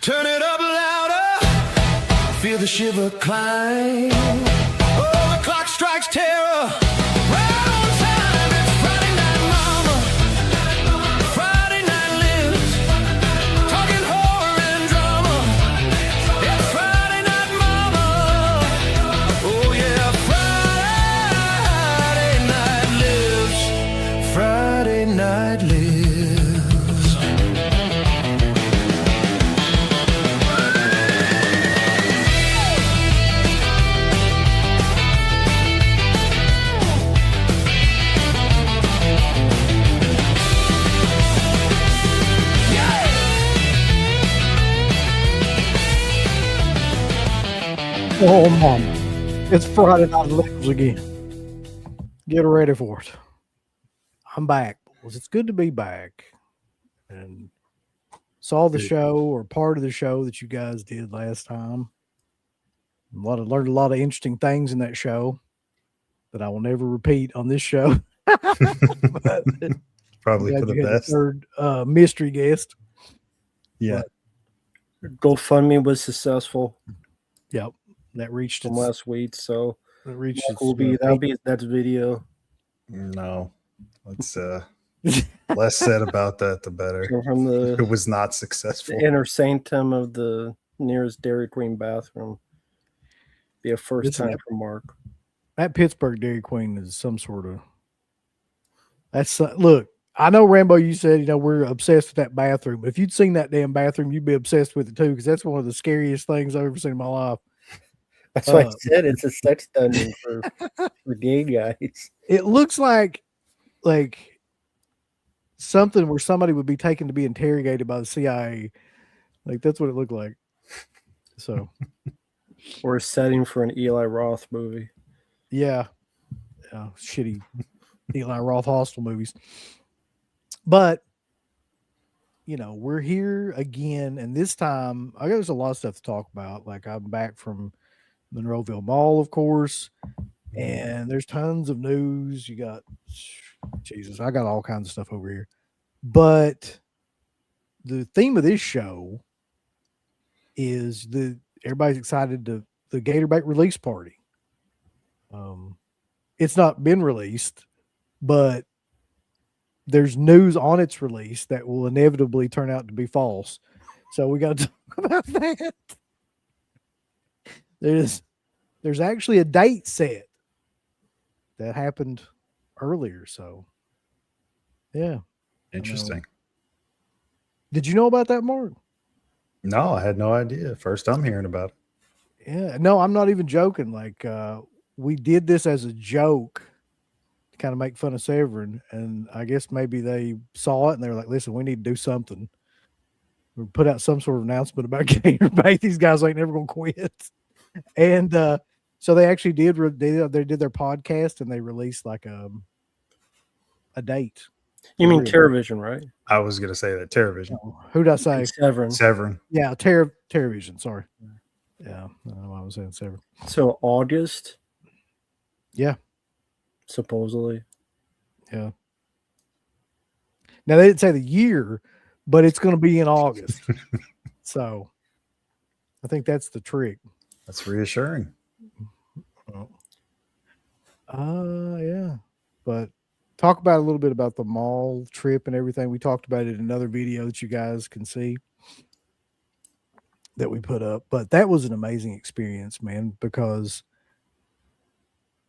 Turn it up louder, feel the shiver climb. Oh, the clock strikes terror. Right on time, it's Friday night, mama. Friday night lives, talking horror and drama. It's Friday night, mama. Oh yeah, Friday night lives. Friday night lives. Oh, Mom. It's Friday Night Lives again. Get ready for it. I'm back. It's good to be back. And saw the show or part of the show that you guys did last time. Learned a lot of interesting things in that show that I will never repeat on this show. But Probably glad for the you had a best. third mystery guest. Yeah. GoFundMe was successful Yep. That reached from its last week, so that reached its that'll be that video. No. Let's less said about that the better. From It the was not successful. inner sanctum of the nearest Dairy Queen bathroom. Be a first Listen, time for Mark. that Pittsburgh Dairy Queen is some sort of that's look. I know Rambo. You said we're obsessed with that bathroom. But if you'd seen that damn bathroom, you'd be obsessed with it too because that's one of the scariest things I've ever seen in my life. That's why I said it's a sex dungeon for gay guys. It looks like something where somebody would be taken to be interrogated by the CIA. Like that's what it looked like. So, Or a setting for an Eli Roth movie. yeah, shitty Eli Roth hostile movies. But we're here again, and this time I there's a lot of stuff to talk about. Like I'm back from Monroeville Mall, of course, and there's tons of news. You got Jesus, I got all kinds of stuff over here. But the theme of this show is everybody's excited to the Gatorbait release party. It's not been released, but there's news on its release that will inevitably turn out to be false. So we got to talk about that. There's actually a date set that happened earlier. So yeah. Interesting. Did you know about that, Mark? No, I had no idea. First I'm hearing about it. Yeah. No, I'm not even joking. Like we did this as a joke to kind of make fun of Severin, and I guess maybe they saw it and they were like, listen, we need to do something. We put out some sort of announcement about Gatorbait. These guys ain't never gonna quit. And so they actually did they did their podcast and they released like a date. You mean TerraVision, right? I was gonna say that TerraVision. Who'd I say? Severin. Yeah, TerraVision. Sorry. Yeah, I don't know why I was saying Severin. So August. Yeah. Supposedly. Yeah. Now they didn't say the year, but it's going to be in August. So I think that's the trick. That's reassuring. Yeah. But talk about a little bit about the mall trip and everything. We talked about it in another video that you guys can see that we put up. But that was an amazing experience, man, because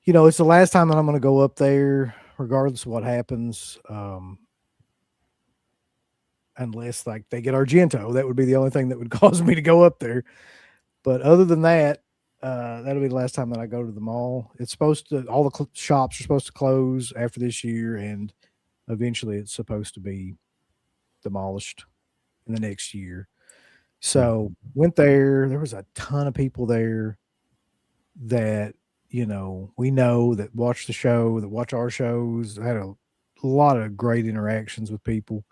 it's the last time that I'm going to go up there, regardless of what happens. Unless like they get Argento, that would be the only thing that would cause me to go up there. But other than that, that'll be the last time that I go to the mall. It's supposed to, all the shops are supposed to close after this year, and eventually it's supposed to be demolished in the next year. So went there. There was a ton of people there that, we know that watch the show, that watch our shows. I had a lot of great interactions with people.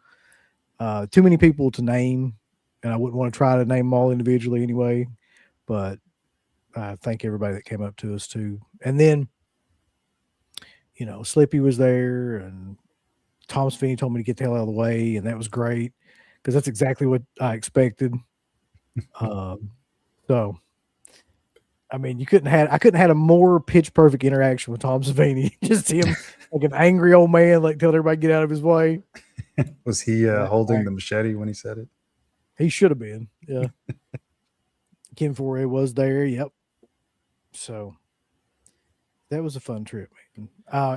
Too many people to name, and I wouldn't want to try to name them all individually anyway, but I thank everybody that came up to us too. And then, Slippy was there, and Tom Sweeney told me to get the hell out of the way, and that was great because that's exactly what I expected. So I mean, I couldn't had a more pitch perfect interaction with Tom Savini. Just him like an angry old man, like telling everybody to get out of his way. Was he That holding act- the machete when he said it? He should have been. Yeah. Ken Foray was there. Yep. So that was a fun trip, man.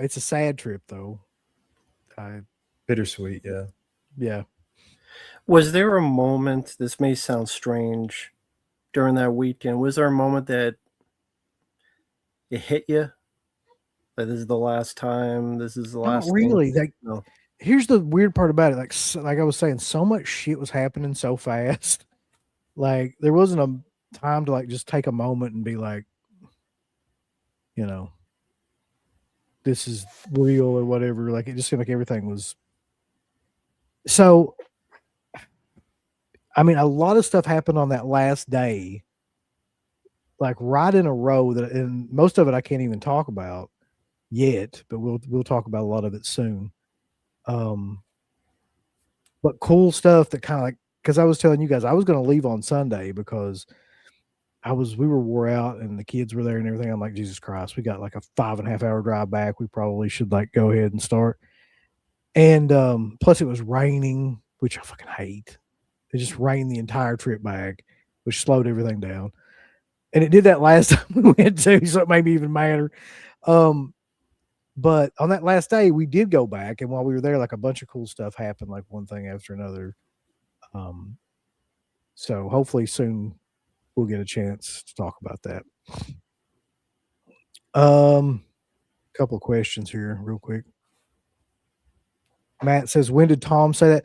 It's a sad trip though. Bittersweet, yeah. Yeah. Was there a moment, this may sound strange, during that weekend, was there a moment that it hit you? That this is the last time, this is the Not last thing? really. Like, No. here's the weird part about it. Like I was saying, so much shit was happening so fast. Like there wasn't a time to like just take a moment and be like, you know, this is real or whatever. Like it just seemed like everything was. So, I mean, a lot of stuff happened on that last day, like right in a row. And most of it I can't even talk about yet, but we'll talk about a lot of it soon. But cool stuff that kind of like, because I was telling you guys I was going to leave on Sunday because we were wore out and the kids were there and everything. I'm like, Jesus Christ, we got like a 5.5 hour drive back. We probably should like go ahead and start. And plus it was raining, which I fucking hate. It just rained the entire trip back, which slowed everything down. And it did that last time we went to, so it made me even madder. But on that last day, we did go back, and while we were there, like a bunch of cool stuff happened, like one thing after another. So hopefully soon we'll get a chance to talk about that. Couple of questions here, real quick. Matt says, "When did Tom say that?"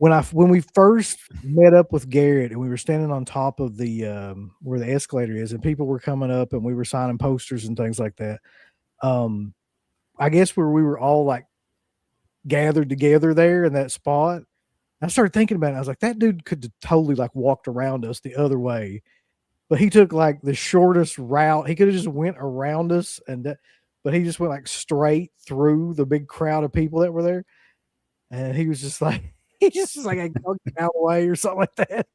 When we first met up with Garrett, and we were standing on top of the where the escalator is, and people were coming up, and we were signing posters and things like that. I guess where we were all like gathered together there in that spot. I started thinking about it. I was like, that dude could totally like walked around us the other way, but he took like the shortest route. He could have just went around us, but he just went like straight through the big crowd of people that were there. And he was just like, he just was like, I out the way or something like that.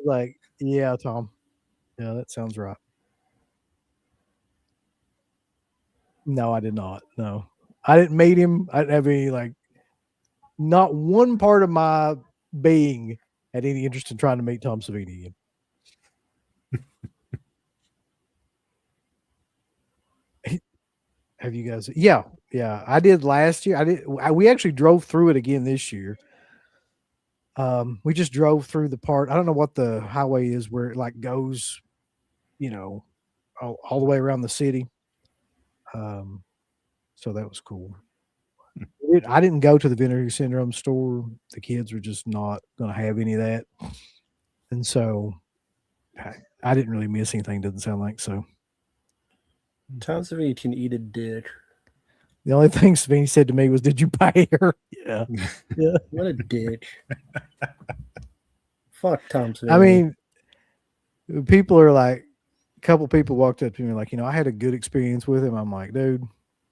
Like, yeah, Tom. Yeah, that sounds right. No, I did not. No, I didn't meet him. I didn't have any like, not one part of my being had any interest in trying to meet Tom Savini again. Have you guys? Yeah, I did last year. We actually drove through it again this year. We just drove through the part. I don't know what the highway is where it like goes, all the way around the city. So that was cool. I didn't go to the Vinegar Syndrome store. The kids were just not going to have any of that, and so I didn't really miss anything. Doesn't sound like so. Tom Savini can eat a dick. The only thing Savini said to me was, "Did you pay her?" Yeah. Yeah. What a dick. Fuck Tom Savini. I mean, people are like, a couple people walked up to me like, I had a good experience with him. I'm like, dude,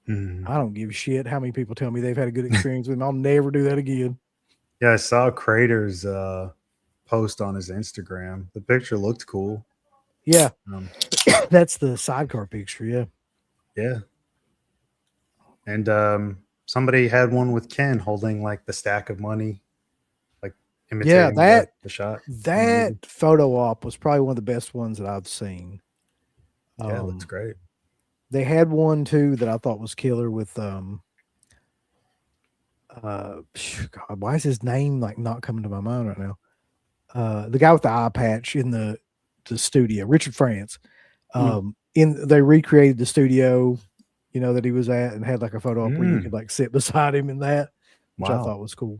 I don't give a shit how many people tell me they've had a good experience with him. I'll never do that again. Yeah, I saw Crater's post on his Instagram. The picture looked cool. Yeah. That's the sidecar picture. Yeah. Yeah. And somebody had one with Ken holding like the stack of money, like imitating the shot. That photo op was probably one of the best ones that I've seen. Yeah, it looks great. They had one too that I thought was killer with God, why is his name like not coming to my mind right now? The guy with the eye patch in the studio, Richard France. They recreated the studio, that he was at, and had like a photo op where you could like sit beside him in that, which I thought was cool.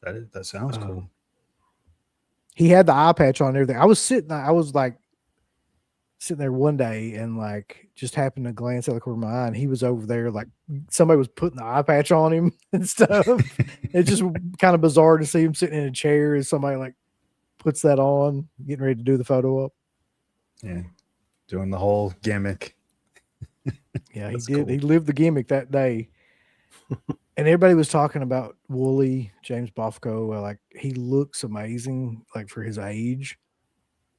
That sounds cool. He had the eye patch on and everything. I was like sitting there one day and like just happened to glance out the corner of my eye, and he was over there like somebody was putting the eye patch on him and stuff. It's just kind of bizarre to see him sitting in a chair as somebody like puts that on, getting ready to do the photo up. Yeah, doing the whole gimmick. Yeah, he did. Cool. He lived the gimmick that day. And everybody was talking about Wooly, James Bofko. Like, he looks amazing, like, for his age.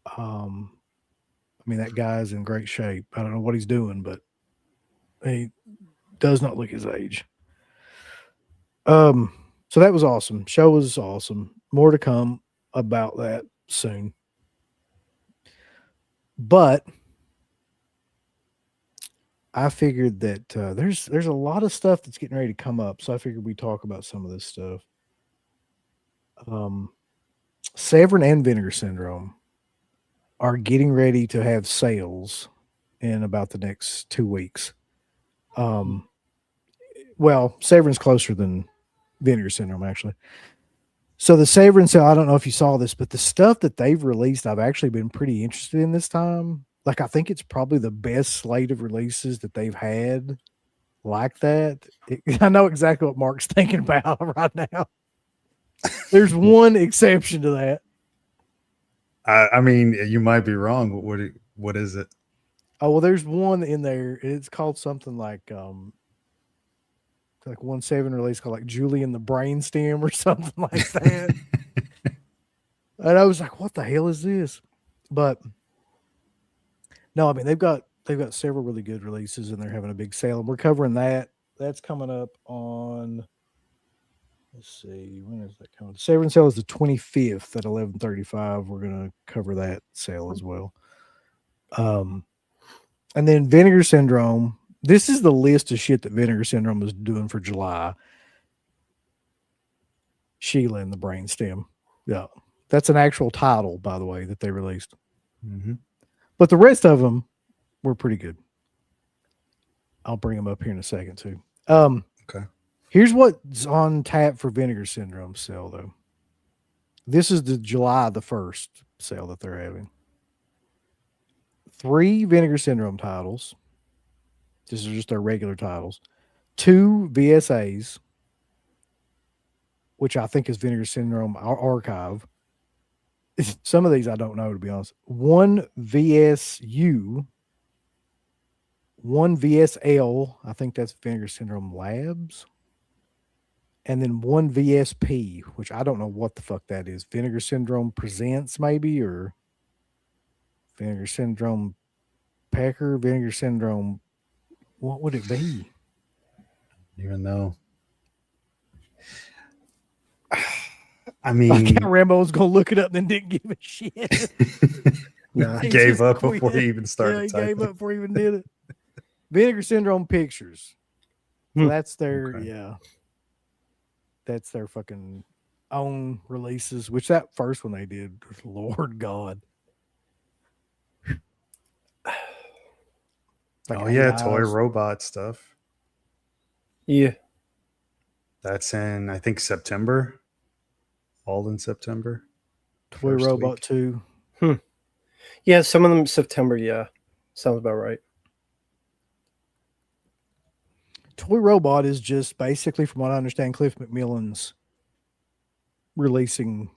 I mean, that guy's in great shape. I don't know what he's doing, but he does not look his age. So that was awesome. Show was awesome. More to come about that soon. But I figured that there's a lot of stuff that's getting ready to come up, so I figured we talk about some of this stuff. Severin and Vinegar Syndrome are getting ready to have sales in about the next 2 weeks. Well, Severin's closer than Vinegar Syndrome, actually. So the Severin sale, I don't know if you saw this, but the stuff that they've released, I've actually been pretty interested in this time. Like, I think it's probably the best slate of releases that they've had like that. I know exactly what Mark's thinking about right now. There's one exception to that. I mean, you might be wrong, but what is it? Oh, well, there's one in there. It's called something like 1/7 release called like Julie and the Brainstem or something like that. And I was like, what the hell is this? But no, I mean, they've got several really good releases and they're having a big sale, and we're covering that. That's coming up on, let's see, when is that coming? Severin sale is the 25th at 11:35. We're going to cover that sale as well. And then Vinegar Syndrome. This is the list of shit that Vinegar Syndrome is doing for July. Sheila and the Brainstem. Yeah. That's an actual title, by the way, that they released. Mm-hmm. But the rest of them were pretty good. I'll bring them up here in a second, too. Okay. Here's what's on tap for Vinegar Syndrome sale, though. This is the July the 1st sale that they're having. 3 Vinegar Syndrome titles. These are just their regular titles. 2 VSAs, which I think is Vinegar Syndrome Archive. Some of these I don't know, to be honest. 1 VSU, 1 VSL, I think that's Vinegar Syndrome Labs, and then 1 VSP, which I don't know what the fuck that is. Vinegar Syndrome Presents, maybe, or Vinegar Syndrome Pecker, Vinegar Syndrome. What would it be? Even though, I mean, Rambo was going to look it up and then didn't give a shit. nah, He gave just up quit. before he even started. Yeah, he typing. gave up before he even did it. Vinegar Syndrome Pictures. So that's their, Okay. that's their fucking own releases, which that first one they did, Lord God. Like Oh yeah, AIs. toy robot stuff. Yeah. That's in, I think, September. All in September. Toy First Robot week. 2. Yeah, some of them September, yeah. Sounds about right. Toy Robot is just basically, from what I understand, Cliff McMillan's releasing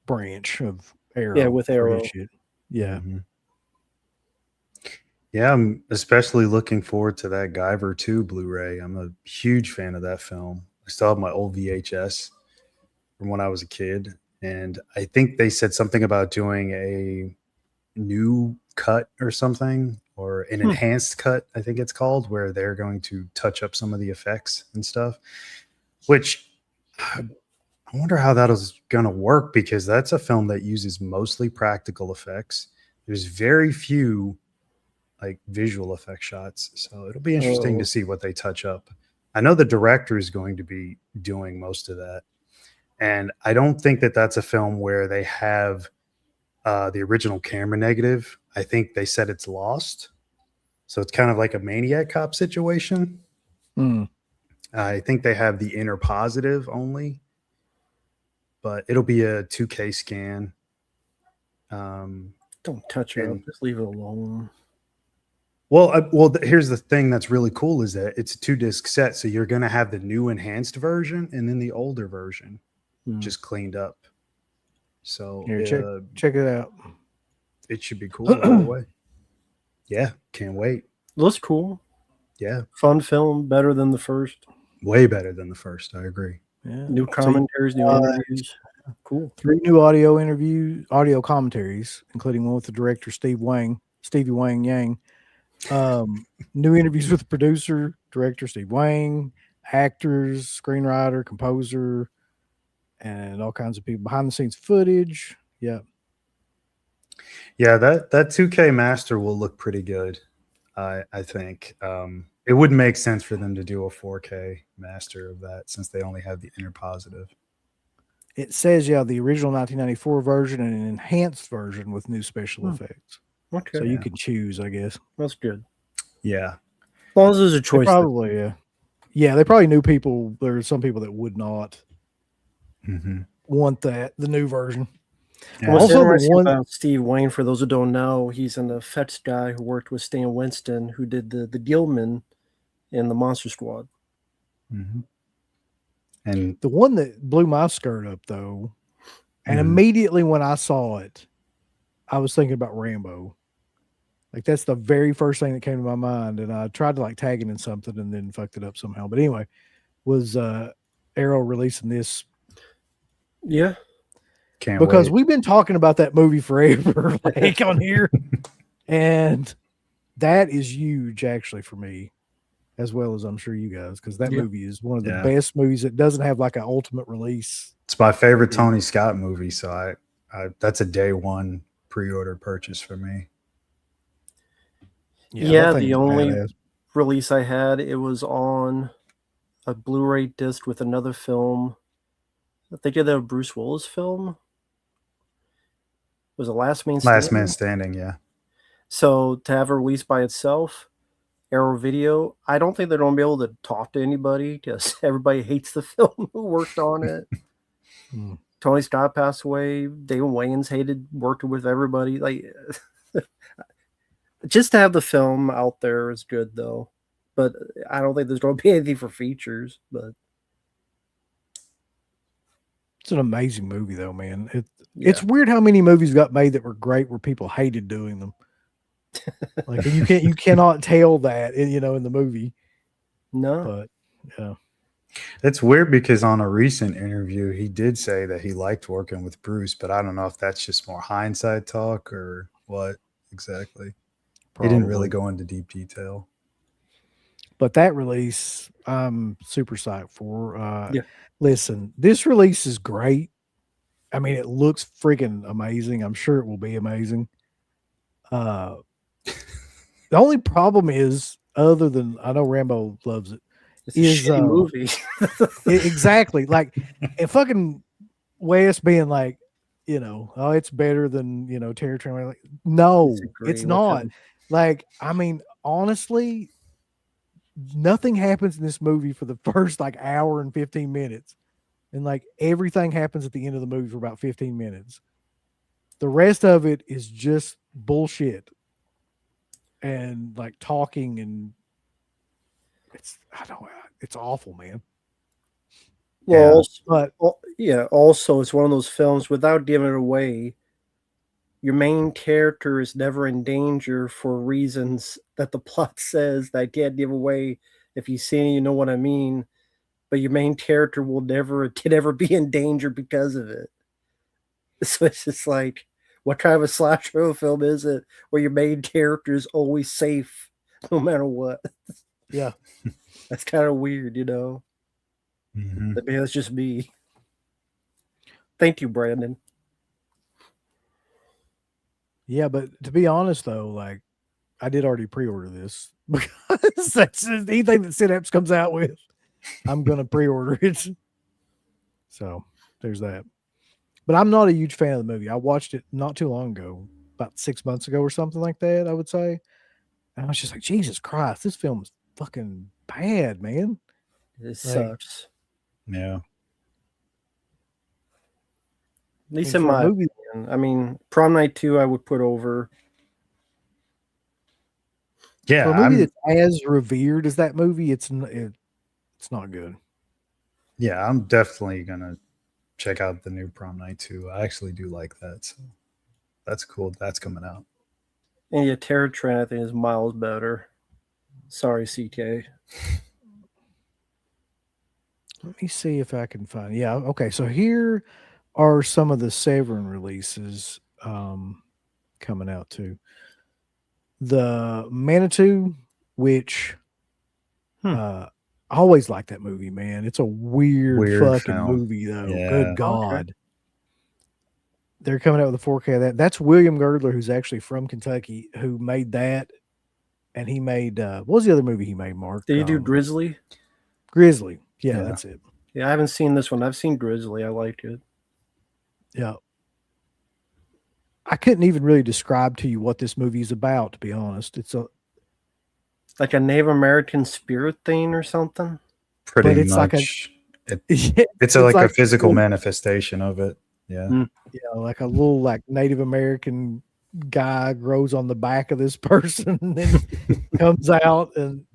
branch of Arrow. Yeah, with for his Arrow. shit. Yeah. Mhm. Yeah, I'm especially looking forward to that Guyver 2 Blu-ray. I'm a huge fan of that film. I still have my old VHS from when I was a kid. And I think they said something about doing a new cut or something, or an enhanced cut, I think it's called, where they're going to touch up some of the effects and stuff, which I wonder how that is going to work, because that's a film that uses mostly practical effects. There's very few like visual effect shots. So it'll be interesting to see what they touch up. I know the director is going to be doing most of that. And I don't think that that's a film where they have the original camera negative. I think they said it's lost. So it's kind of like a Maniac Cop situation. I think they have the inner positive only, but it'll be a 2K scan. Don't touch it up. Just leave it alone. Well, here's the thing that's really cool is that it's a 2-disc set. So you're going to have the new enhanced version and then the older version just cleaned up. So Here, check it out. It should be cool all the way. Yeah, can't wait. Looks cool. Yeah. Fun film, better than the first. way better than the first. I agree. Yeah. New So commentaries, new interviews. Cool. 3 new audio commentaries, including one with the director Stevie Wang Yang. New interviews with the producer, director Steve Wang, actors, screenwriter, composer, and all kinds of people. Behind the scenes footage. Yeah. Yeah, that 2K master will look pretty good. I think it wouldn't make sense for them to do a 4K master of that since they only have the inner positive. It says, the original 1994 version and an enhanced version with new special effects. Okay. So you can choose, I guess. That's good. Yeah. As long as there's a They choice. probably, yeah, they probably knew people. There are some people that would not want the new version. Yeah. What's Also, the interesting one- about Steve Wayne, for those who don't know, he's an effects guy who worked with Stan Winston, who did the Gilman in the Monster Squad. And The one that blew my skirt up, though, and Mhm. immediately when I saw it, I was thinking about Rambo. Like, that's the very first thing that came to my mind, and I tried to like tag it in something and then fucked it up somehow. But anyway, was Arrow releasing this Yeah. can't because wait. we've been talking about that movie forever, like on here, and that is huge actually for me, as well as I'm sure you guys, because that Yeah. movie is one of the Yeah. best movies that doesn't have like an ultimate release. It's my favorite Tony Scott movie, so I that's a day one pre-order purchase for me. Yeah, that thing the is only badass. release I had, it was on a Blu-ray disc with another film. I think of the Bruce Willis film. Was it Last Man Standing? Last Man Standing, yeah. So to have it released by itself, Arrow Video, I don't think they're going to be able to talk to anybody because everybody hates the film who worked on it. Tony Scott passed away. David Wayans hated working with everybody. Like, just to have the film out there is good, though. But I don't think there's going to be anything for features. But It's an amazing movie, though, man. It's weird how many movies got made that were great where people hated doing them. Like, and you cannot tell that in the movie. no, But yeah, It's weird because on a recent interview, he did say that he liked working with Bruce, but I don't know if that's just more hindsight talk or what exactly. He didn't really probably. go into deep detail. But that release, I'm super psyched for. Yeah. Listen, this release is great. I mean, it looks freaking amazing. I'm sure it will be amazing. The only problem is, other than I know Rambo loves it, it's a is shitty movie. exactly like and fucking Wes being like, oh, it's better than Terror Train. Like, no, Disagree it's with not. him. Like, I mean, honestly, nothing happens in this movie for the first like hour and 15 minutes. And like everything happens at the end of the movie for about 15 minutes. The rest of it is just bullshit and like talking, and it's awful, man. Well, But also it's one of those films, without giving it away, your main character is never in danger for reasons that the plot says that I can't give away. If you see it, you know what I mean. But your main character can never be in danger because of it. So it's just like, what kind of a slasher film is it where your main character is always safe no matter what? yeah, That's kind of weird, Mhm. But maybe that's just me. Thank you, Brandon. yeah. But to be honest, though, like I did already pre-order this because that's just anything that Synapse comes out with, I'm gonna pre-order it. So there's that. But I'm not a huge fan of the movie. I watched it not too long ago, about 6 months ago or something like that, I would say. And I was just like, Jesus Christ, this film is fucking bad, man. It sucks. Yeah. At least And in for a my movie, opinion. I mean, Prom Night 2 I would put over. Yeah. for a movie that's as revered as that movie, it's not good. Yeah, I'm definitely gonna check out the new Prom Night 2. I actually do like that. So that's cool. That's coming out. And yeah, Terror Train I think is miles better. Sorry, CK. Let me see if I can find. Yeah, okay. So here are some of the Severin releases coming out too. The Manitou, which Hmm. I always like that movie, man. It's a weird Weird fucking film. movie, though. Yeah. Good God. They're coming out with a 4K of that. That's William Girdler, who's actually from Kentucky, who made that. And he made, what was the other movie he made, Mark? Did you do Grizzly? Grizzly. Yeah, Yeah. that's it. Yeah, I haven't seen this one. I've seen Grizzly. I liked it. Yeah. I couldn't even really describe to you what this movie is about, to be honest. It's Like a Native American spirit thing or something. Pretty it's like a- much. yeah, It's like a physical little- manifestation of it. Yeah. like a little like Native American guy grows on the back of this person and then comes out, and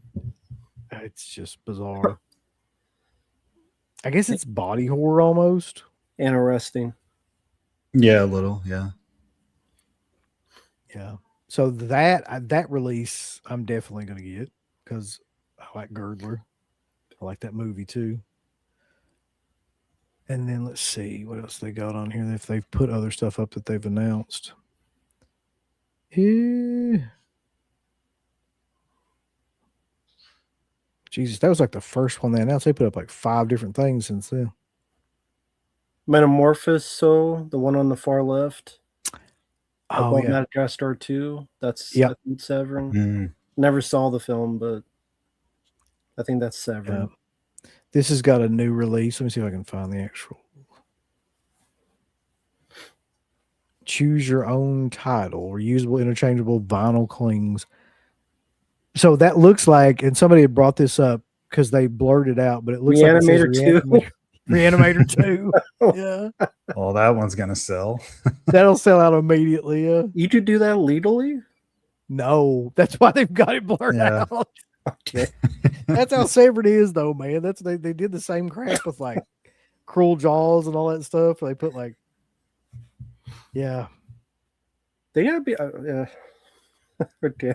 it's just bizarre. I guess it's body horror almost. Interesting. Yeah, a little. Yeah. Yeah. So that release I'm definitely going to get because I like Girdler. I like that movie too. And then let's see what else they got on here. If they've put other stuff up that they've announced. Yeah. Jesus, that was like the first one they announced. They put up like 5 different things since then. Metamorphosis, so the one on the far left. Oh, yeah. Madagascar 2. That's Yep. I think Severin. Mm. Never saw the film, but I think that's Severin. This has got a new release. Let me see if I can find the actual. Choose your own title. Reusable, interchangeable vinyl clings. So that looks like, and somebody had brought this up because they blurred it out, but it looks like it says Reanimator 2. Reanimator 2. Yeah. Oh, that one's gonna sell. That'll sell out immediately. Yeah. You could do that legally? No, that's why they've got it blurred Yeah. out. Okay. That's how Severed is, though, man. That's they did the same crap with like Cruel Jaws and all that stuff. They put like, yeah, They gotta be okay.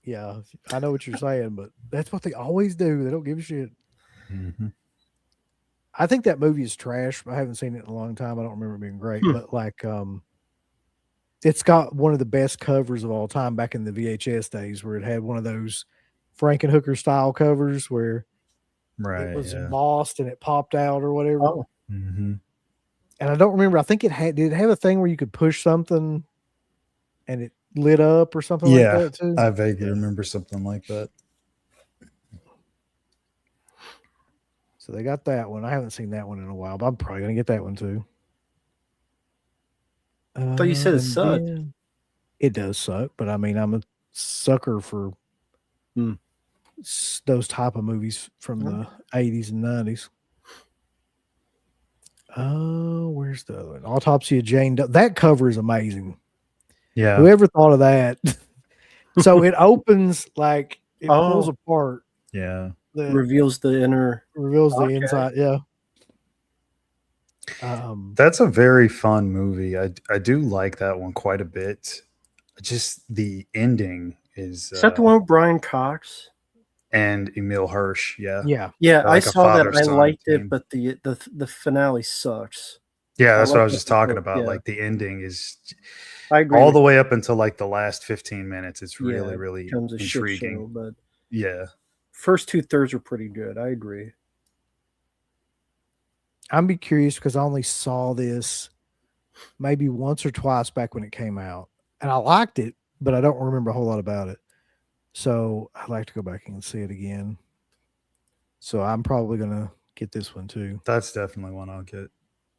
yeah. I know what you're saying, but that's what they always do. They don't give a shit. Mhm. I think that movie is trash. I haven't seen it in a long time. I don't remember it being great, but like, it's got one of the best covers of all time back in the VHS days, where it had one of those Frankenhooker style covers where Right. it was Yeah. embossed and it popped out or whatever. Oh, Mm-hmm. And I don't remember. I think did it have a thing where you could push something and it lit up or something like Yeah. that too? I vaguely remember something like that. So they got that one. I haven't seen that one in a while, but I'm probably gonna get that one too. thought you said it And sucked. then- It does suck, but I mean, I'm a sucker for Hmm. those type of movies from the 80s and 90s. Oh, where's the other one? Autopsy of Jane Doe. That cover is amazing. Yeah. Whoever thought of that? So it opens like it Oh. pulls apart. Yeah. The Reveals the inner. reveals the Okay. inside. Yeah. That's a very fun movie. I do like that one quite a bit. Just the ending is Is that the one with Brian Cox? and Emil Hirsch. Yeah. Yeah. Yeah, Or I like a saw that. I father-son liked team. it, but the finale sucks. Yeah, that's what I was like just the- talking about. yeah. Like the ending is I agree. all with the way up until like the last 15 minutes. It's you. really, it really becomes a shit show, intriguing. but Yeah. first 2/3 are pretty good. I agree. I'm be curious because I only saw this maybe once or twice back when it came out, and I liked it, but I don't remember a whole lot about it. So I'd like to go back and see it again. So I'm probably gonna get this one too. That's definitely one I'll get.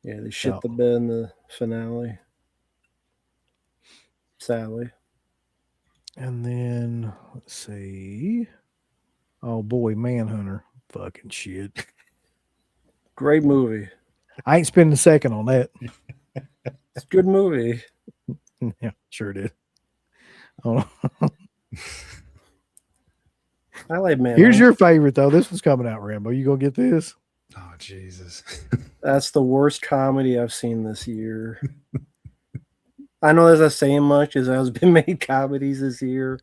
Yeah, they shit Yeah. the bed in the finale. Sadly. And then let's see. Oh boy, Manhunter. Fucking shit. Great movie. I ain't spending a second on that. It's a good movie. Yeah, sure did. Oh, I like Man. here's your favorite though. This one's coming out, Rambo. You gonna get this? Oh Jesus. That's the worst comedy I've seen this year. I know that's not saying much as there's been many comedies this year.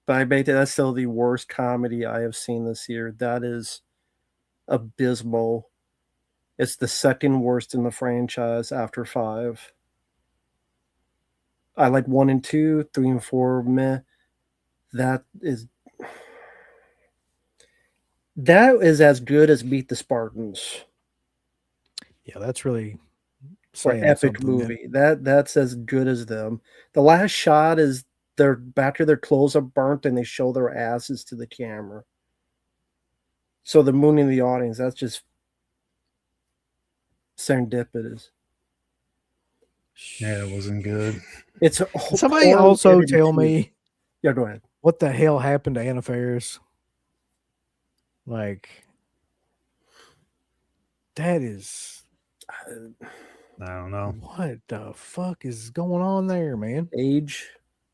But I bet that's still the worst comedy I have seen this year. That is abysmal. It's the second worst in the franchise after 5. I like 1 and 2, 3 and 4, meh. That is as good as Meet the Spartans. Yeah, that's really For saying epic something. movie. That's as good as them. The last shot is they're after their clothes are burnt and they show their asses to the camera. So the mooning the audience, that's just serendipitous. Yeah, it wasn't good. It's Somebody poorly also edited, tell too. me Yeah, go ahead. what the hell happened to Anna Faris? Like, that is I don't know. what the fuck is going on there, man? Age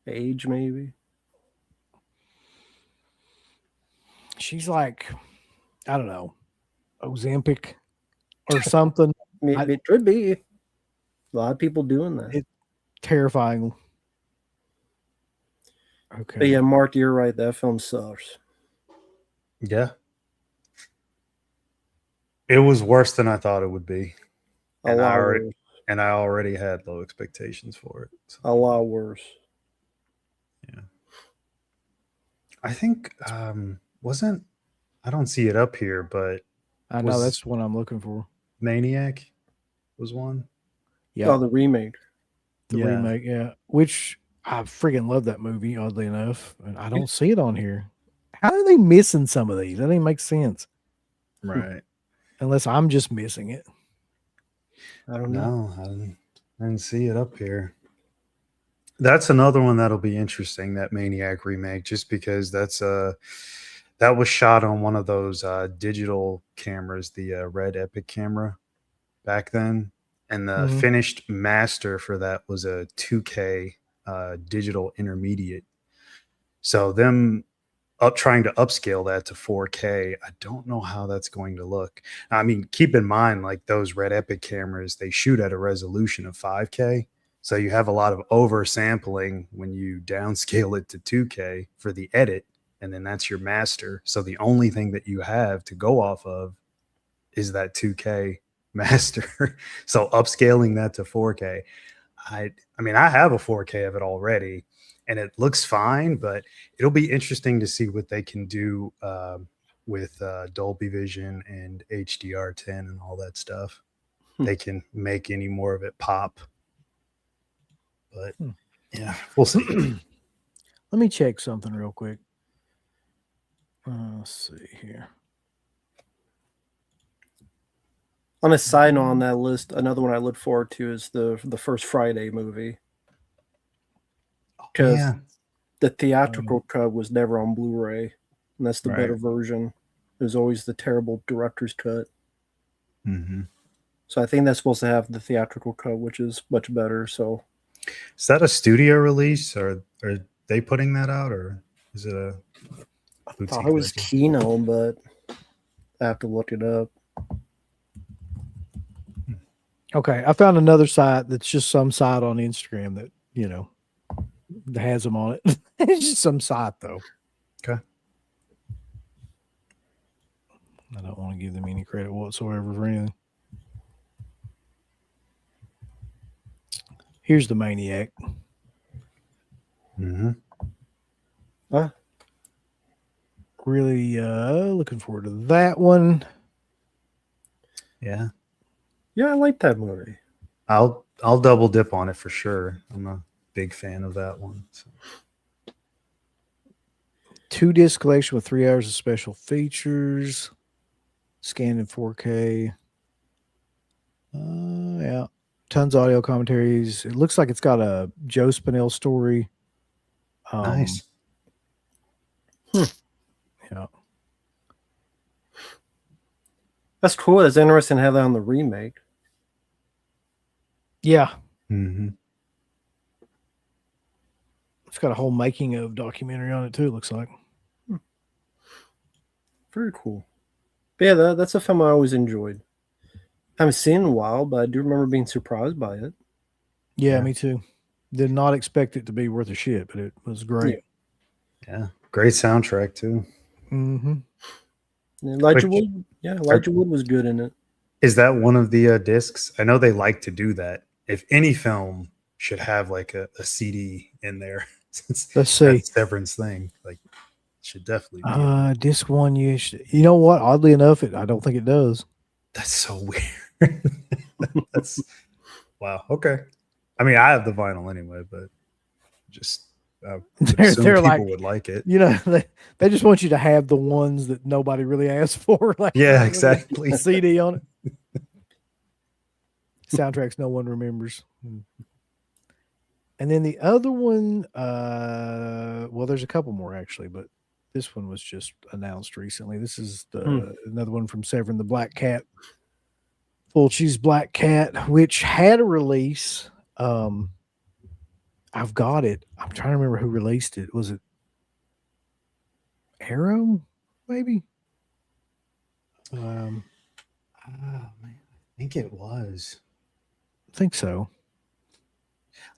maybe. She's like, I don't know, Ozempic or something. It could be. A lot of people doing that. Terrifying. Okay. But yeah, Mark, you're right. That film sucks. Yeah. It was worse than I thought it would be. A And lot I worse. already had low expectations for it. So, A lot worse. I think wasn't I don't see it up here, but I know was- that's what I'm looking for. Maniac was one. Yeah. Oh, the remake. The Yeah. remake, yeah. Which I freaking love that movie, oddly enough. And I don't see it on here. How are they missing some of these? That doesn't make sense. Right. Unless I'm just missing it. I don't know. No, I didn't see it up here. That's another one that'll be interesting, that Maniac remake, just because that was shot on one of those digital cameras, the Red Epic camera back then. And the Mhm. finished master for that was a 2K digital intermediate. So them trying to upscale that to 4K, I don't know how that's going to look. I mean, keep in mind, like those Red Epic cameras, they shoot at a resolution of 5K. So you have a lot of oversampling when you downscale it to 2K for the edit, and then that's your master. So the only thing that you have to go off of is that 2K master. So upscaling that to 4K, I mean, I have a 4K of it already, and it looks fine, but it'll be interesting to see what they can do with Dolby Vision and HDR10 and all that stuff. They can make any more of it pop. But yeah, we'll see. Let me check something real quick. Let's see here. On a side note on that list, another one I look forward to is the first Friday movie. Because Yeah. the theatrical cut was never on Blu-ray, and that's the better Right. version. There's always the terrible director's cut. Mm-hmm. So I think that's supposed to have the theatrical cut, which is much better. So Is that a studio release, or are they putting that out, or is it a I boutique thought it was version? Kino, but I have to look it up. Okay, I found another site that's just some site on Instagram that, that has them on it. It's just some site though. Okay. I don't want to give them any credit whatsoever for anything. Here's the Maniac. Mm-hmm. Really looking forward to that one. Yeah. Yeah, I like that movie. I'll double dip on it for sure. I'm a big fan of that one. So. 2-disc collection with 3 hours of special features. Scanned in 4K. Yeah. Tons of audio commentaries. It looks like it's got a Joe Spinell story. Nice. Yeah. That's cool. It's interesting to have that on the remake. Yeah. Mm-hmm. It's got a whole making of documentary on it too, it looks like. Very cool. But yeah, that's a film I always enjoyed. I haven't seen it in a while, but I do remember being surprised by it. Yeah, Yeah. me too. Did not expect it to be worth a shit, but it was great. Yeah. Great soundtrack too. Mm-hmm. Elijah Which- Wood, yeah, Elijah Wood was good in it. Is that one of the discs? I know they like to do that. If any film should have like a CD in there, since Let's see. that's Severin's thing, like should definitely be. In there. Disc one. You know what? Oddly enough, I don't think it does. That's so weird. That's wow. Okay. I mean, I have the vinyl anyway, but just would assume They're people like, would like it. you know, they just want you to have the ones that nobody really asked for. Like, Yeah, with exactly. a CD on it. Soundtracks no one remembers. And then the other one, well, there's a couple more actually, but this one was just announced recently. This is another one from Severin, the Black Cat, Fulci's Black Cat, which had a release. I've got it. I'm trying to remember who released it. Was it Arrow? Maybe. Oh man, I think it was. I think so.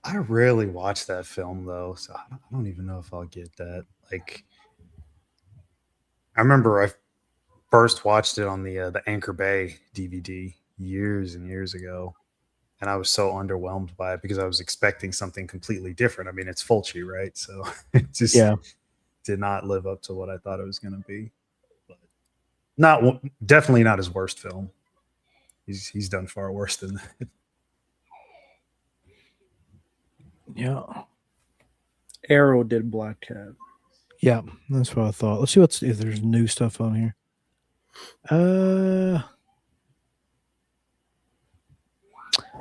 I rarely watch that film though, so I don't even know if I'll get that. Like, I remember I first watched it on the Anchor Bay DVD years and years ago, and I was so underwhelmed by it because I was expecting something completely different. I mean, it's Fulci, right? So it just did not live up to what I thought it was going to be. But definitely not his worst film. He's done far worse than that. Yeah. Arrow did Black Cat. Yeah, that's what I thought. Let's see if there's new stuff on here.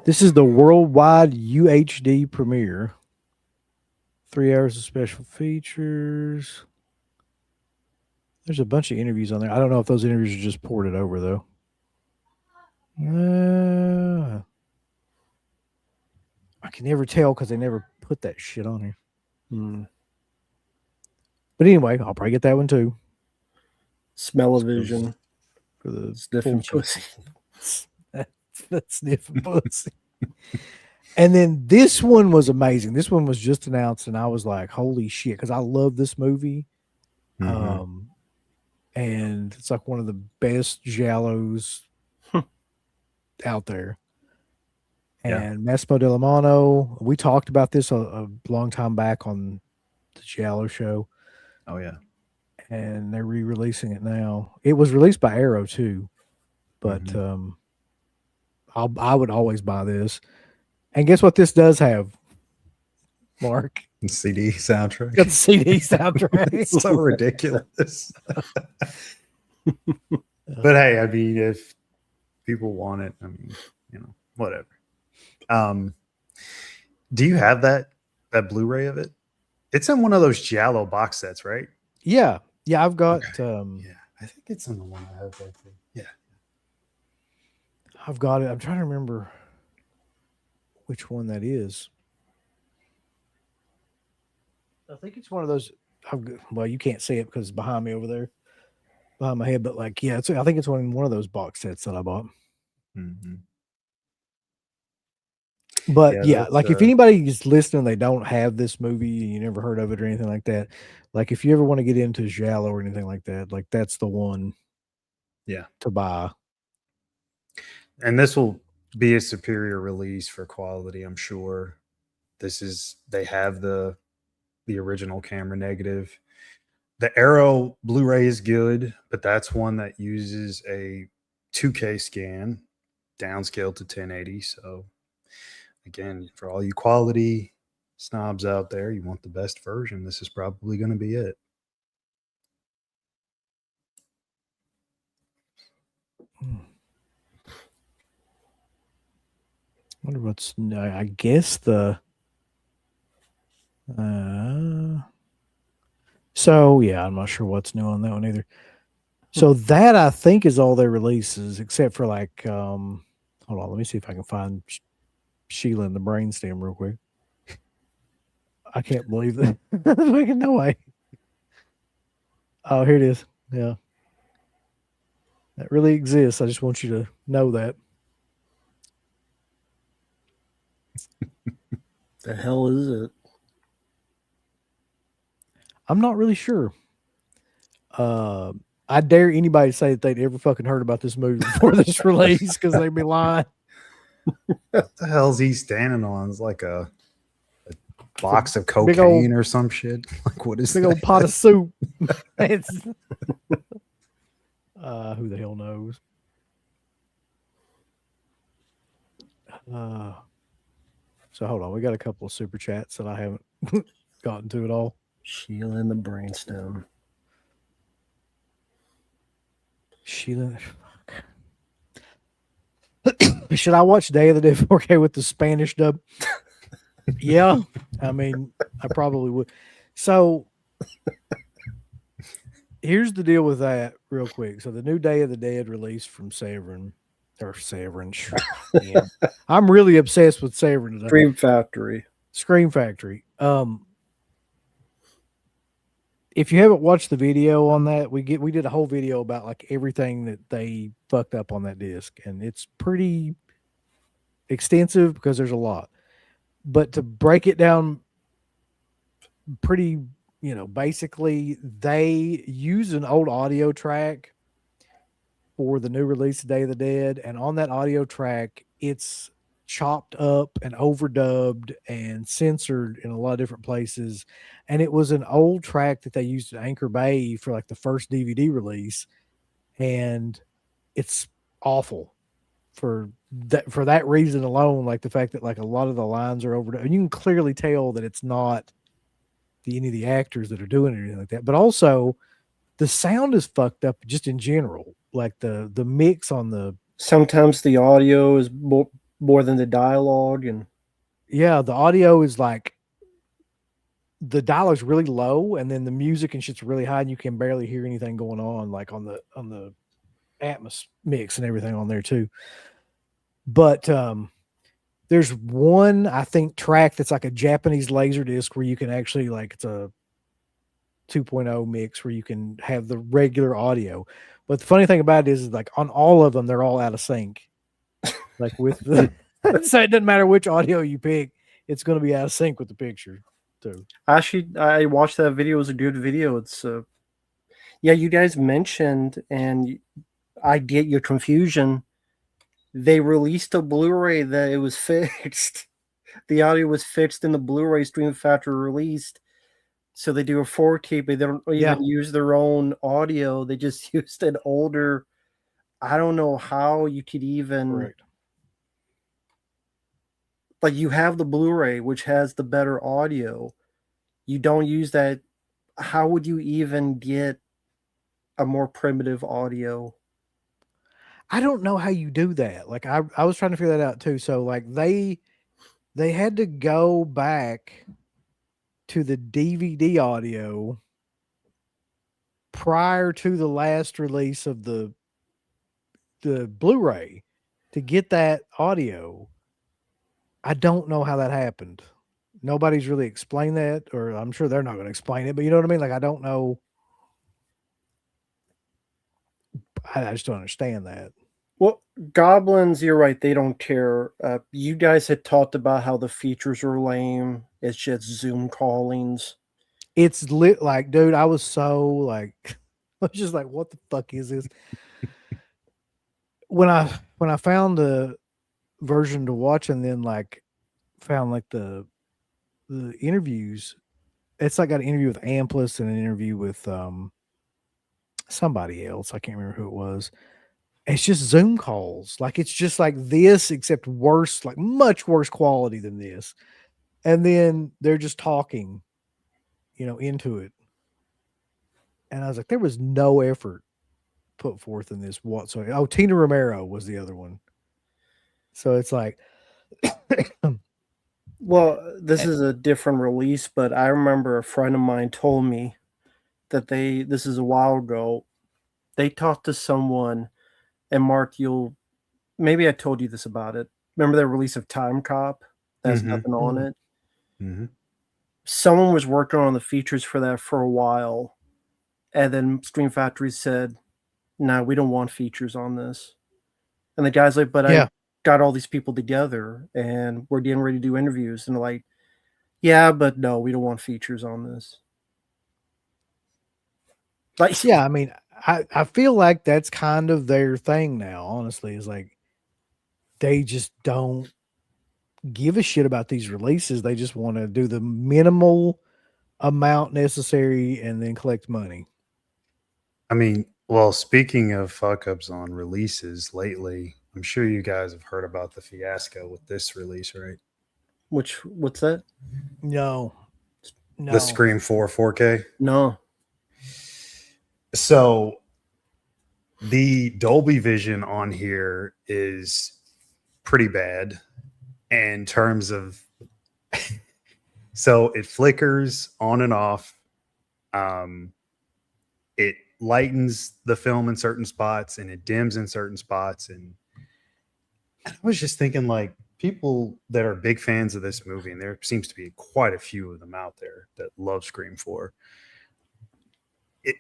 This is the worldwide UHD premiere. 3 hours of special features. There's a bunch of interviews on there. I don't know if those interviews are just ported over though. I can never tell because they never put that shit on here. But anyway, I'll probably get that one too. Smell-O-Vision For the sniffing full pussy. That's sniffing pussy. And then this one was amazing. This one was just announced, and I was like, "Holy shit!" Because I love this movie, and it's like one of the best giallos out there. And Massimo Delamano, we talked about this a long time back on the Giallo show. Oh yeah, and they're re-releasing it now. It was released by Arrow too, but I would always buy this. And guess what? This does have, Mark. CD soundtrack. Got the CD soundtrack. It's so ridiculous. But hey, I mean, if people want it, I mean, whatever. Do you have that Blu-ray of it? It's in one of those Giallo box sets, right? Yeah, I've got. Yeah, I think it's in the one I have right there. Yeah, I've got it. I'm trying to remember which one that is. I think it's one of those. Well, you can't see it because it's behind me over there, behind my head. But like, yeah, I think it's one of those box sets that I bought. But yeah, like if anybody is listening, they don't have this movie and you never heard of it or anything like that. Like if you ever want to get into Giallo or anything like that, like that's the one. Yeah, to buy. And this will be a superior release for quality, I'm sure. They have the original camera negative. The Arrow Blu-ray is good, but that's one that uses a 2K scan, downscaled to 1080. So again, for all you quality snobs out there, you want the best version, this is probably going to be it. Wonder what's. I guess the. So yeah, I'm not sure what's new on that one either. So that I think is all their releases, except for like. Hold on, let me see if I can find Sheila and the Brainstem real quick. I can't believe that. No way. Oh, here it is. Yeah. That really exists. I just want you to know that. The hell is it? I'm not really sure. I dare anybody to say that they'd ever fucking heard about this movie before this release because they'd be lying. What the hell's he standing on? It's like a box of big cocaine old- or some shit. Like, what is Big that? old pot of soup. It's who the hell knows? So hold on, we got a couple of super chats that I haven't gotten to at all. Sheila and the brainstem. Sheila, should I watch Day of the Dead 4K with the Spanish dub? Yeah, I mean, I probably would. So here's the deal with that, real quick. So the new Day of the Dead release from Severin. Yeah. I'm really obsessed with Severin today. Dream Factory. Scream Factory. If you haven't watched the video on that, we did a whole video about like everything that they fucked up on that disc, and it's pretty extensive because there's a lot. But to break it down pretty, basically they use an old audio track for the new release of Day of the Dead, and on that audio track, it's chopped up and overdubbed and censored in a lot of different places. And it was an old track that they used at Anchor Bay for like the first DVD release, and it's awful for that reason alone. Like the fact that like a lot of the lines are overdubbed, and you can clearly tell that it's not any of the actors that are doing it or anything like that. But also, the sound is fucked up just in general. Like the mix on the Sometimes the audio is more than the dialogue, and the audio is like the dialogue's really low, and then the music and shit's really high, and you can barely hear anything going on, like on the Atmos mix and everything on there too. But there's one, I think, track that's like a Japanese laser disc where you can actually, like, it's a 2.0 mix where you can have the regular audio. But the funny thing about it is like on all of them, they're all out of sync. Like with the so it doesn't matter which audio you pick, it's going to be out of sync with the picture too. actually, I watched that video. It was a good video. It's yeah, you guys mentioned, and I get your confusion. They released a Blu-ray that it was fixed. The audio was fixed in the Blu-ray Stream Factory released. So they do a 4K, but they don't even use their own audio. They just used an older. I don't know how you could even. Correct. Like, you have the Blu-ray, which has the better audio. You don't use that. How would you even get a more primitive audio? I don't know how you do that. Like I was trying to figure that out too. So like they had to go back to the DVD audio prior to the last release of the Blu-ray to get that audio. I don't know how that happened. Nobody's really explained that, or I'm sure they're not going to explain it, but you know what I mean? Like, I don't know. I just don't understand that. Well, Goblins, you're right. They don't care. You guys had talked about how the features are lame. It's just Zoom callings. It's lit. Like, dude, I was so like, I was just like, what the fuck is this? When I found the version to watch, and then like found like the interviews, it's like got an interview with Amplis and an interview with somebody else. I can't remember who it was. It's just Zoom calls. Like, it's just like this, except worse, like much worse quality than this. And then they're just talking, into it. And I was like, there was no effort put forth in this whatsoever. Oh, Tina Romero was the other one. So it's like, well, this is a different release, but I remember a friend of mine told me that this is a while ago, they talked to someone, and Mark, maybe I told you this about it. Remember the release of Time Cop? That's nothing on it. Mm-hmm. Someone was working on the features for that for a while, and then Stream Factory said, "No, we don't want features on this." And the guy's like, "But I got all these people together, and we're getting ready to do interviews." And they're like, "Yeah, but no, we don't want features on this." Like, Yeah, I mean, I feel like that's kind of their thing now, honestly, is like they just don't give a shit about these releases. They just want to do the minimal amount necessary and then collect money. I mean, well, speaking of fuck ups on releases lately, I'm sure you guys have heard about the fiasco with this release, right? what's that? No, The no. Scream 4 4K. No. So the Dolby Vision on here is pretty bad in terms of so it flickers on and off. It lightens the film in certain spots and it dims in certain spots. And I was just thinking, like, people that are big fans of this movie, and there seems to be quite a few of them out there that love Scream 4. It,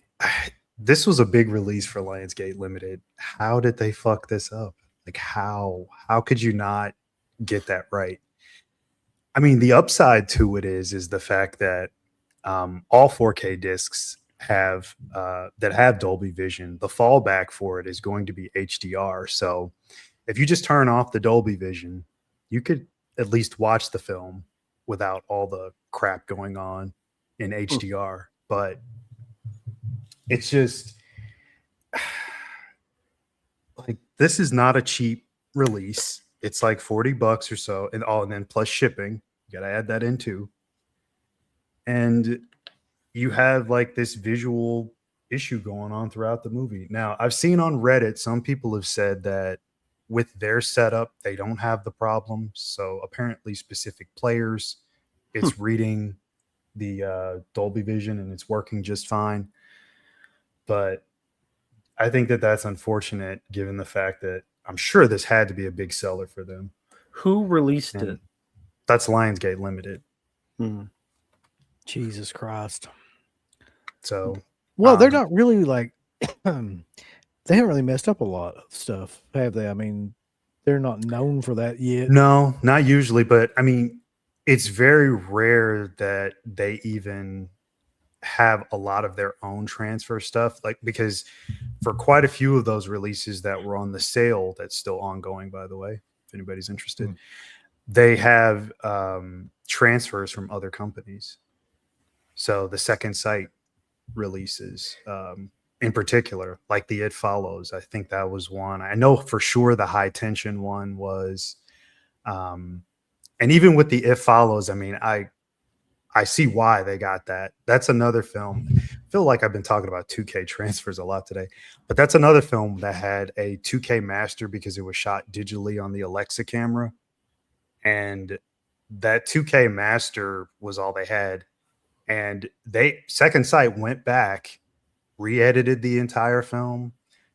this was a big release for Lionsgate Limited. How did they fuck this up? Like, how could you not get that right? I mean, the upside to it is the fact that all 4K discs have that have Dolby Vision. The fallback for it is going to be HDR. So if you just turn off the Dolby Vision, you could at least watch the film without all the crap going on in HDR. But it's just like, this is not a cheap release. It's like $40 or so, and then plus shipping. You got to add that in too. And you have like this visual issue going on throughout the movie. Now, I've seen on Reddit, some people have said that with their setup, they don't have the problem. So apparently specific players, it's reading the Dolby Vision and it's working just fine. But I think that that's unfortunate given the fact that I'm sure this had to be a big seller for them. Who released And it? that's Lionsgate Limited. Jesus Christ. So, Well, they're not really like they haven't really messed up a lot of stuff, have they? I mean, they're not known for that yet. no, not usually, but I mean, it's very rare that they even have a lot of their own transfer stuff, like, because for quite a few of those releases that were on the sale, that's still ongoing, by the way, if anybody's interested, they have transfers from other companies. So the Second Sight releases, in particular, like the It Follows, I think that was one. I know for sure the High Tension one was, and even with the It Follows, I mean, I see why they got that. That's another film. I feel like I've been talking about 2K transfers a lot today, but that's another film that had a 2K master because it was shot digitally on the Alexa camera. And that 2K master was all they had. And Second Sight went back, re-edited the entire film,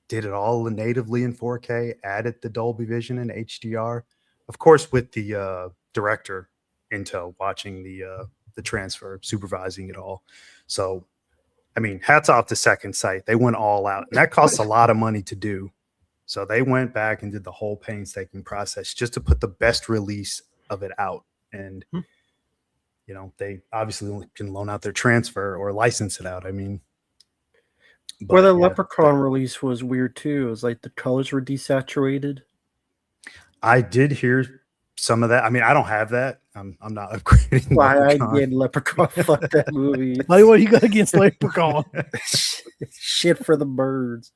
did it all natively in 4K, added the Dolby Vision and HDR, of course, with the director Intel watching the transfer, supervising it all. So, I mean, hats off to Second Sight. They went all out, and that costs a lot of money to do. So they went back and did the whole painstaking process just to put the best release of it out. And you know, they obviously can loan out their transfer or license it out. I mean, Well, the Leprechaun release was weird too. It was like the colors were desaturated. I did hear some of that. I mean, I don't have that. I'm not upgrading. Why I Leprechaun. did Leprechaun. Fuck that movie. Buddy, what do you got against Leprechaun? Shit for the birds.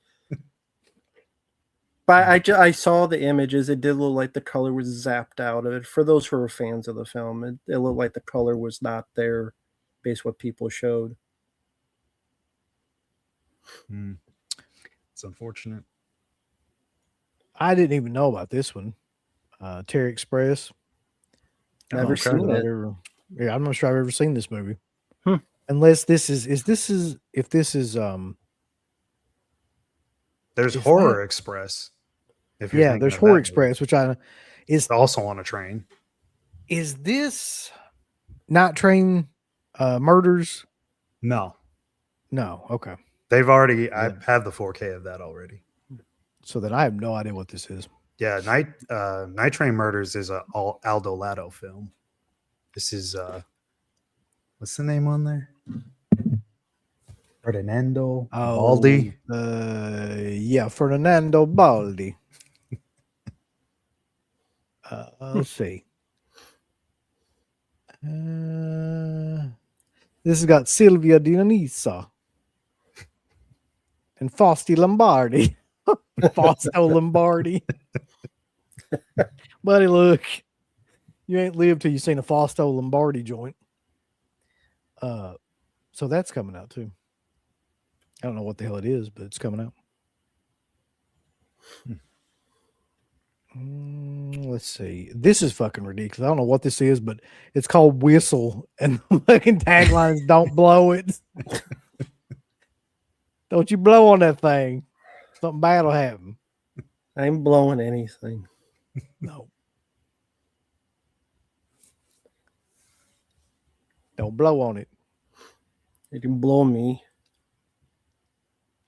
But I saw the images. It did look like the color was zapped out of it. For those who are fans of the film, it looked like the color was not there based on what people showed. It's unfortunate. I didn't even know about this one. Terry Express. Never seen it. Yeah, I'm not sure I've ever seen this movie. Unless this is there's Horror Express. If you're there's Horror Express, which is also on a train. Is this Night Train Murders? No. Okay. They've already. I have the 4K of that already. So then I have no idea what this is. Yeah, Night Train Murders is a Aldo Lato film. This is what's the name on there? Ferdinando Oh, Baldi. Yeah, Fernando Baldi. Let's see. This has got Silvia Dionisa and Fausti Lombardi. Fausto Lombardi. Buddy, look, you ain't lived till you seen a Fausto Lombardi joint. So that's coming out too. I don't know what the hell it is, but it's coming out. Let's see. This is fucking ridiculous. I don't know what this is, but it's called Whistle, and the fucking tagline is "Don't blow it." Don't you blow on that thing. Something bad will happen. I ain't blowing anything. No. Don't blow on it. You can blow me.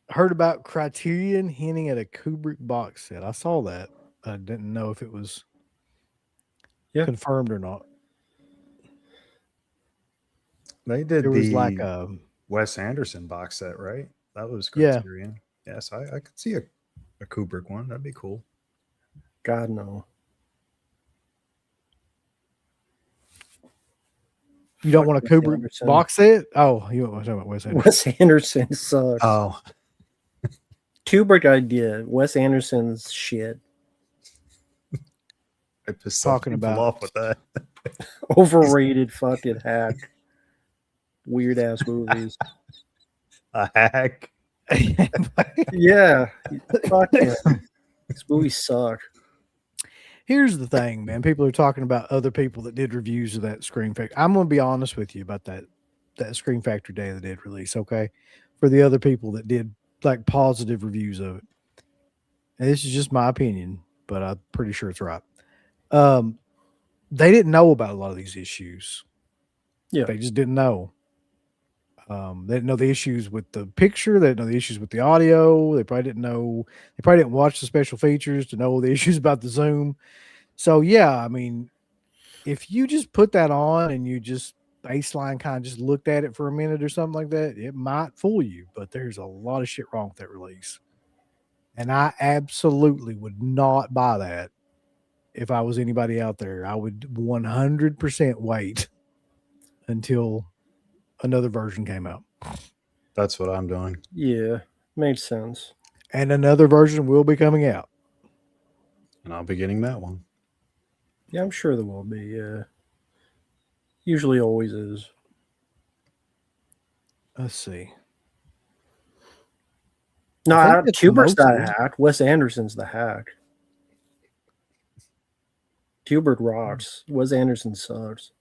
Heard about Criterion hinting at a Kubrick box set. I saw that. I didn't know if it was confirmed or not. They did There was the like Wes Anderson box set, right? That was Yeah. Criterion. Yes, I could see a Kubrick one. That'd be cool. God, no. You don't want a Wes Kubrick Anderson. box set? Oh, you want to talk about Wes Anderson? Wes Anderson sucks. Oh, Kubrick idea. Wes Anderson's shit. I pissed Talking people about- off with that. Overrated fucking hack. Weird ass movies. A hack. Yeah. Fuck yeah. These movies suck. Here's the thing, man. People are talking about other people that did reviews of that Scream Factory. I'm going to be honest with you about that Scream Factory day that did release, okay? For the other people that did like positive reviews of it. And this is just my opinion, but I'm pretty sure it's right. They didn't know about a lot of these issues. Yeah. They just didn't know. They didn't know the issues with the picture. They didn't know the issues with the audio. They probably didn't know. They probably didn't watch the special features to know the issues about the Zoom. So yeah, I mean, if you just put that on and you just baseline kind of just looked at it for a minute or something like that, it might fool you. But there's a lot of shit wrong with that release, and I absolutely would not buy that if I was anybody out there. I would 100% wait until another version came out. That's what I'm doing. Yeah. Makes sense. And another version will be coming out. And I'll be getting that one. Yeah, I'm sure there will be. Yeah. Usually always is. Let's see. No, I think it's Kubrick's not a mostly- hack. Wes Anderson's the hack. Kubrick rocks. Wes Anderson sucks.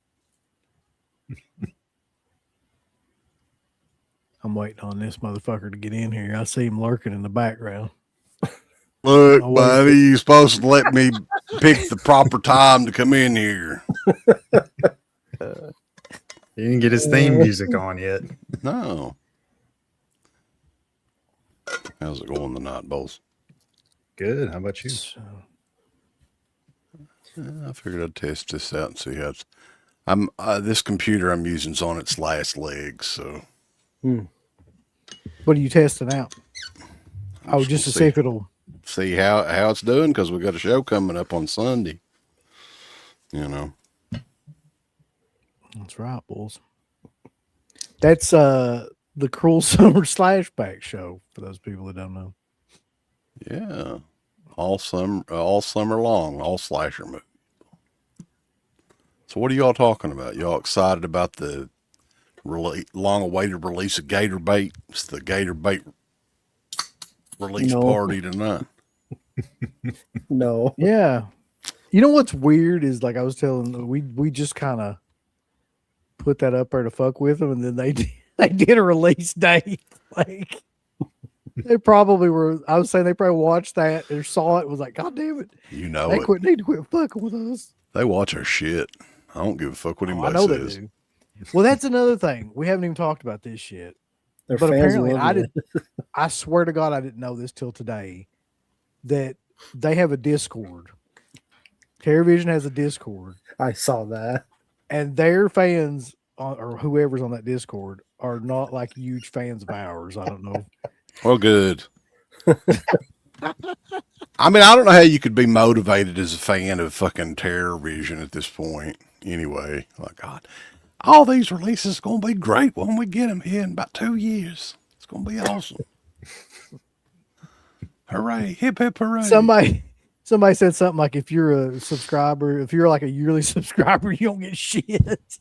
I'm waiting on this motherfucker to get in here. I see him lurking in the background. Look, Oh, wait. buddy, you're supposed to let me pick the proper time to come in here. He didn't get his theme music on yet. No. How's it going tonight, boss? Good. How about you? So, I figured I'd test this out and see how it's. This computer I'm using's on its last legs, so what are you testing out? Oh, just to see if it'll. see how it's doing, because we got a show coming up on Sunday. You know. That's right, bulls. That's the Cruel Summer Slashback show for those people that don't know. Yeah. All summer long, all slasher movies. So what are y'all talking about? Y'all excited about the long-awaited release of Gator Bait? It's the Gator Bait release No. party tonight. No. Yeah. You know what's weird is, like I was telling, we just kind of put that up there to fuck with them, and then they did a release date. Like they probably were. I was saying they probably watched that or saw it and was like, God damn it! You know They it. need to quit fucking with us. They watch our shit. I don't give a fuck what Oh, I anybody know they says. do. Well, that's another thing. We haven't even talked about this shit. Their But fans apparently, love I it. didn't. I swear to God, I didn't know this till today. That they have a Discord. TerraVision has a Discord, I saw that. and their fans or whoever's on that Discord are not like huge fans of ours. I don't know. Well, good. I mean, I don't know how you could be motivated as a fan of fucking Terror Vision at this point. Anyway, like God, all these releases are gonna be great when we get them here in about 2 years. It's gonna be awesome. Hooray! Hip hip hooray! Somebody said something like, if you're a subscriber, if you're like a yearly subscriber, you don't get shit.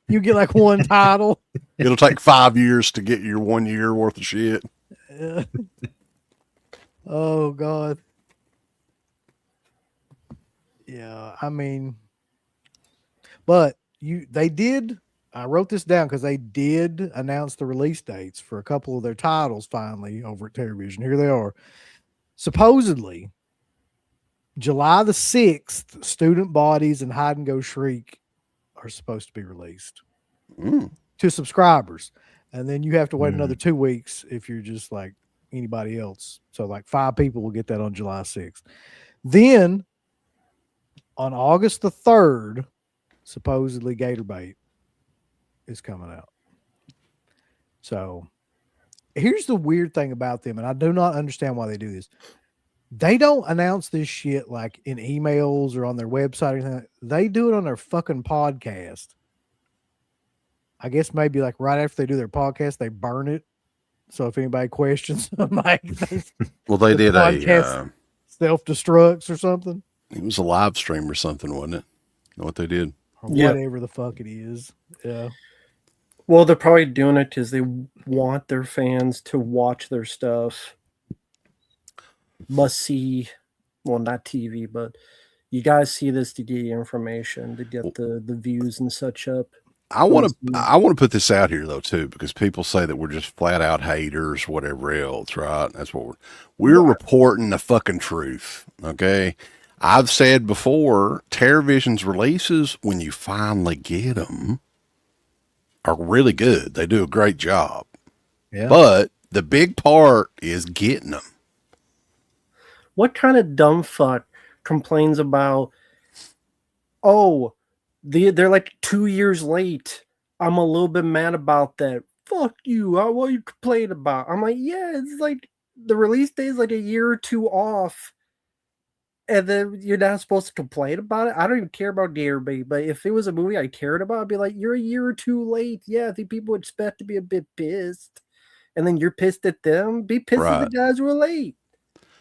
You get like one title. It'll take 5 years to get your 1 year worth of shit. Oh God. Yeah, I mean, but they did. I wrote this down because they did announce the release dates for a couple of their titles finally over at Television. Here they are. Supposedly, July the 6th, Student Bodies and Hide and Go Shriek are supposed to be released to subscribers. And then you have to wait another 2 weeks if you're just like anybody else. So like 5 people will get that on July 6th. Then on August the 3rd, supposedly Gator Bait is coming out. So here's the weird thing about them, and I do not understand why they do this. They don't announce this shit like in emails or on their website or anything. They do it on their fucking podcast. I guess maybe like right after they do their podcast, they burn it. So if anybody questions them, like Well, they did a self-destructs or something. it was a live stream or something, wasn't it? Know what they did? Or whatever the fuck it is. Yeah. Well, they're probably doing it because they want their fans to watch their stuff. Must see, well, not TV, but you guys see this to get information, to get the views and such up. I want to put this out here though too, because people say that we're just flat out haters, whatever else, right? That's what we're reporting the fucking truth. Okay. I've said before, TerraVision's releases, when you finally get them, are really good. They do a great job. Yeah. But the big part is getting them. What kind of dumb fuck complains about, oh, they're like 2 years late. I'm a little bit mad about that. Fuck you. What are you complaining about? I'm like, yeah, it's like the release date is like a year or two off. And then you're not supposed to complain about it. I don't even care about Gator Bait, but if it was a movie I cared about, I'd be like, you're a year or two late. Yeah, I think people would expect to be a bit pissed. And then you're pissed at them. Be pissed at the guys who are late.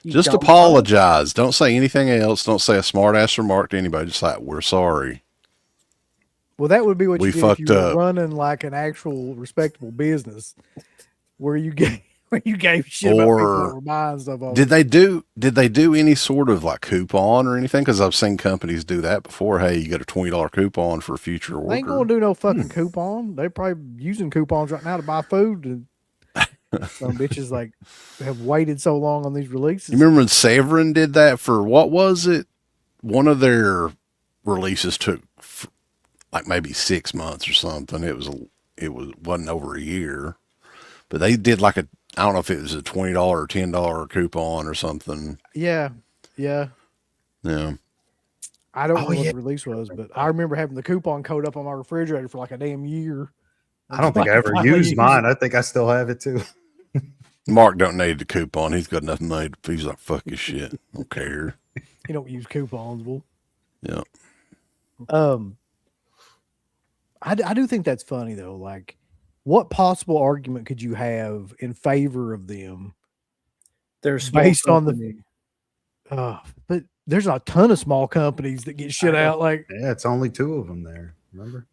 Just apologize. Don't say anything else. Don't say a smart ass remark to anybody. Just like, we're sorry. Well, that would be what you did if you were running like an actual respectable business where you gave shit about people that were buying stuff. Did they do any sort of like coupon or anything? Because I've seen companies do that before. Hey, you get a $20 coupon for a future order. They ain't gonna do no fucking coupon. They're probably using coupons right now to buy food. And some bitches like have waited so long on these releases. You remember when Severin did that for, what was it? One of their releases took like maybe 6 months or something. It wasn't over a year, but they did like I don't know if it was a $20 or $10 coupon or something. Yeah. I don't know what the release was, but I remember having the coupon code up on my refrigerator for like a damn year. I don't think I ever used mine. I think I still have it too. Mark don't need the coupon. He's got enough money. He's like, fuck his shit. Don't care. You don't use coupons, Will. Yeah. I do think that's funny though. Like, what possible argument could you have in favor of them? They're based on but there's a ton of small companies that get shit out. Like, yeah, it's only 2 of them there. Remember?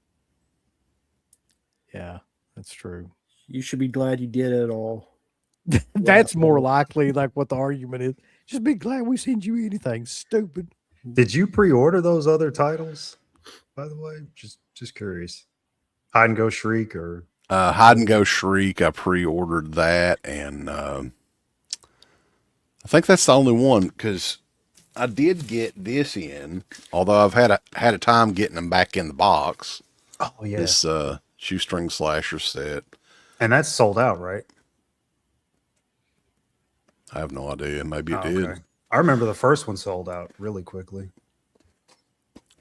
Yeah, that's true. You should be glad you did it all. That's more likely like what the argument is. Just be glad we send you anything. Stupid. Did you pre-order those other titles, by the way? Just curious. Hide and Go Shriek or Hide and Go Shriek. I pre-ordered that, and I think that's the only one, because I did get this in, although I've had a time getting them back in the box. Oh yeah, this shoestring slasher set, and that's sold out, right? I have no idea. Maybe it did. Okay. I remember the first one sold out really quickly.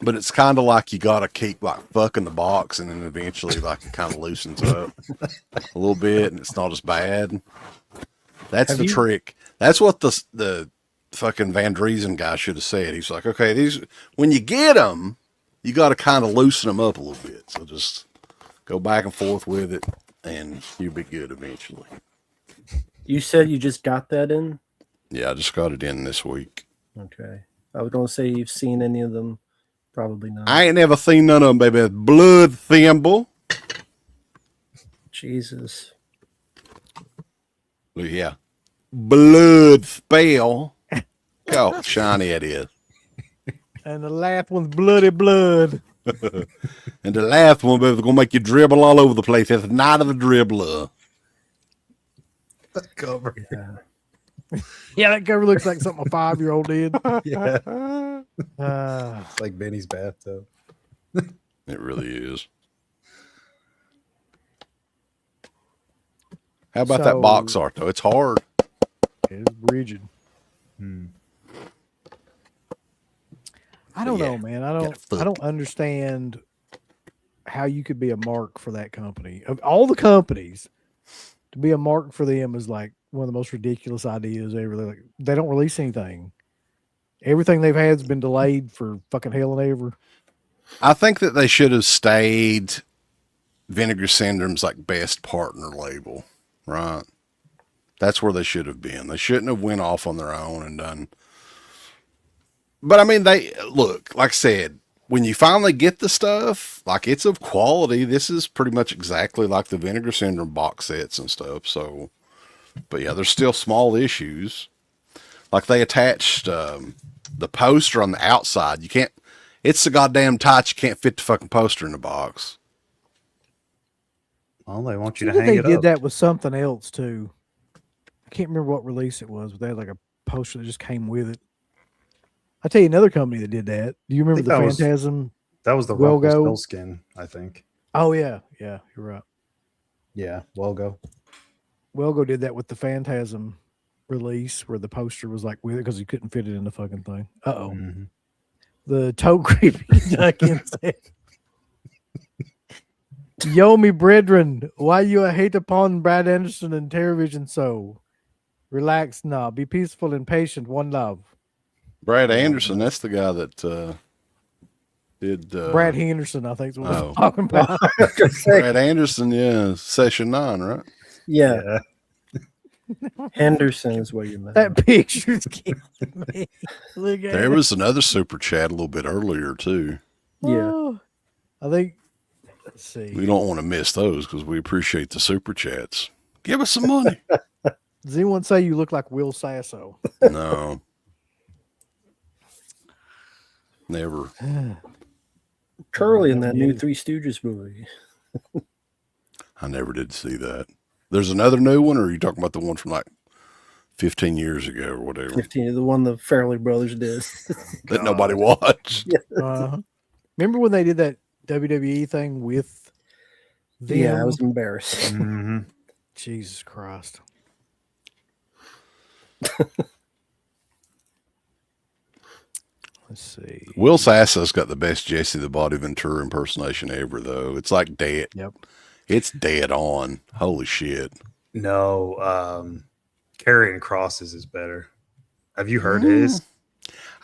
But it's kind of like you got to keep like fucking the box, and then eventually like it kind of loosens up a little bit, and it's not as bad. That's Have the you- trick. That's what the fucking Van Driesen guy should have said. He's like, okay, these when you get them, you got to kind of loosen them up a little bit. So just go back and forth with it, and you'll be good eventually. You said you just got that in? Yeah, I just got it in this week. Okay. I was going to say you've seen any of them. Probably not. I ain't never seen none of them, baby. Blood thimble. Jesus. Yeah. Blood spell. Oh, shiny it is. And the last one's bloody blood. And the last one, baby, is going to make you dribble all over the place. It's Night of the Dribbler. Cover. Yeah. Yeah, that cover looks like something a 5-year-old did. Yeah. Uh, It's like Benny's bathtub. It really is. How about that box So- art, though? It's hard. it's rigid. I don't Yeah, know, man. gotta I fuck. don't understand how you could be a mark for that company. Of all the companies, to be a mark for them is like one of the most ridiculous ideas ever. Like, they don't release anything. Everything they've had has been delayed for fucking hell and ever. I think that they should have stayed Vinegar Syndrome's like best partner label, right? That's where they should have been. They shouldn't have went off on their own and done. But I mean, they look, like I said, when you finally get the stuff, like it's of quality. This is pretty much exactly like the Vinegar Syndrome box sets and stuff. So, but yeah, there's still small issues. Like they attached the poster on the outside. You can't. It's so goddamn tight. You can't fit the fucking poster in the box. Well, they want you I to think hang they it did up. that with something else too. I can't remember what release it was, but they had like a poster that just came with it. I tell you another company that did that. Do you remember think the that was- Phantasm? That was the Well Ruffles go. skin, I think. Oh yeah, yeah, you're right. Yeah, well go. Wellgo did that with the Phantasm release where the poster was like with it because he couldn't fit it in the fucking thing. Uh-oh. Mhm. The toe creepy duck insect. Yo, me brethren, why you hate upon Brad Anderson and Terrorvision so? Relax now. Be peaceful and patient. One love. Brad Anderson, that's the guy that did Brad Henderson, I think is what oh. I'm talking about. Brad Anderson, yeah, Session 9, right? Yeah. Henderson is what you meant. That picture's killing me. Look at There it. was another super chat a little bit earlier too. Yeah. Oh, I think, let's see. We don't want to miss those because we appreciate the super chats. Give us some money. Does anyone say you look like Will Sasso? No. Never. Curly in that new Three Stooges movie. I never did see that. There's another new one, or are you talking about the one from like 15 years ago or whatever 15, the one the Farrelly brothers did. that nobody watched? Remember when they did that WWE thing with them? Yeah, I was embarrassed. Mhm. Jesus Christ. Let's see. Will Sasso's got the best Jesse the Body Ventura impersonation ever, though. It's like dead. Yep. It's dead on. Holy shit. No, Carrying Crosses is better. Have you heard his?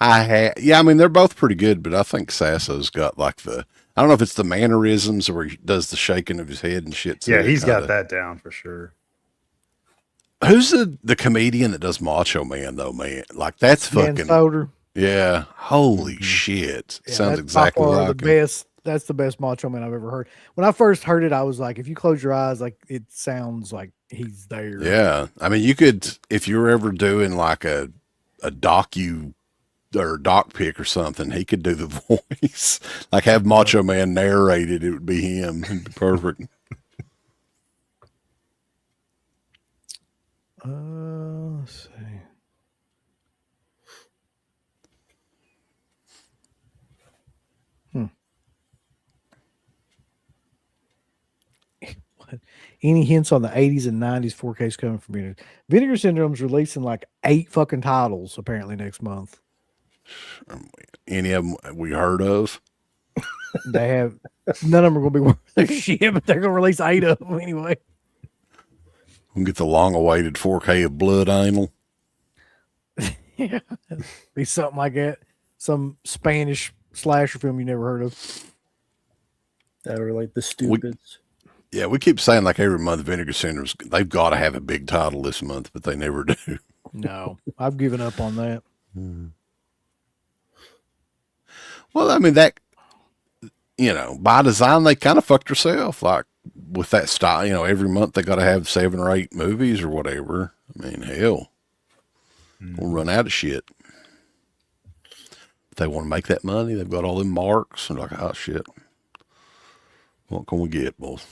Yeah, I mean, they're both pretty good, but I think Sasso's got like I don't know if it's the mannerisms or he does the shaking of his head and shit. Yeah, he's got that down for sure. Who's the comedian that does Macho Man, though, man? Like, that's Dan fucking, Soder. yeah, holy shit. Yeah, Sounds that's exactly by far like the him. best. That's the best Macho Man I've ever heard. When I first heard it, I was like, if you close your eyes, like it sounds like he's there. Yeah. I mean, you could, if you were ever doing like a docu or doc pick or something, he could do the voice. Like have Macho Man narrated, it would be him. It'd be perfect. Let's see. What? Any hints on the 80s and 90s 4Ks coming from Vinegar? Vinegar Syndrome's releasing like 8 fucking titles apparently next month. Any of them we heard of? They have none of them are going to be worth their shit, but they're going to release 8 of them anyway. We can get the long-awaited 4K of Blood Anal. Yeah, be something like that. Some Spanish slasher film you never heard of. That were like the stupids. Yeah, we keep saying like every month Vinegar Syndrome's, they've got to have a big title this month, but they never do. No, I've given up on that. Well, I mean, that, by design, they kind of fucked herself. Like with that style, every month they got to have 7 or 8 movies or whatever. I mean, hell, we'll run out of shit. If they want to make that money, they've got all them marks and like, oh shit, what can we get, boys?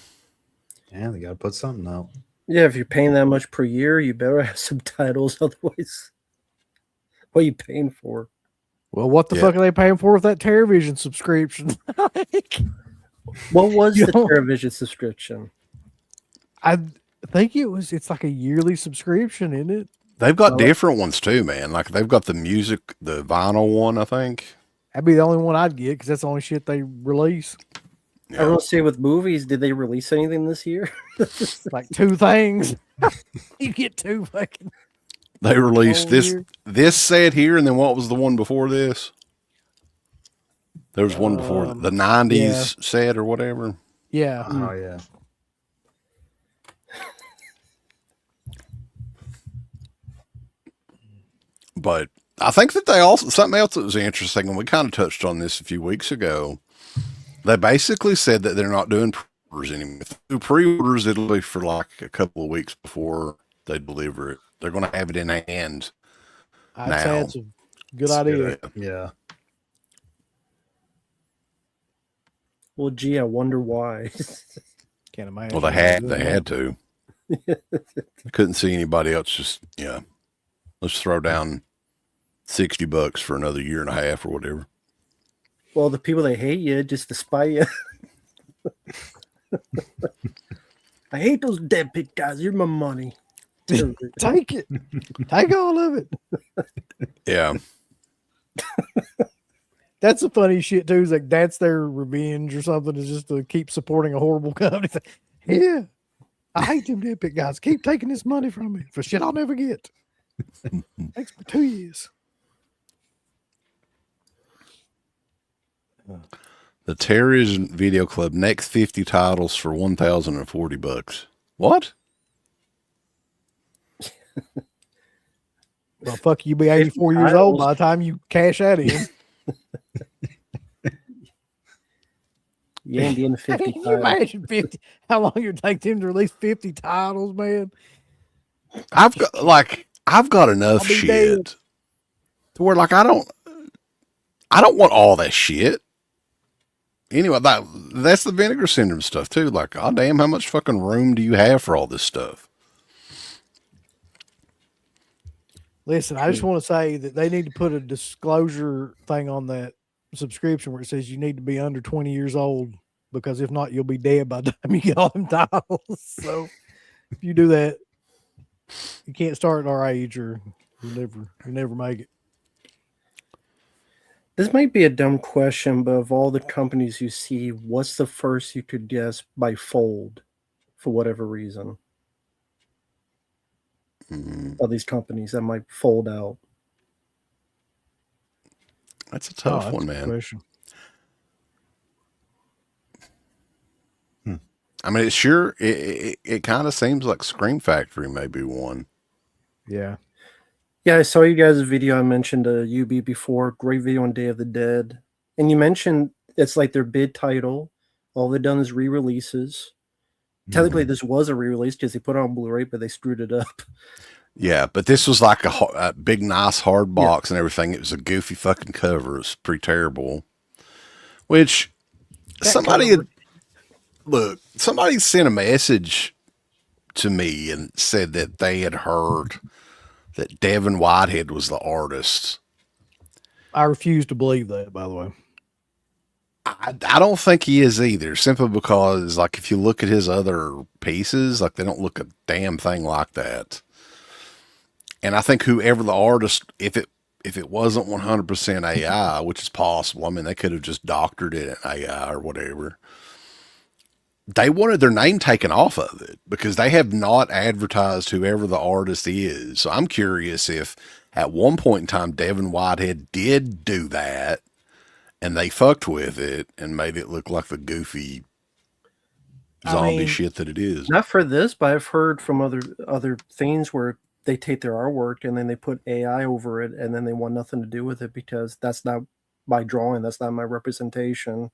Yeah, they got to put something out. Yeah, if you're paying that much per year, you better have subtitles. Otherwise, what are you paying for? Well, what the fuck are they paying for with that television subscription? What was You the know- television subscription? I think it's like a yearly subscription, isn't it? They've got different ones too, man. Like they've got the music, the vinyl one, I think. That'd be the only one I'd get because that's the only shit they release. I don't say with movies, did they release anything this year? Like 2 things. You get 2 fucking. They released Oh, this weird. this set here, and then what was the one before this? There was one before the 90s set or whatever. Yeah. Oh, yeah. But I think that they also, something else that was interesting, and we kind of touched on this a few weeks ago. They basically said that they're not doing pre-orders anymore. If they do pre-orders, it'll be for like a couple of weeks before they deliver it. They're going to have it in hand. I'd say it's a good idea. Yeah. Well, gee, I wonder why. Can't imagine. Well, they had to. I couldn't see anybody else just, let's throw down $60 for another year and a half or whatever. Well, the people that hate you just to spite you. I hate those dead pit guys. You're my money. Take it. Take all of it. Yeah. That's the funny shit too. Is like that's their revenge or something. Is just to keep supporting a horrible company. It's like, yeah, I hate them dead pit guys. Keep taking this money from me for shit I'll never get. Thanks for 2 years. The Terrorism Video Club, next 50 titles for $1,040. What? Well, fuck, you'll be 84 years old by the time you cash that in. You ain't getting 50 Can you titles. imagine 50? How long it would take them to release 50 titles, man? I've got enough I'll be shit dead. to where like I don't want all that shit. Anyway, that's the Vinegar Syndrome stuff too. Like, god damn, how much fucking room do you have for all this stuff? Listen, I just want to say that they need to put a disclosure thing on that subscription where it says you need to be under 20 years old because if not, you'll be dead by the time you get all them titles. So if you do that, you can't start at our age or you'll never make it. This might be a dumb question, but of all the companies you see, what's the first you could guess by fold for whatever reason? Of these companies that might fold out. That's a tough that's one, a man. question. I mean, it kind of seems like Scream Factory may be one. Yeah. Yeah, I saw you guys' video. I mentioned UB before. Great video on Day of the Dead. And you mentioned it's like their bid title. All they've done is re-releases. Technically, this was a re-release because they put it on Blu-ray, but they screwed it up. Yeah, but this was like a big, nice, hard box and everything. It was a goofy fucking cover. It was pretty terrible. Which somebody sent a message to me and said that they had heard that Devin Whitehead was the artist. I refuse to believe that, by the way. I don't think he is either, simply because, like, if you look at his other pieces, like, they don't look a damn thing like that. And I think whoever the artist, if it if it wasn't 100% AI, which is possible, I mean, they could have just doctored it in AI or whatever. They wanted their name taken off of it because they have not advertised whoever the artist is. So I'm curious if at one point in time, Devin Whitehead did do that and they fucked with it and made it look like the goofy zombie shit that it is. Not for this, but I've heard from other things where they take their artwork and then they put AI over it and then they want nothing to do with it because that's not my drawing, that's not my representation.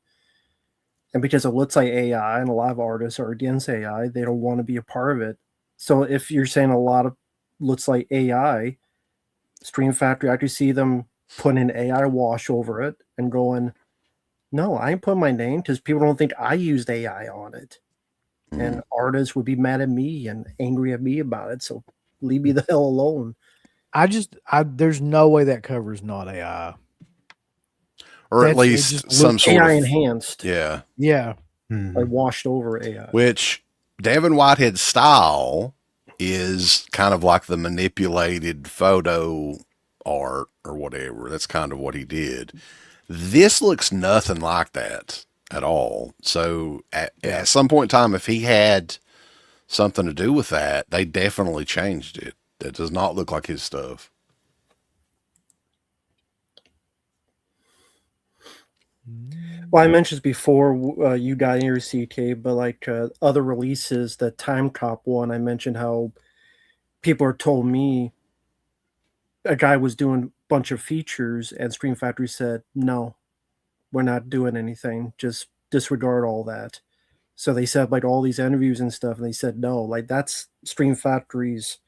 And because it looks like AI and a lot of artists are against AI, they don't want to be a part of it. So if you're saying a lot of looks like AI, Stream Factory, I could see them putting an AI wash over it and going, no, I ain't put my name because people don't think I used AI on it. And artists would be mad at me and angry at me about it. So leave me the hell alone. There's no way that cover is not AI. Or at least some sort AI of enhanced. Yeah. Yeah. Like washed over AI. Which Devin Whitehead's style is kind of like the manipulated photo art or whatever. That's kind of what he did. This looks nothing like that at all. So at some point in time, if he had something to do with that, they definitely changed it. That does not look like his stuff. Well, I mentioned before you got in your CK, but like other releases, the Time Cop one, I mentioned how people are told me a guy was doing a bunch of features and Scream Factory said, no, we're not doing anything. Just disregard all that. So they said like all these interviews and stuff, and they said, no, like that's Scream Factory's,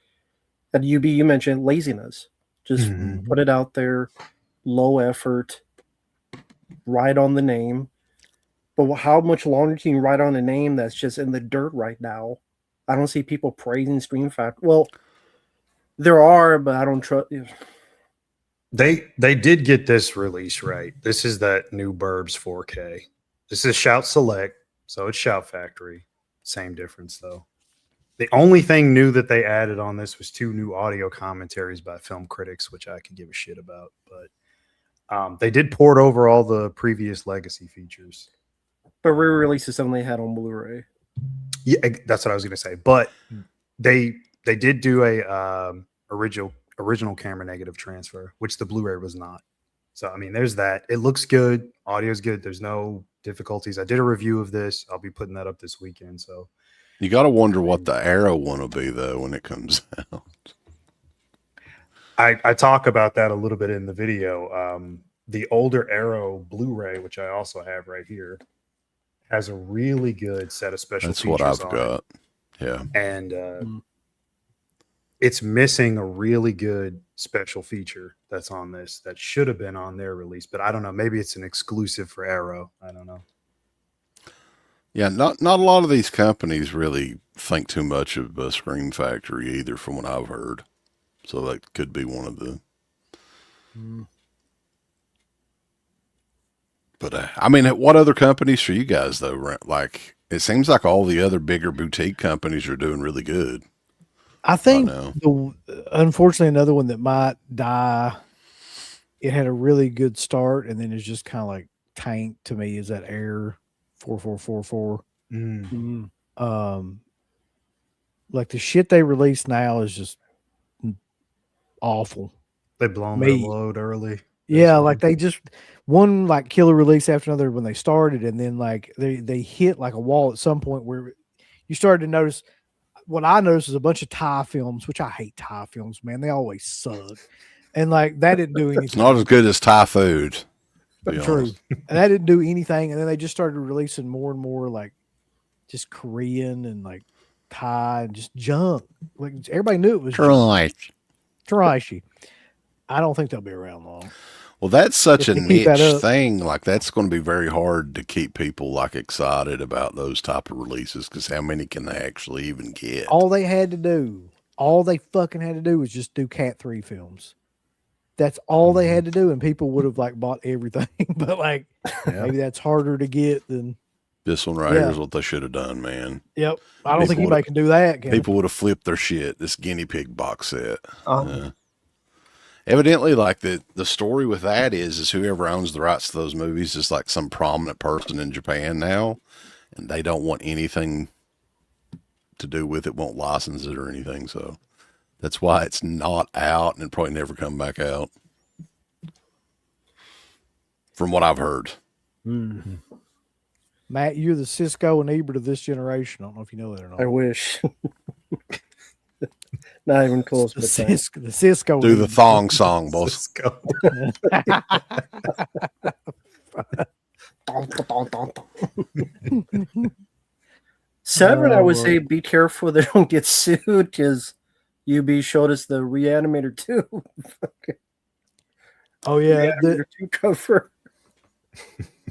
at UB, you mentioned laziness. Just put it out there, low effort, write on the name. But how much longer can you write on a name that's just in the dirt right now? I don't see people praising Scream Factory. Well, there are, but I don't trust. They did get this release right. This is that new Burbs 4K. This is Shout Select, so it's Shout Factory. Same difference though. The only thing new that they added on this was 2 new audio commentaries by film critics, which I could give a shit about. But they did port over all the previous legacy features. But re-release is something they had on Blu-ray. Yeah, that's what I was going to say. But they did do a original camera negative transfer, which the Blu-ray was not. So I mean, there's that. It looks good. Audio's good. There's no difficulties. I did a review of this. I'll be putting that up this weekend. So you got to wonder what the Arrow one will be though when it comes out. I talk about that a little bit in the video. The older Arrow Blu-ray, which I also have right here, has a really good set of special features. That's what I've got. Yeah. And it's missing a really good special feature that's on this that should have been on their release, but I don't know. Maybe it's an exclusive for Arrow. I don't know. Yeah, not a lot of these companies really think too much of Scream Factory either, from what I've heard. So that could be one of the. But I mean, what other companies for you guys though? Like, it seems like all the other bigger boutique companies are doing really good. I think unfortunately another one that might die. It had a really good start and then it's just kind of like tanked to me. Is that Air 4444? Like the shit they release now is just awful. They blown their load early. Yeah, like they just one like killer release after another when they started, and then like they hit like a wall at some point where you started to notice. What I noticed is a bunch of Thai films, which I hate Thai films, man. They always suck, and like that didn't do anything. It's not as good as Thai food. True, and that didn't do anything. And then they just started releasing more and more like just Korean and like Thai and just junk. Like everybody knew it was trashy. I don't think they'll be around long. Well, that's such a niche thing. Like that's going to be very hard to keep people like excited about those type of releases because how many can they actually even get? All they fucking had to do was just do Cat 3 films. That's all they had to do, and people would have like bought everything. But like maybe that's harder to get than this one right here is what they should have done, man. Yep. I don't think anybody can do that. People would have flipped their shit. This guinea pig box set. evidently, like the story with that is whoever owns the rights to those movies is like some prominent person in Japan now, and they don't want anything to do with it, won't license it or anything. So that's why it's not out and probably never come back out, from what I've heard. Matt, you're the Cisco and Ebert of this generation. I don't know if you know that or not. I wish. Not even close. The But Cisco. Do the Ebert. thong song, boss. Let's go. Seven, I would Oh, say be careful they don't get sued because UB showed us the Reanimator 2. Oh yeah, Reanimator 2 cover.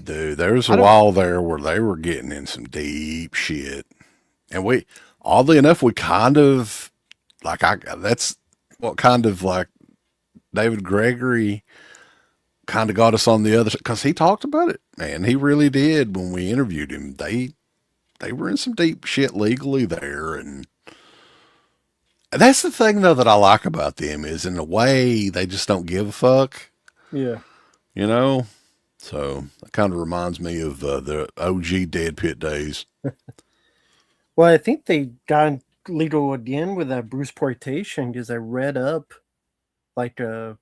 Dude, there was a while there where they were getting in some deep shit. And oddly enough, we kind of, that's what kind of like David Gregory kind of got us on the other side, because he talked about it, man. He really did when we interviewed him. They were in some deep shit legally there. And that's the thing, though, that I like about them is in a way they just don't give a fuck. Yeah. You know? So that kind of reminds me of the OG Dead Pit days. Well, I think they got legal again with that Bruce Portation because I read up like a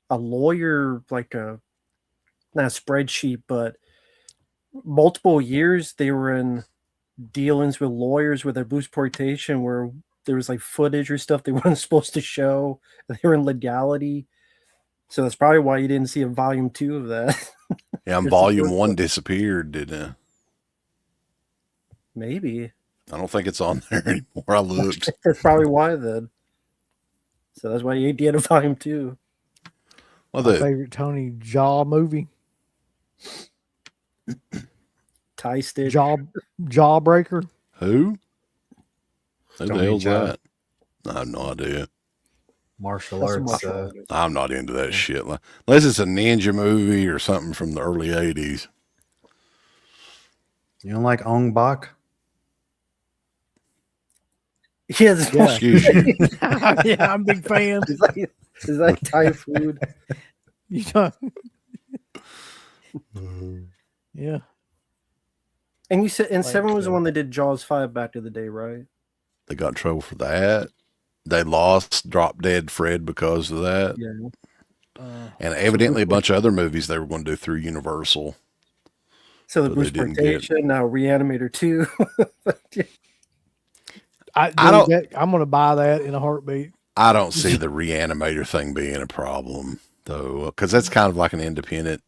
lawyer, like not a spreadsheet, but multiple years they were in dealings with lawyers with their Bruce Portation where there was like footage or stuff they weren't supposed to show. They were in legality. So that's probably why you didn't see a volume 2 of that. Yeah, and volume 1 disappeared, didn't it? Maybe. I don't think it's on there anymore. I looked. That's probably why then. So that's why you did a volume 2. Well, my favorite Tony Jaw movie. Tie stick. Jawbreaker. who? Who the Tony hell's Jaa. that? I have no idea. Martial That's a arts. martial artist. I'm not into that shit. Unless it's a ninja movie or something from the early 80s. You don't like Ong Bak? Yeah, that's Yeah. Excuse you. Yeah, I'm a big fan. is that Thai food? You know, yeah. And you said, and Like, Seven was the one that did Jaws 5 back to the day, right? They got in trouble for that. They lost Drop Dead Fred because of that. Yeah. And evidently a bunch of other movies they were going to do through Universal. So the But Bruce they didn't get- Portation, now Reanimator 2. I don't- I'm going to buy that in a heartbeat. I don't see the Reanimator thing being a problem, though, because that's kind of like an independent,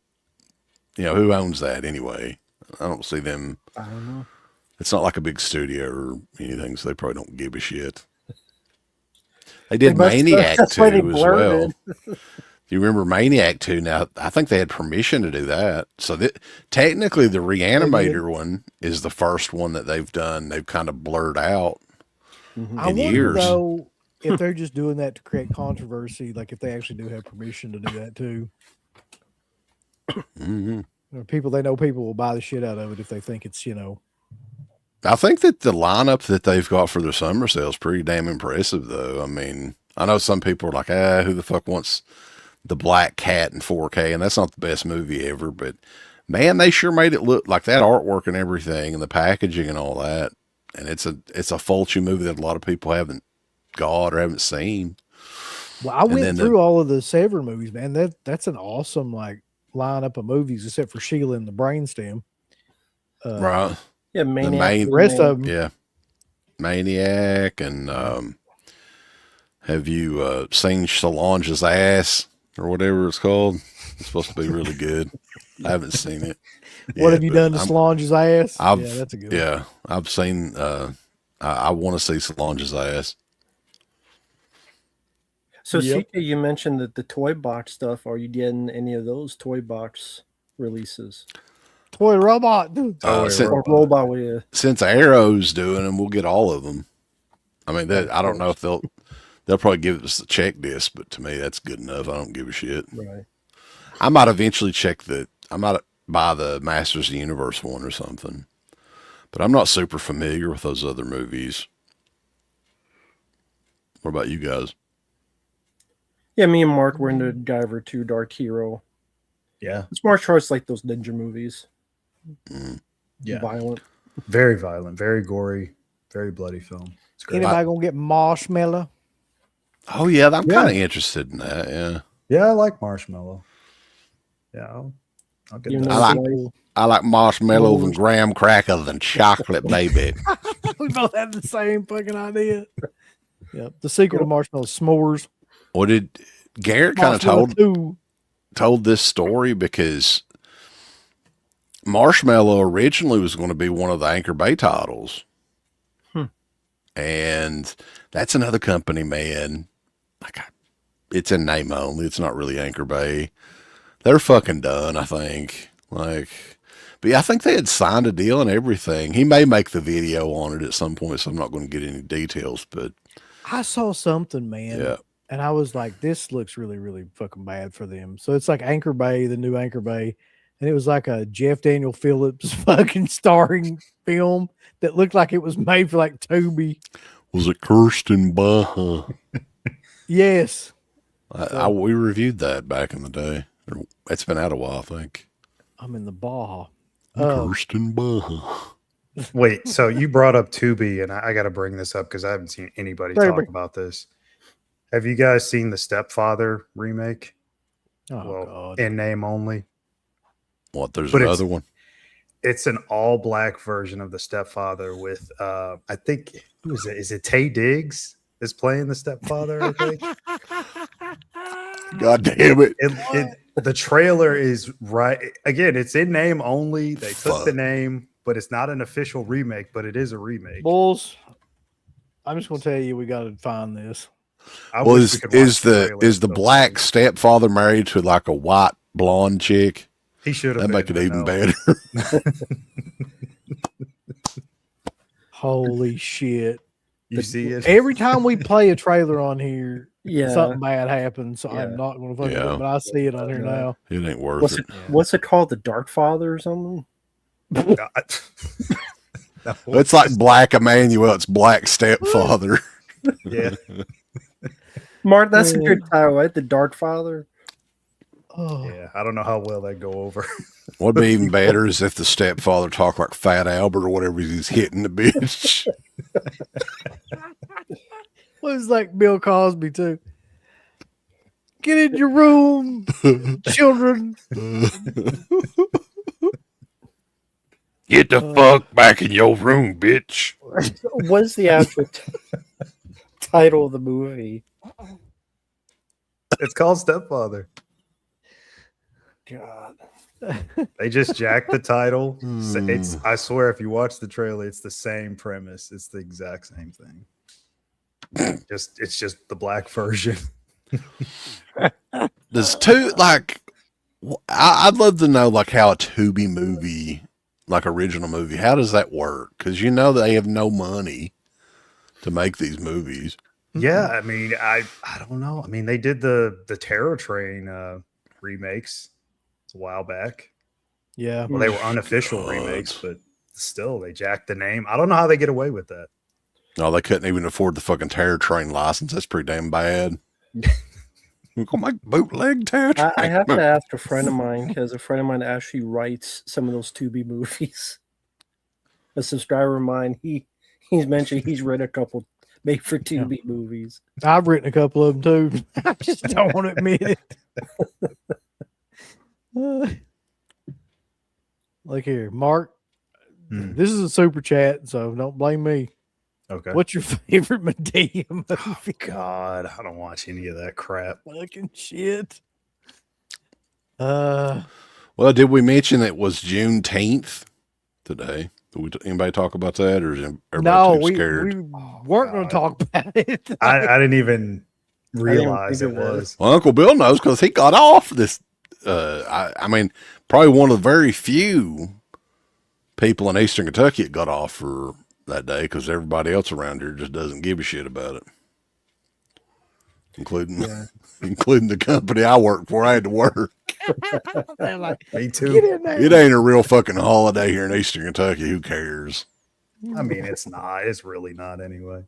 who owns that anyway? I don't see them. I don't know. It's not like a big studio or anything, so they probably don't give a shit. They did Maniac that's 2 why they as blurred well. Do you remember Maniac 2? Now, I think they had permission to do that. So technically, the Reanimator one is the first one that they've done. They've kind of blurred out I in wonder, years. though, if they're just doing that to create controversy, like if they actually do have permission to do that too. Mhm. People, they know people will buy the shit out of it if they think it's, I think that the lineup that they've got for their summer sale is pretty damn impressive, though. I mean, I know some people are like, who the fuck wants the Black Cat in 4K? And that's not the best movie ever, but man, they sure made it look like that artwork and everything and the packaging and all that. And it's a Fulci movie that a lot of people haven't got or haven't seen. Well, I And went then through all of the Severin movies, man. That's an awesome lineup of movies, except for Sheila and the Brainstem. Right. Yeah, Maniac. The rest of them, Yeah. Maniac. And have you seen Solange's Ass or whatever it's called? It's supposed to be really good. I haven't seen it. what yet, have you but done to Solange's ass? Yeah, I've- that's a good one. Yeah, I've seen. I want to see Solange's Ass. So, Yep. CK, you mentioned that the toy box stuff. Are you getting any of those toy box releases? Toy robot, dude. Since, Or robot with you? since Arrow's doing them, we'll get all of them. I mean, I don't know if they'll probably give us the check disc, but to me, that's good enough. I don't give a shit. Right. I might eventually I might buy the Masters of the Universe one or something, but I'm not super familiar with those other movies. What about you guys? Yeah, me and Mark were into Guyver 2 Dark Hero. Yeah. It's martial arts like those ninja movies. Yeah. Violent. Very violent, very gory, very bloody film. It's great. Anybody gonna get marshmallow? Oh yeah, I'm Yeah. kind of interested in that. Yeah, Yeah, I like Marshmallow. Yeah, I'll get You that. know, I like marshmallows and graham crackers and chocolate, baby. We both had the same fucking idea. Yep. The sequel to Marshmallow S'mores. Well, did Garrett kind of Marshmallow 2. told this story because Marshmallow originally was going to be one of the Anchor Bay titles. And that's another company, man. It's in name only. It's not really Anchor Bay. They're fucking done, I think. But yeah, I think they had signed a deal and everything. He may make the video on it at some point, so I'm not going to get any details, but I saw something, man. yeah. And I was like, this looks really, really fucking bad for them. So it's like Anchor Bay, the new Anchor Bay. And it was like a Jeff Daniel Phillips fucking starring film that looked like it was made for like Tubi. Was it Kirsten Baja? Yes. We reviewed that back in the day. It's been out a while, I think. I'm in the Baja. Kirsten Baja. Wait, so you brought up Tubi, and I got to bring this up because I haven't seen anybody talk about this. Have you guys seen the Stepfather remake? Oh, God. In name only. What? There's But another one? It's an all-black version of the Stepfather with, I think, who is it? Is it Taye Diggs is playing the Stepfather, I think? God damn it. The trailer is right. Again, it's in name only. They took the name, but it's not an official remake, but it is a remake. Bulls, I'm just going to tell you, we got to find this. Well, is the black stepfather married to like a white blonde chick? He should have. That make it even better. Holy shit! You see it every time we play a trailer on here. Yeah, something bad happens, so I'm not going to fucking do it, but I see it on here now. It ain't worth it. What's it called? The Dark Father or something? It's like Black Emmanuel. It's Black Stepfather. Yeah. Mark, that's a good title, right? The Dark Father. Oh. Yeah, I don't know how well that go over. What'd be even better is if the stepfather talked like Fat Albert or whatever he's hitting the bitch. Well, it's like Bill Cosby too. Get in your room, children. Get the fuck back in your room, bitch. What's the actual title of the movie? It's called Stepfather. God. They just jacked the title. It's I swear if you watch the trailer, it's the same premise. It's the exact same thing. It's just the black version. There's two I'd love to know like how a Tubi movie, like original movie, how does that work? Because you know they have no money to make these movies. Yeah, I mean, I don't know. I mean, they did the Terror Train remakes a while back. Yeah. Well, they were unofficial remakes, but still, they jacked the name. I don't know how they get away with that. No, they couldn't even afford the fucking Terror Train license. That's pretty damn bad. We're gonna make bootleg Terror Train. I have to ask a friend of mine because a friend of mine actually writes some of those Tubi movies. A subscriber of mine, he's mentioned he's read a couple made for Tubi movies. I've written a couple of them too. I just don't want to admit it. Look here, Mark. This is a super chat, so don't blame me. Okay. What's your favorite Medea movie? Oh, God, I don't watch any of that crap. Fucking shit. Well, did we mention it was Juneteenth today? Did anybody talk about that, or is everybody too scared? We weren't going to talk about it. I didn't even realize it was. Well, Uncle Bill knows because he got off this. I mean, probably one of the very few people in Eastern Kentucky that got off for that day because everybody else around here just doesn't give a shit about it, including the company I work for. I had to work. Like, me too. It ain't a real fucking holiday here in Eastern Kentucky. Who cares? I mean, it's not. It's really not anyway.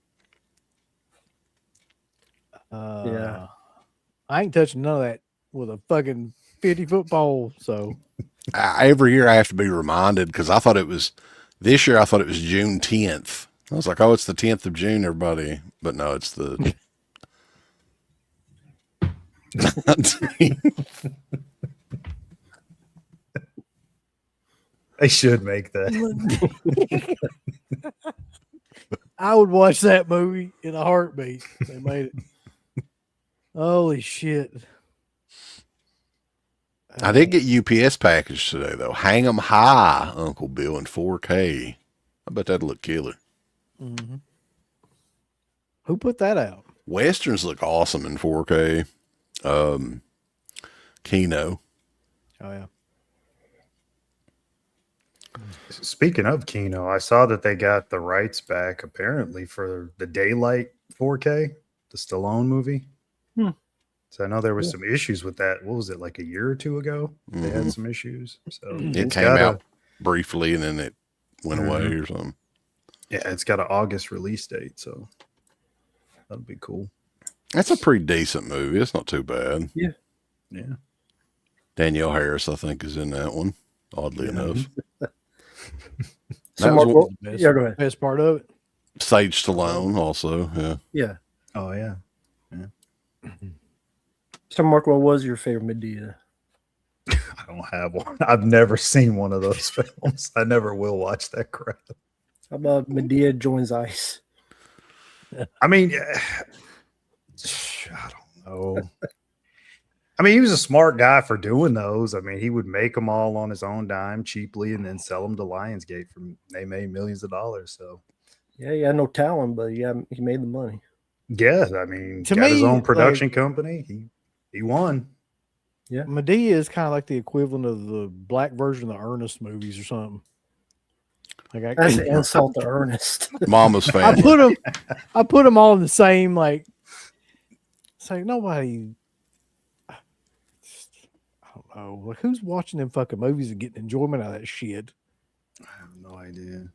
I I ain't touching none of that with a fucking 50-foot pole. So Every year I have to be reminded because I thought it was this year. I thought it was June 10th. I was like, oh, it's the 10th of June, everybody. But no, it's the 19th. They should make that. I would watch that movie in a heartbeat. They made it. Holy shit. I did get UPS package today, though. Hang 'em high, Uncle Bill, in 4K. I bet that'd look killer. Mm-hmm. Who put that out? Westerns look awesome in 4K. Kino. Oh, yeah. Speaking of Kino, I saw that they got the rights back apparently for the Daylight 4K, the Stallone movie. So I know there was some issues with that. What was it, like a year or two ago? They had some issues. So It came out briefly and then it went away or something. Yeah, it's got an August release date, so that'd be cool. That's a pretty decent movie. It's not too bad. Yeah. Danielle Harris, I think, is in that one, oddly enough. So That was Mark, one- Best, yeah, go ahead. Best part of it. Sage Stallone also, yeah. Yeah. Oh, yeah. So Mark, what was your favorite Medea? I don't have one. I've never seen one of those films. I never will watch that crap. How about Medea joins ICE? I mean, I don't know. I mean, he was a smart guy for doing those. I mean, he would make them all on his own dime cheaply and then sell them to Lionsgate they made millions of dollars. So, Yeah, he had no talent, but yeah, he made the money. yeah, I mean, To got his me, own production company. He won. Yeah. Medea is kind of like the equivalent of the black version of the Ernest movies or something. Like That's an insult to Ernest. Mama's I family. put them all in the same, like, it's like nobody, I don't know, like who's watching them fucking movies and getting enjoyment out of that shit? I have no idea.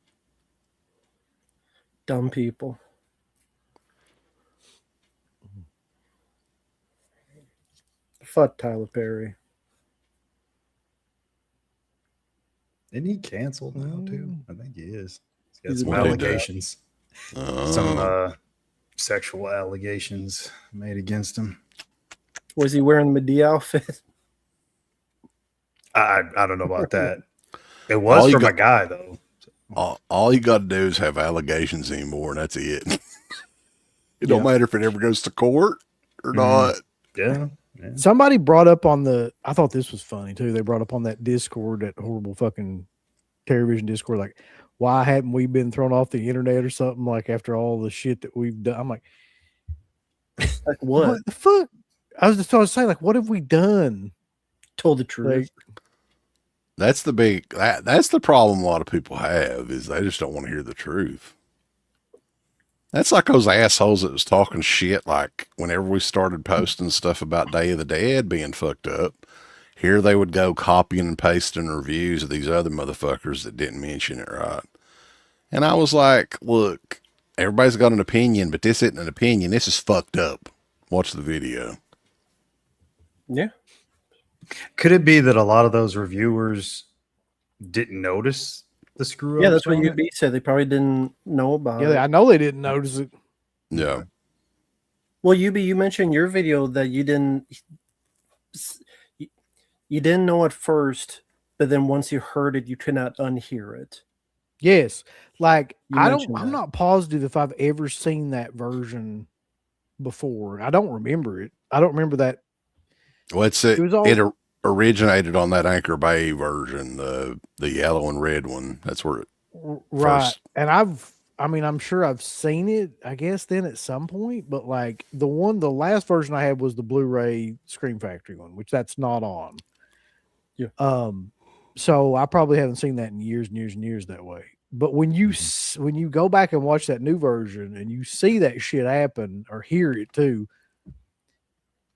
Dumb people. Fuck Tyler Perry. Isn't he canceled now too? I think he is. He's got He's some a big allegations, some sexual allegations made against him. Was he wearing the Medea outfit? I don't know about that. It was from a guy though. All you got to do is have allegations anymore, and that's it. It don't matter if it ever goes to court or not. Yeah. Somebody brought up on I thought this was funny too. They brought up on that Discord, that horrible fucking television Discord, like, why hadn't we been thrown off the internet or something, like after all the shit that we've done? I'm like, Like what? what the fuck? I was just trying to say, like, what have we done? Told the truth. Like, That's that's the problem a lot of people have, is they just don't want to hear the truth. That's like those assholes that was talking shit, like whenever we started posting stuff about Day of the Dead being fucked up, here they would go copying and pasting reviews of these other motherfuckers that didn't mention it right. And I was like, look, everybody's got an opinion, but this isn't an opinion. This is fucked up. Watch the video. Yeah. Could it be that a lot of those reviewers didn't notice the screw up? Yeah, that's what UB said. They probably didn't know about it. yeah, I know they didn't notice it. Yeah. Well, UB, you mentioned in your video that you didn't know at first, but then once you heard it, you could not unhear it. Yes, like You I'm mentioned that. not positive if I've ever seen that version before. I don't remember it. I don't remember that. Well, It was originated on that Anchor Bay version, the yellow and red one. That's where it right. first. And I'm sure I've seen it, I guess, then at some point, but like the last version I had was the Blu-ray Scream Factory one, which that's not on. Yeah. So I probably haven't seen that in years and years and years that way. But when you when you go back and watch that new version and you see that shit happen or hear it too,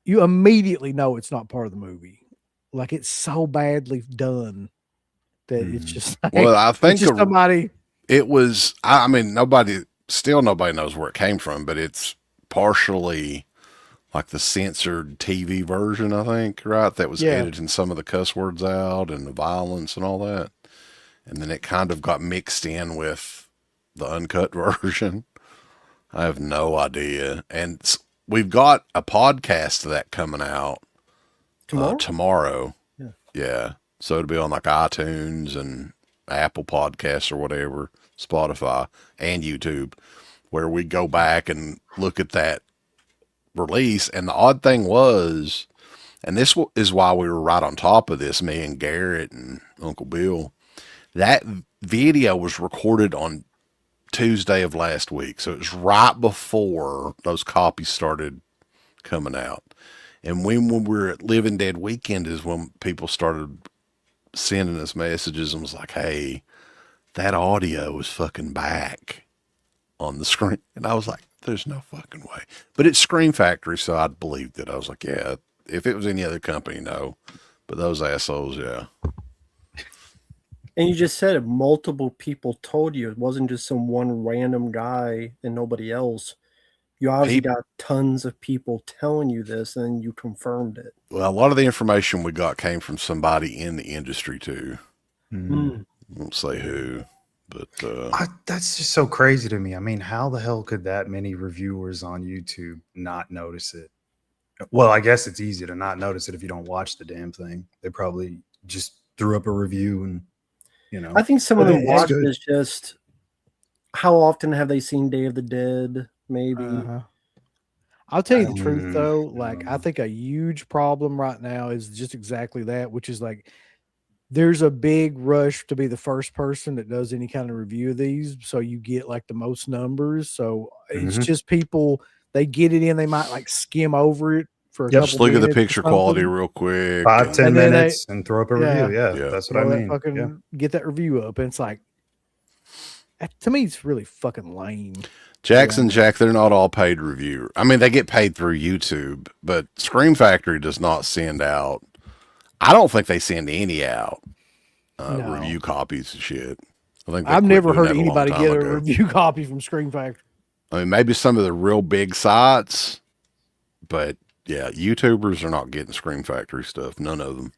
you immediately know it's not part of the movie. Like, it's so badly done that it's just like, Well, I think it's just somebody. it was, I mean, nobody knows where it came from, but it's partially like the censored TV version, I think, right? That was Yeah. editing some of the cuss words out and the violence and all that. And then it kind of got mixed in with the uncut version. I have no idea. And we've got a podcast of that coming out tomorrow. Yeah. Yeah. So it'll be on like iTunes and Apple Podcasts or whatever, Spotify and YouTube, where we go back and look at that release. And the odd thing was, and this is why we were right on top of this, me and Garrett and Uncle Bill, that video was recorded on Tuesday of last week. So it was right before those copies started coming out. And when we were at Living Dead Weekend is when people started sending us messages and was like, hey, that audio is fucking back on the screen. And I was like, there's no fucking way. But it's Scream Factory, so I believed it. I was like, yeah, if it was any other company, no. But those assholes, yeah. And you just said it, multiple people told you. It wasn't just some one random guy and nobody else. You obviously got tons of people telling you this, and you confirmed it. Well, a lot of the information we got came from somebody in the industry, too. Mhm. I won't say who, but That's just so crazy to me. I mean, how the hell could that many reviewers on YouTube not notice it? Well, I guess it's easy to not notice it if you don't watch the damn thing. They probably just threw up a review and, you know. I think some of But them it's watch good. is just how often have they seen Day of the Dead? Maybe. Uh-huh. I'll tell you the truth Mm, though. Like, I mm. think a huge problem right now is just exactly that, which is like there's a big rush to be the first person that does any kind of review of these. So you get like the most numbers. So it's Mhm. just people, they get it in, they might like skim over it for a Yep. couple just look at the minutes or picture quality something. real quick. 5, 10 And then minutes and throw up a review. Yeah, Yeah. that's what I throw that mean. fucking Yeah. get that review up. And it's like, to me, it's really fucking lame. Jackson Jack, they're not all paid reviewer. I mean, they get paid through YouTube, but Scream Factory does not send out. I don't think they send any out No. review copies of shit. I think they I've quit never doing heard that a long anybody time get a ago. review copy from Scream Factory. I mean, maybe some of the real big sites, but yeah, YouTubers are not getting Scream Factory stuff. None of them.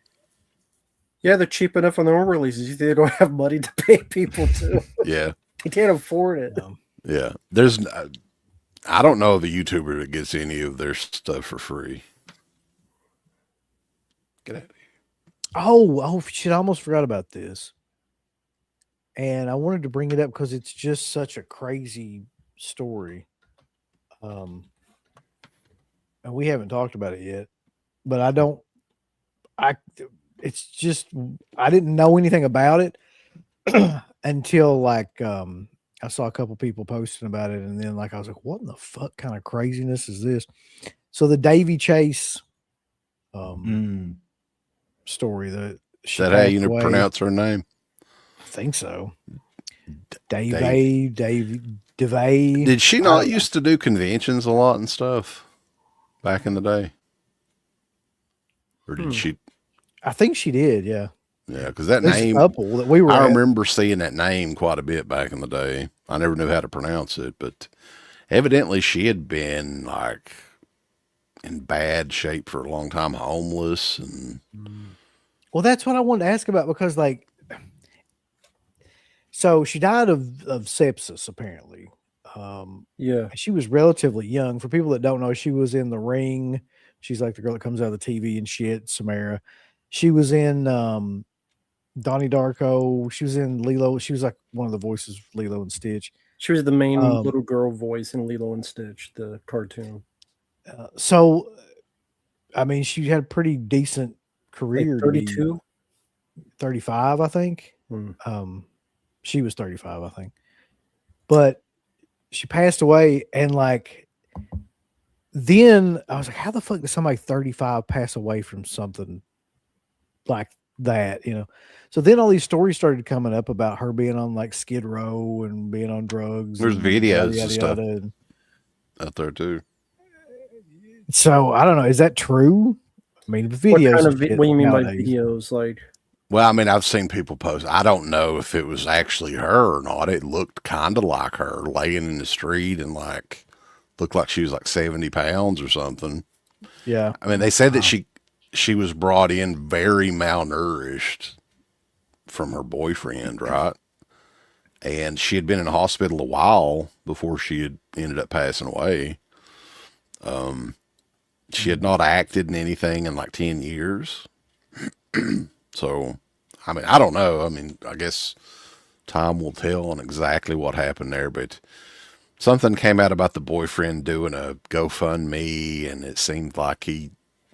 Yeah, they're cheap enough on their own releases. They don't have money to pay people to. Yeah, They can't afford it. yeah. There's, I don't know of a YouTuber that gets any of their stuff for free. Get out of here. Oh shit! I almost forgot about this, and I wanted to bring it up because it's just such a crazy story. And we haven't talked about it yet, but it's just I didn't know anything about it until like I saw a couple people posting about it, and then like I was like, what in the fuck kind of craziness is this? So the Davy Chase Mm. story that Is that how you pronounce her name? I think so. Dave. Did she not used to do conventions a lot and stuff back in the day? Or did she? I think she did, yeah. Yeah, because that There's name, a couple that we were I at. remember seeing that name quite a bit back in the day. I never knew how to pronounce it, but evidently she had been like in bad shape for a long time, homeless. And Well, that's what I wanted to ask about because, like, so she died of sepsis, apparently. Yeah. She was relatively young. For people that don't know, she was in The Ring. She's like the girl that comes out of the TV and shit, Samara. She was in Donnie Darko. She was in Lilo. She was like one of the voices of Lilo and Stitch. She was the main little girl voice in Lilo and Stitch, the cartoon. So, I mean, she had a pretty decent career. Like 32? 35, I think. Hmm. She was 35, I think. But she passed away, and like then I was like, how the fuck did somebody 35 pass away from something like that? You know. So then all these stories started coming up about her being on like Skid Row and being on drugs. there's and videos yada, and yada, stuff yada. And out there too. so I don't know. Is that true? I mean, videos. What kind and of shit what do you mean by nowadays. videos? Like, Well, I mean, I've seen people post. I don't know if it was actually her or not. It looked kind of like her laying in the street and like looked like she was like 70 pounds or something. Yeah. I mean, they said that she was brought in very malnourished from her boyfriend, right? And she had been in the hospital a while before she had ended up passing away. She had not acted in anything in like 10 years. So, I mean, I don't know. I mean, I guess time will tell on exactly what happened there, but something came out about the boyfriend doing a GoFundMe, and it seemed like he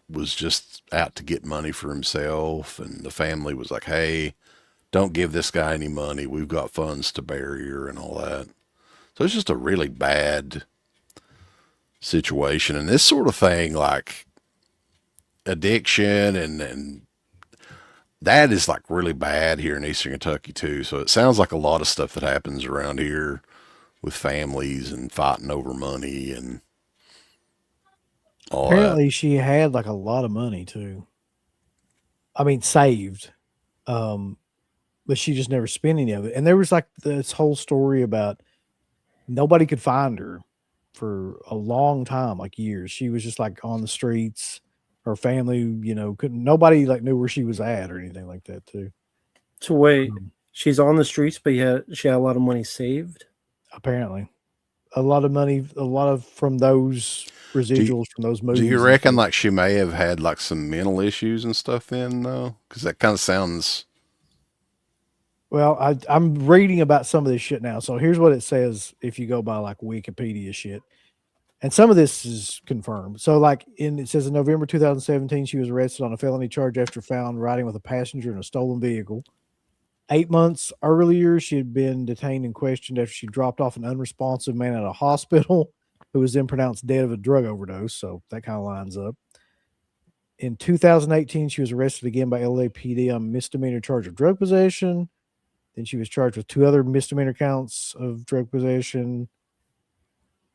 was just out to get money for himself. And the family was like, hey, don't give this guy any money. We've got funds to bury her and all that. So it's just a really bad situation. And this sort of thing, like addiction and that is like really bad here in Eastern Kentucky too. So it sounds like a lot of stuff that happens around here with families and fighting over money and all that. Apparently, she had like a lot of money too. I mean, saved, but she just never spent any of it. And there was like this whole story about nobody could find her for a long time, like years. She was just like on the streets. Her family, couldn't. Nobody like knew where she was at or anything like that too. So wait, she's on the streets, but she had a lot of money saved. Apparently, a lot of money, a lot of from those residuals from those movies. Do you reckon like she may have had like some mental issues and stuff then though? Because that kind of sounds. Well, I'm reading about some of this shit now. So here's what it says if you go by like Wikipedia shit. And some of this is confirmed. So like it says in November 2017, she was arrested on a felony charge after found riding with a passenger in a stolen vehicle. 8 months earlier, she had been detained and questioned after she dropped off an unresponsive man at a hospital who was then pronounced dead of a drug overdose. So that kind of lines up. In 2018, she was arrested again by LAPD on a misdemeanor charge of drug possession. Then she was charged with 2 other misdemeanor counts of drug possession.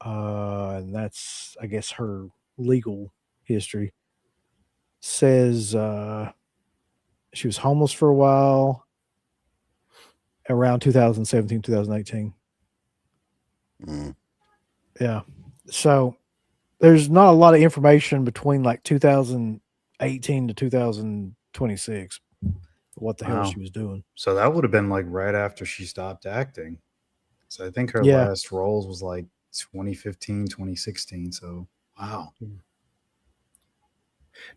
And that's, I guess, her legal history. Says she was homeless for a while around 2017, 2018. Yeah. So there's not a lot of information between like 2018 to 2026. What the hell she was doing. So that would have been like right after she stopped acting. So I think her Yeah. last roles was like 2015, 2016. So wow.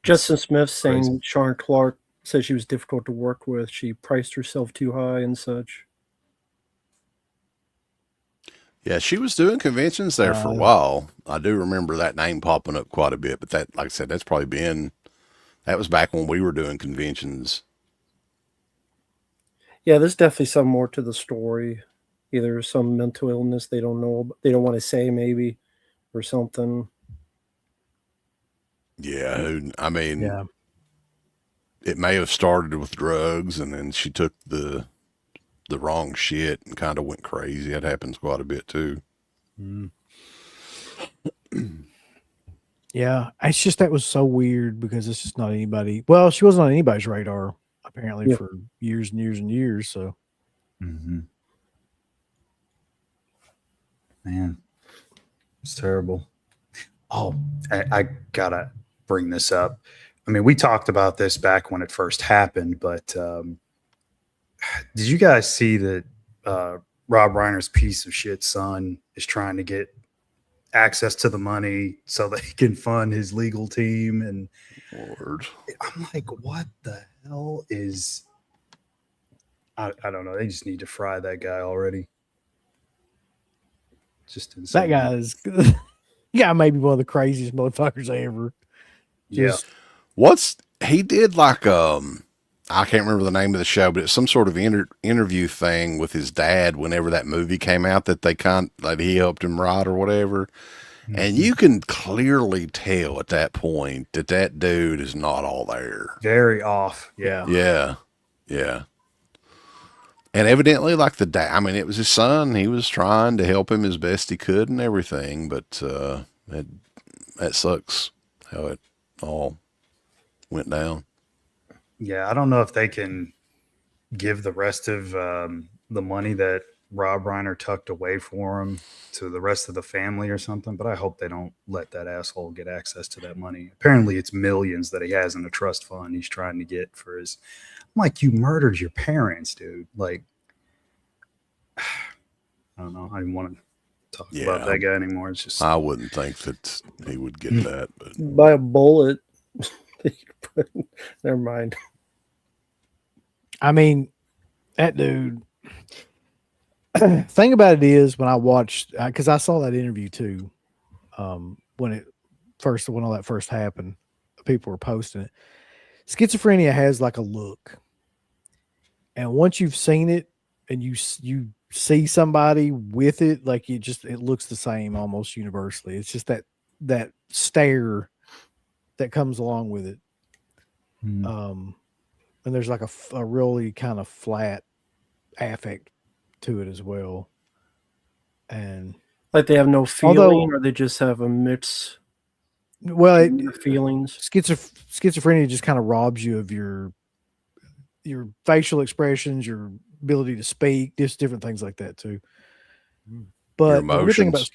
Justin Smith saying crazy. Shawn Clark said she was difficult to work with. She priced herself too high and such. Yeah, she was doing conventions there for a while. I do remember that name popping up quite a bit, but that, like I said, that was back when we were doing conventions. Yeah, there's definitely some more to the story. Either some mental illness they don't know, they don't want to say maybe, or something. Yeah, I mean, it may have started with drugs, and then she took the wrong shit and kind of went crazy. That happens quite a bit too. Yeah, it's just that was so weird because it's just not anybody. Well, she wasn't on anybody's radar apparently for years and years and years. So, man, it's terrible. Oh, I gotta bring this up. I mean, we talked about this back when it first happened, but did you guys see that Rob Reiner's piece of shit son is trying to get access to the money so that he can fund his legal team? And Lord, I'm like, what the hell is? I don't know. They just need to fry that guy already. Just insane. that guy is, maybe one of the craziest motherfuckers ever. he did like I can't remember the name of the show, but it's some sort of interview thing with his dad whenever that movie came out that he helped him write or whatever. And you can clearly tell at that point that dude is not all there. Very off. Yeah. Yeah. Yeah. And evidently, like the dad, I mean, it was his son. He was trying to help him as best he could and everything, but that sucks how it all went down. Yeah, I don't know if they can give the rest of the money that Rob Reiner tucked away for him to the rest of the family or something. But I hope they don't let that asshole get access to that money. Apparently, it's millions that he has in a trust fund he's trying to get for his. I'm like, you murdered your parents, dude. Like, I don't know. I didn't want to talk about that guy anymore. It's just I wouldn't think that he would get that. But By a bullet. Never mind. I mean, that dude. Thing about it is, when I watched, because I saw that interview too, when all that first happened, people were posting it. Schizophrenia has like a look, and once you've seen it and you see somebody with it, like it looks the same almost universally. It's just that stare that comes along with it. And there's like a really kind of flat affect to it as well. And like they have no feeling, or they just have a mix. Well, feelings. Schizophrenia just kind of robs you of your facial expressions, your ability to speak, just different things like that too. But the weird thing about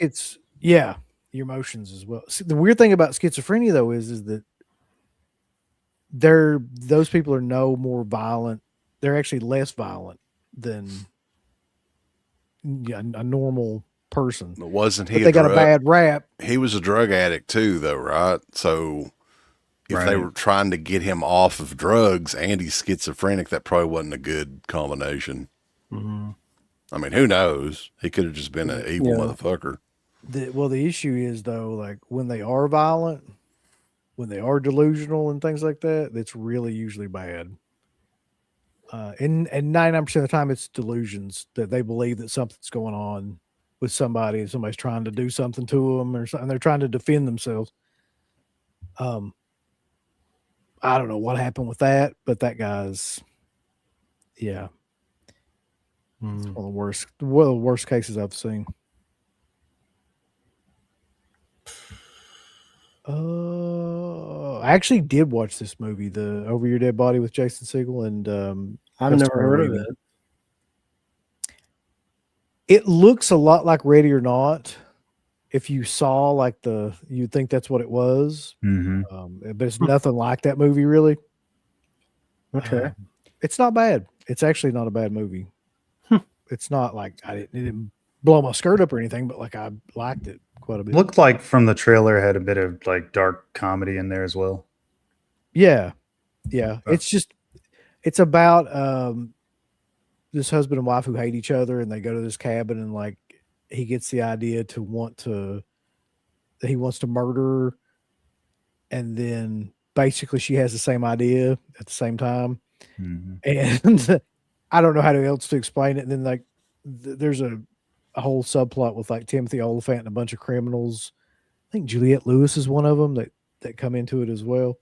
your emotions as well. See, the weird thing about schizophrenia though is that those people are no more violent. They're actually less violent than a normal person. But wasn't he? But they got a bad rap. He was a drug addict too, though, right? So if they were trying to get him off of drugs and he's schizophrenic, that probably wasn't a good combination. Mm-hmm. I mean, who knows? He could have just been an evil motherfucker. The issue is though, like when they are violent, when they are delusional and things like that, that's really usually bad. And 99% of the time it's delusions that they believe that something's going on with somebody and somebody's trying to do something to them or something. They're trying to defend themselves. I don't know what happened with that, but that guy's, it's one of the worst cases I've seen. I actually did watch this movie, the Over Your Dead Body with Jason Segel, and I've never heard of it. It looks a lot like Ready or Not. If you saw like you'd think that's what it was, but it's nothing like that movie really. Okay, it's not bad. It's actually not a bad movie. It's not like it didn't blow my skirt up or anything, but like I liked it quite a bit. Looked like from the trailer had a bit of like dark comedy in there as well. Yeah. It's about this husband and wife who hate each other, and they go to this cabin, and like he gets the idea that he wants to murder her, and then basically she has the same idea at the same time, and I don't know how else to explain it. And then like there's a whole subplot with like Timothy Olyphant and a bunch of criminals. I think Juliette Lewis is one of them that come into it as well.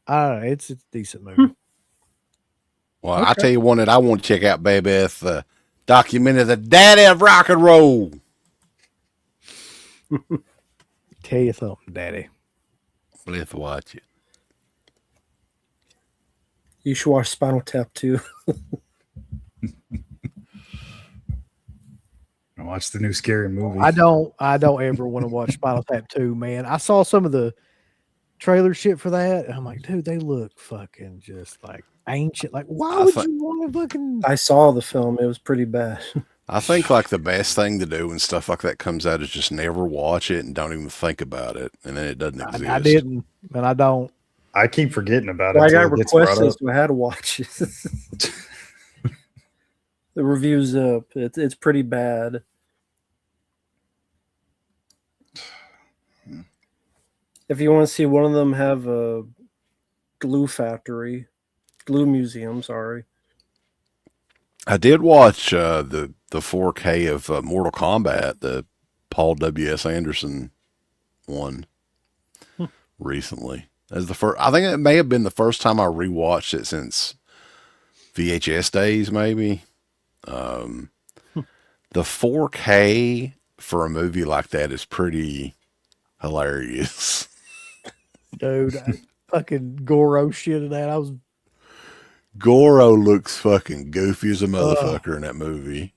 I don't know. It's a decent movie. Well, okay. I tell you one that I want to check out, baby. It's the documentary, The Daddy of Rock and Roll. Tell you something, Daddy. Let's watch it. You should watch Spinal Tap too. I watched the new scary movie. I don't ever want to watch Spinal Tap 2, man. I saw some of the trailer shit for that, and I'm like, dude, they look fucking just like ancient. Like, why would you want to fucking? I saw the film; it was pretty bad. I think like the best thing to do when stuff like that comes out is just never watch it and don't even think about it, and then it doesn't exist. I didn't, and I don't. I keep forgetting about it. I got requested, so I had to watch it. The review's up. It's pretty bad. If you want to see one of them have a glue museum, sorry. I did watch the 4K of Mortal Kombat, the Paul W.S. Anderson one recently. As the first, I think it may have been the first time I rewatched it since VHS days, maybe. The 4K for a movie like that is pretty hilarious. Dude, fucking Goro shit in that. Goro looks fucking goofy as a motherfucker in that movie.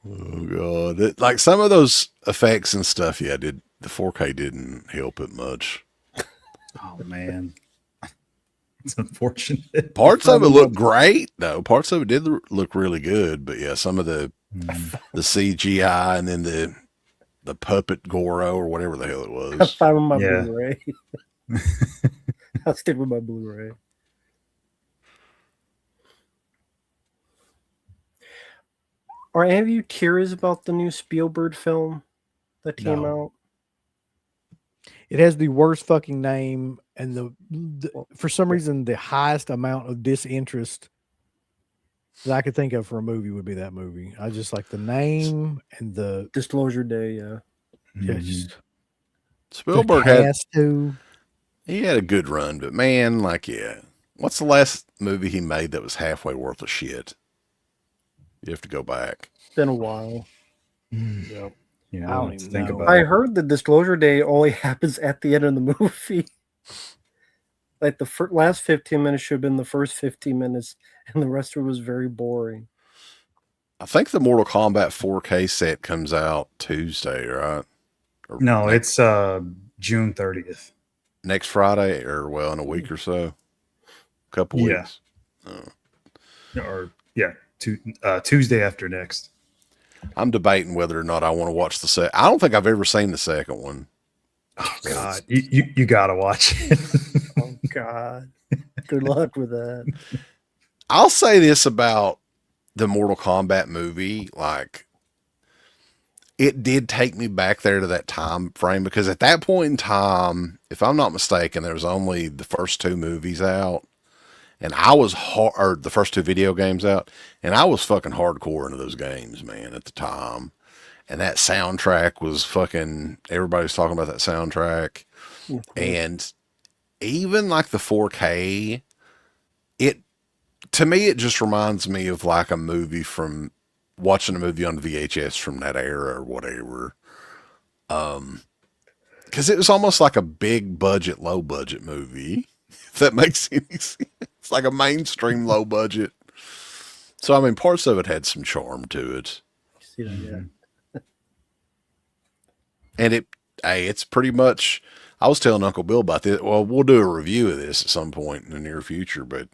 Oh god! Like some of those effects and stuff, yeah, the 4K didn't help it much. Oh man, it's unfortunate. Parts of it looked great, though. Parts of it did look really good, but yeah, some of the CGI and then the puppet Goro or whatever the hell it I was. found my Yeah. Blu-ray. I'll stick with my Blu-ray. Are any of you curious about the new Spielberg film that came No. out? It has the worst fucking name and the for some reason the highest amount of disinterest that I could think of for a movie would be that movie. I just like the name and the Disclosure Day, yeah. just Spielberg the cast too. he had a good run, but man, like yeah, what's the last movie he made that was halfway worth of shit? You have to go back. Been a while. Yep. Yeah, I don't let's even think know. about I it. heard the Disclosure Day only happens at the end of the movie. Like the last 15 minutes should have been the first 15 minutes, and the rest of it was very boring. I think the Mortal Kombat 4K set comes out Tuesday, right? Or No, it's June 30th. next Friday, or well, in a week or so, couple Yeah. weeks. Or yeah, Tuesday after next. I'm debating whether or not I want to watch the set. I don't think I've ever seen the second one. Oh God, you gotta watch it. Oh God. Good luck with that. I'll say this about the Mortal Kombat movie, like it did take me back there to that time frame because at that point in time, if I'm not mistaken, there was only the first two movies out, and I was or the first two video games out, and I was fucking hardcore into those games, man, at the time. And that soundtrack was fucking, everybody was talking about that soundtrack. And even like the 4K, to me, it just reminds me of like a movie from watching a movie on VHS from that era or whatever. Cause it was almost like a big budget, low budget movie. If that makes any sense. It's like a mainstream low budget. So, I mean, parts of it had some charm to it. See that, yeah. And it's pretty much, I was telling Uncle Bill about this. Well, we'll do a review of this at some point in the near future, but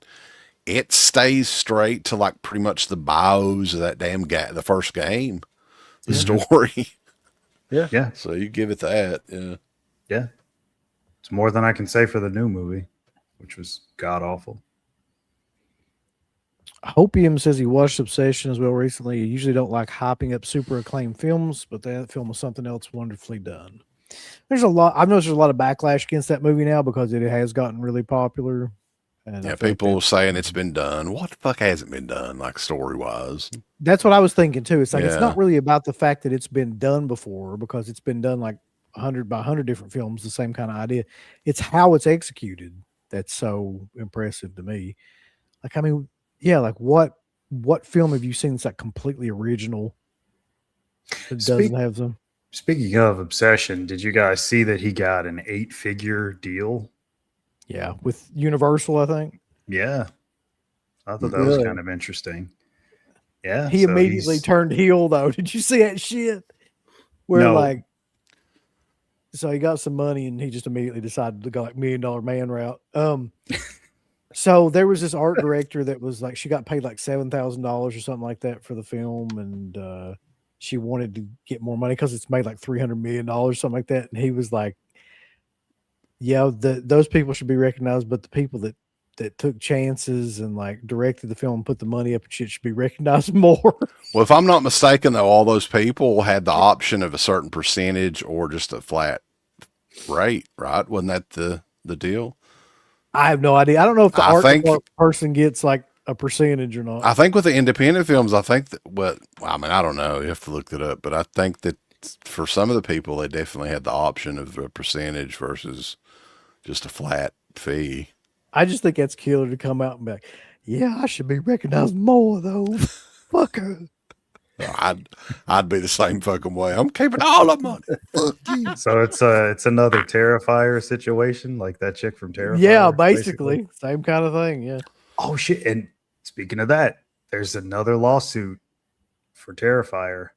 it stays straight to like pretty much the bios of that damn guy, the first game, the story. Yeah, So you give it that. Yeah. yeah. It's more than I can say for the new movie, which was god awful. Hopium says he watched Obsession as well recently. You usually don't like hyping up super acclaimed films, but that film was something else wonderfully done. I've noticed there's a lot of backlash against that movie now because it has gotten really popular. And Yeah, people saying it's been done. What the fuck hasn't been done, like story wise? that's what I was thinking too. It's like it's Yeah. not really about the fact that it's been done before because it's been done like 100 by 100 different films, the same kind of idea. It's how it's executed that's so impressive to me. Like, I mean, yeah, like what film have you seen that's like completely original that doesn't have them? Speaking of Obsession, did you guys see that he got an 8-figure deal? Yeah, with Universal, I think. Yeah. I thought that was Really? kind of interesting. Yeah. He so immediately he's- turned heel though. Did you see that shit? Where No. like, so he got some money and he just immediately decided to go like $1 Million Man route. So there was this art director that was like, she got paid like $7,000 or something like that for the film, and she wanted to get more money because it's made like $300 million, something like that. And he was like, "Yeah, those people should be recognized, but the people that took chances and like directed the film and put the money up and shit should be recognized more." Well, if I'm not mistaken, though, all those people had the option of a certain percentage or just a flat rate, right? Wasn't that the deal? I have no idea. I don't know if the I art think- department person gets like a percentage or not. I think with the independent films, I think that, well, I mean, I don't know. You have to look it up, but I think that for some of the people, they definitely had the option of a percentage versus just a flat fee. I just think that's killer to come out and be like, "Yeah, I should be recognized more though." Fucker. I'd be the same fucking way. I'm keeping all the money. Fuck you. So it's another Terrifier situation, like that chick from Terrifier. Yeah, basically. Same kind of thing. Yeah. Oh shit! And speaking of that, there's another lawsuit for Terrifier.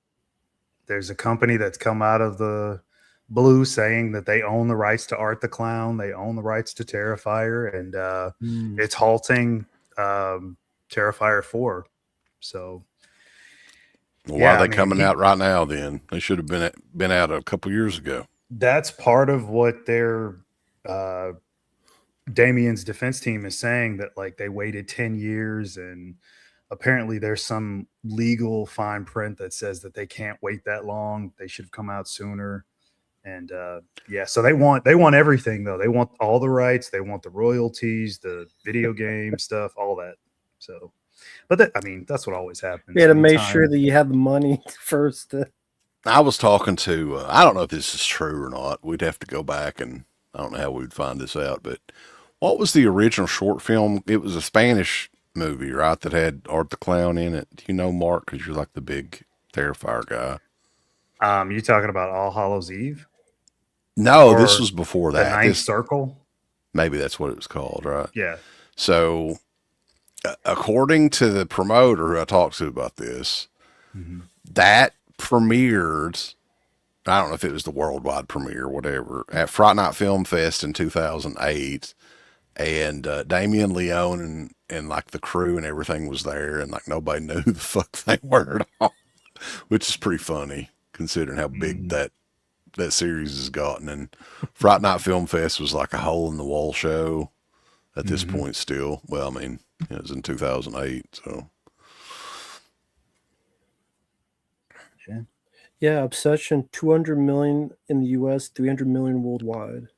There's a company that's come out of the blue saying that they own the rights to Art the Clown, they own the rights to Terrifier, and it's halting Terrifier 4. So Well, why are they coming out right now? Then they should have been out a couple years ago. That's part of what their Damien's defense team is saying, that like they waited 10 years, and apparently there's some legal fine print that says that they can't wait that long. They should have come out sooner. And so they want everything though. They want all the rights, they want the royalties, the video game stuff, all that. So, but that's what always happens. You had to make sure that you had the money first. I was talking to, I don't know if this is true or not. We'd have to go back, and I don't know how we'd find this out, but what was the original short film? It was a Spanish movie, right? That had Art the Clown in it. Do you know, Mark? Because you're like the big Terrifier guy. You talking about All Hallows Eve? No, this was before that. The Ninth Circle? Maybe that's what it was called, right? Yeah. So, according to the promoter who I talked to about this, that premiered, I don't know if it was the worldwide premiere or whatever, at Fright Night Film Fest in 2008. And Damien Leone and like the crew and everything was there, and like nobody knew who the fuck they were at all, which is pretty funny considering how big that series has gotten. And Fright Night Film Fest was like a hole in the wall show at this point still. Well, I mean, it was in 2008, so. Yeah, Obsession, 200 million in the US, 300 million worldwide.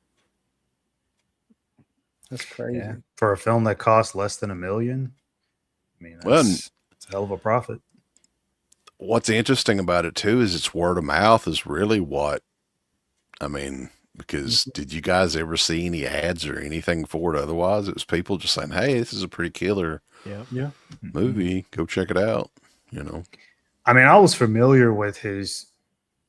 That's crazy. Yeah. For a film that cost less than $1 million, I mean, it's a hell of a profit. What's interesting about it too is it's word of mouth is really what, I mean, because did you guys ever see any ads or anything for it? Otherwise, it was people just saying, "Hey, this is a pretty killer movie. Go check it out." You know. I mean, I was familiar with his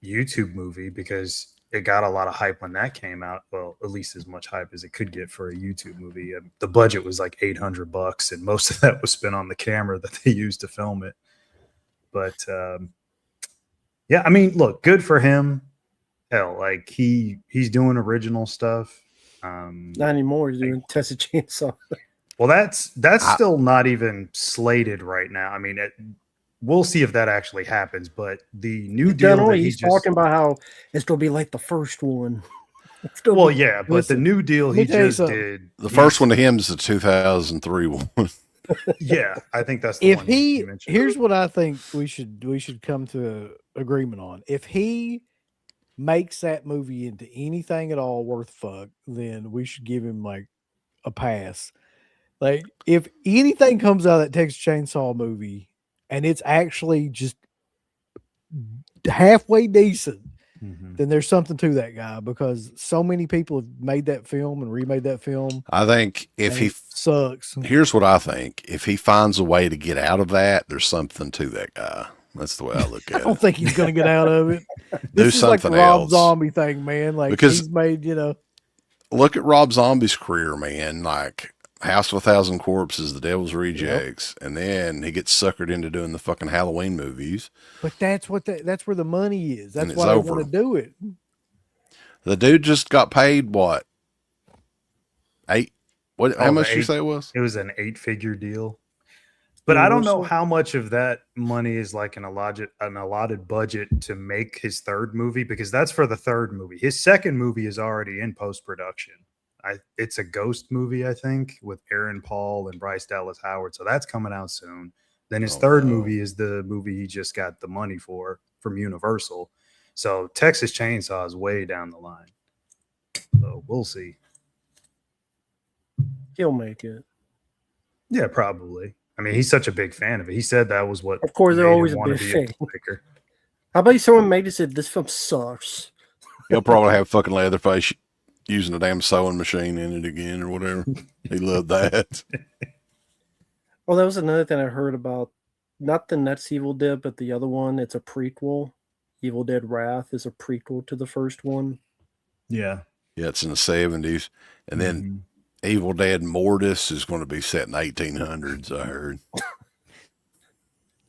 YouTube movie because it got a lot of hype when that came out. Well, at least as much hype as it could get for a YouTube movie. The budget was like $800, and most of that was spent on the camera that they used to film it. But yeah, I mean, look, good for him. Hell, like he's doing original stuff. Not anymore. He's doing Texas Chainsaw. Well, that's still not even slated right now. I mean, we'll see if that actually happens. But the new deal that he's talking about how it's going to be like the first one. Well, yeah, but the new deal he just did. The first one to him is the 2003 one. Yeah, I think that's the one he mentioned. Here's what I think we should come to agreement on. If he makes that movie into anything at all worth fuck, then we should give him like a pass. Like if anything comes out of that Texas Chainsaw movie and it's actually just halfway decent, then there's something to that guy, because so many people have made that film and remade that film. I think if he sucks. Here's what I think. If he finds a way to get out of that, there's something to that guy. That's the way I look at it. I don't think he's going to get out of it. Do This is something like the Rob else. Zombie thing, man. Like Because he's made, look at Rob Zombie's career, man. Like House of a Thousand Corpses, The Devil's Rejects, and then he gets suckered into doing the fucking Halloween movies. But that's where the money is. That's And it's why they over. want to do it. The dude just got paid what? How much did you say it was? It was an 8-figure deal. But I don't know how much of that money is like an allotted budget to make his third movie, because that's for the third movie. His second movie is already in post-production. It's a ghost movie, I think, with Aaron Paul and Bryce Dallas Howard. So that's coming out soon. Then his third movie is the movie he just got the money for from Universal. So Texas Chainsaw is way down the line. So we'll see. He'll make it. Yeah, probably. I mean, he's such a big fan of it. He said that was what. Of course, they're made him always a wanna big be fan. filmmaker. How about someone made it said this film sucks? He'll probably have fucking Leatherface using a damn sewing machine in it again or whatever. He loved that. Well, that was another thing I heard about. Not the Next Evil Dead, but the other one. It's a prequel. Evil Dead Wrath is a prequel to the first one. Yeah. Yeah, it's in the 70s. And then Evil Dead Mortis is going to be set in 1800s, I heard.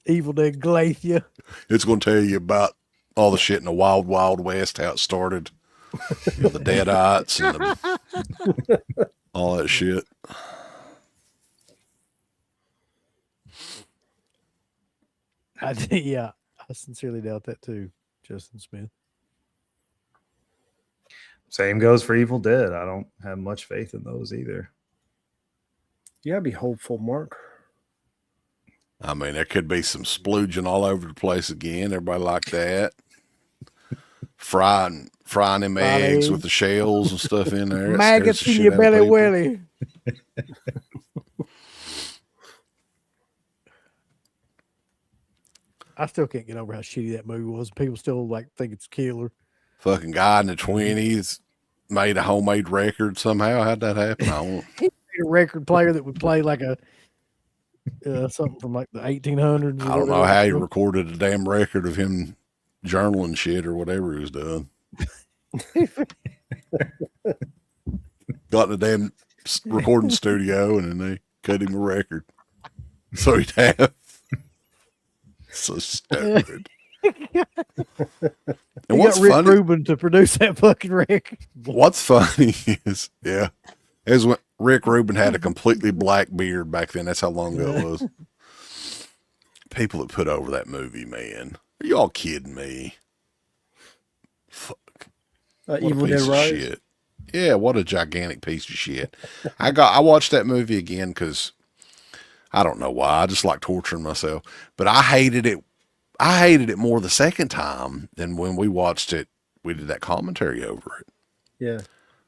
Evil Dead Glathia. It's going to tell you about all the shit in the wild, wild west, how it started. You know, the Deadites and all that shit. Yeah, I sincerely doubt that too, Justin Smith. Same goes for Evil Dead. I don't have much faith in those either. You gotta be hopeful, Mark. I mean, there could be some splooging all over the place again. Everybody like that. Frying them eggs with the shells and stuff in there. Maggots in your belly willy. I still can't get over how shitty that movie was. People still like think it's killer. Fucking guy in the 20s made a homemade record somehow. How'd that happen? I don't. He made a record player that would play like a something from like the 1800s. I don't know how he recorded a damn record of him journaling shit or whatever he was doing. Got in a damn recording studio and then they cut him a record. So he'd have. So stupid. And what's got Rick funny? Rubin to produce that fucking record. What's funny is when Rick Rubin had a completely black beard back then. That's how long ago it was. People that put over that movie, man. Are you all kidding me? Fuck. What Evil a Dead piece of Rise. shit. Yeah, what a gigantic piece of shit. I watched that movie again because I don't know why. I just like torturing myself. But I hated it. I hated it more the second time than when we watched it. We did that commentary over it. Yeah.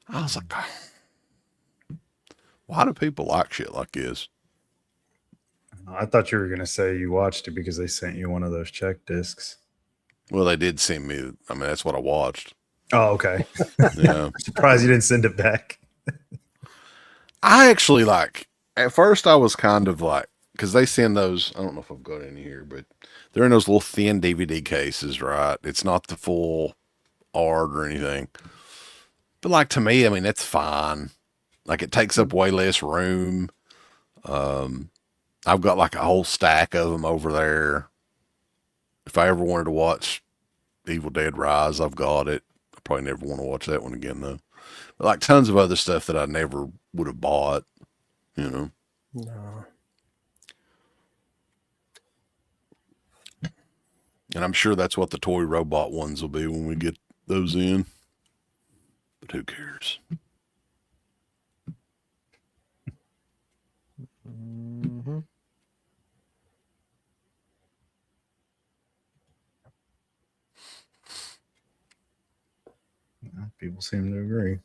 I was like, why do people like shit like this? I thought you were going to say you watched it because they sent you one of those check discs. Well, they did send me. I mean, that's what I watched. Oh, okay. Yeah. Surprised you didn't send it back. I actually at first I was kind of like, because they send those, I don't know if I've got any here, but they're in those little thin DVD cases, right? It's not the full art or anything. But like to me, I mean, that's fine. Like it takes up way less room. I've got like a whole stack of them over there. If I ever wanted to watch Evil Dead Rise, I've got it. I probably never want to watch that one again though. But like tons of other stuff that I never would have bought, you know. No. And I'm sure that's what the toy robot ones will be when we get those in. But who cares? Mm-hmm. People seem to agree.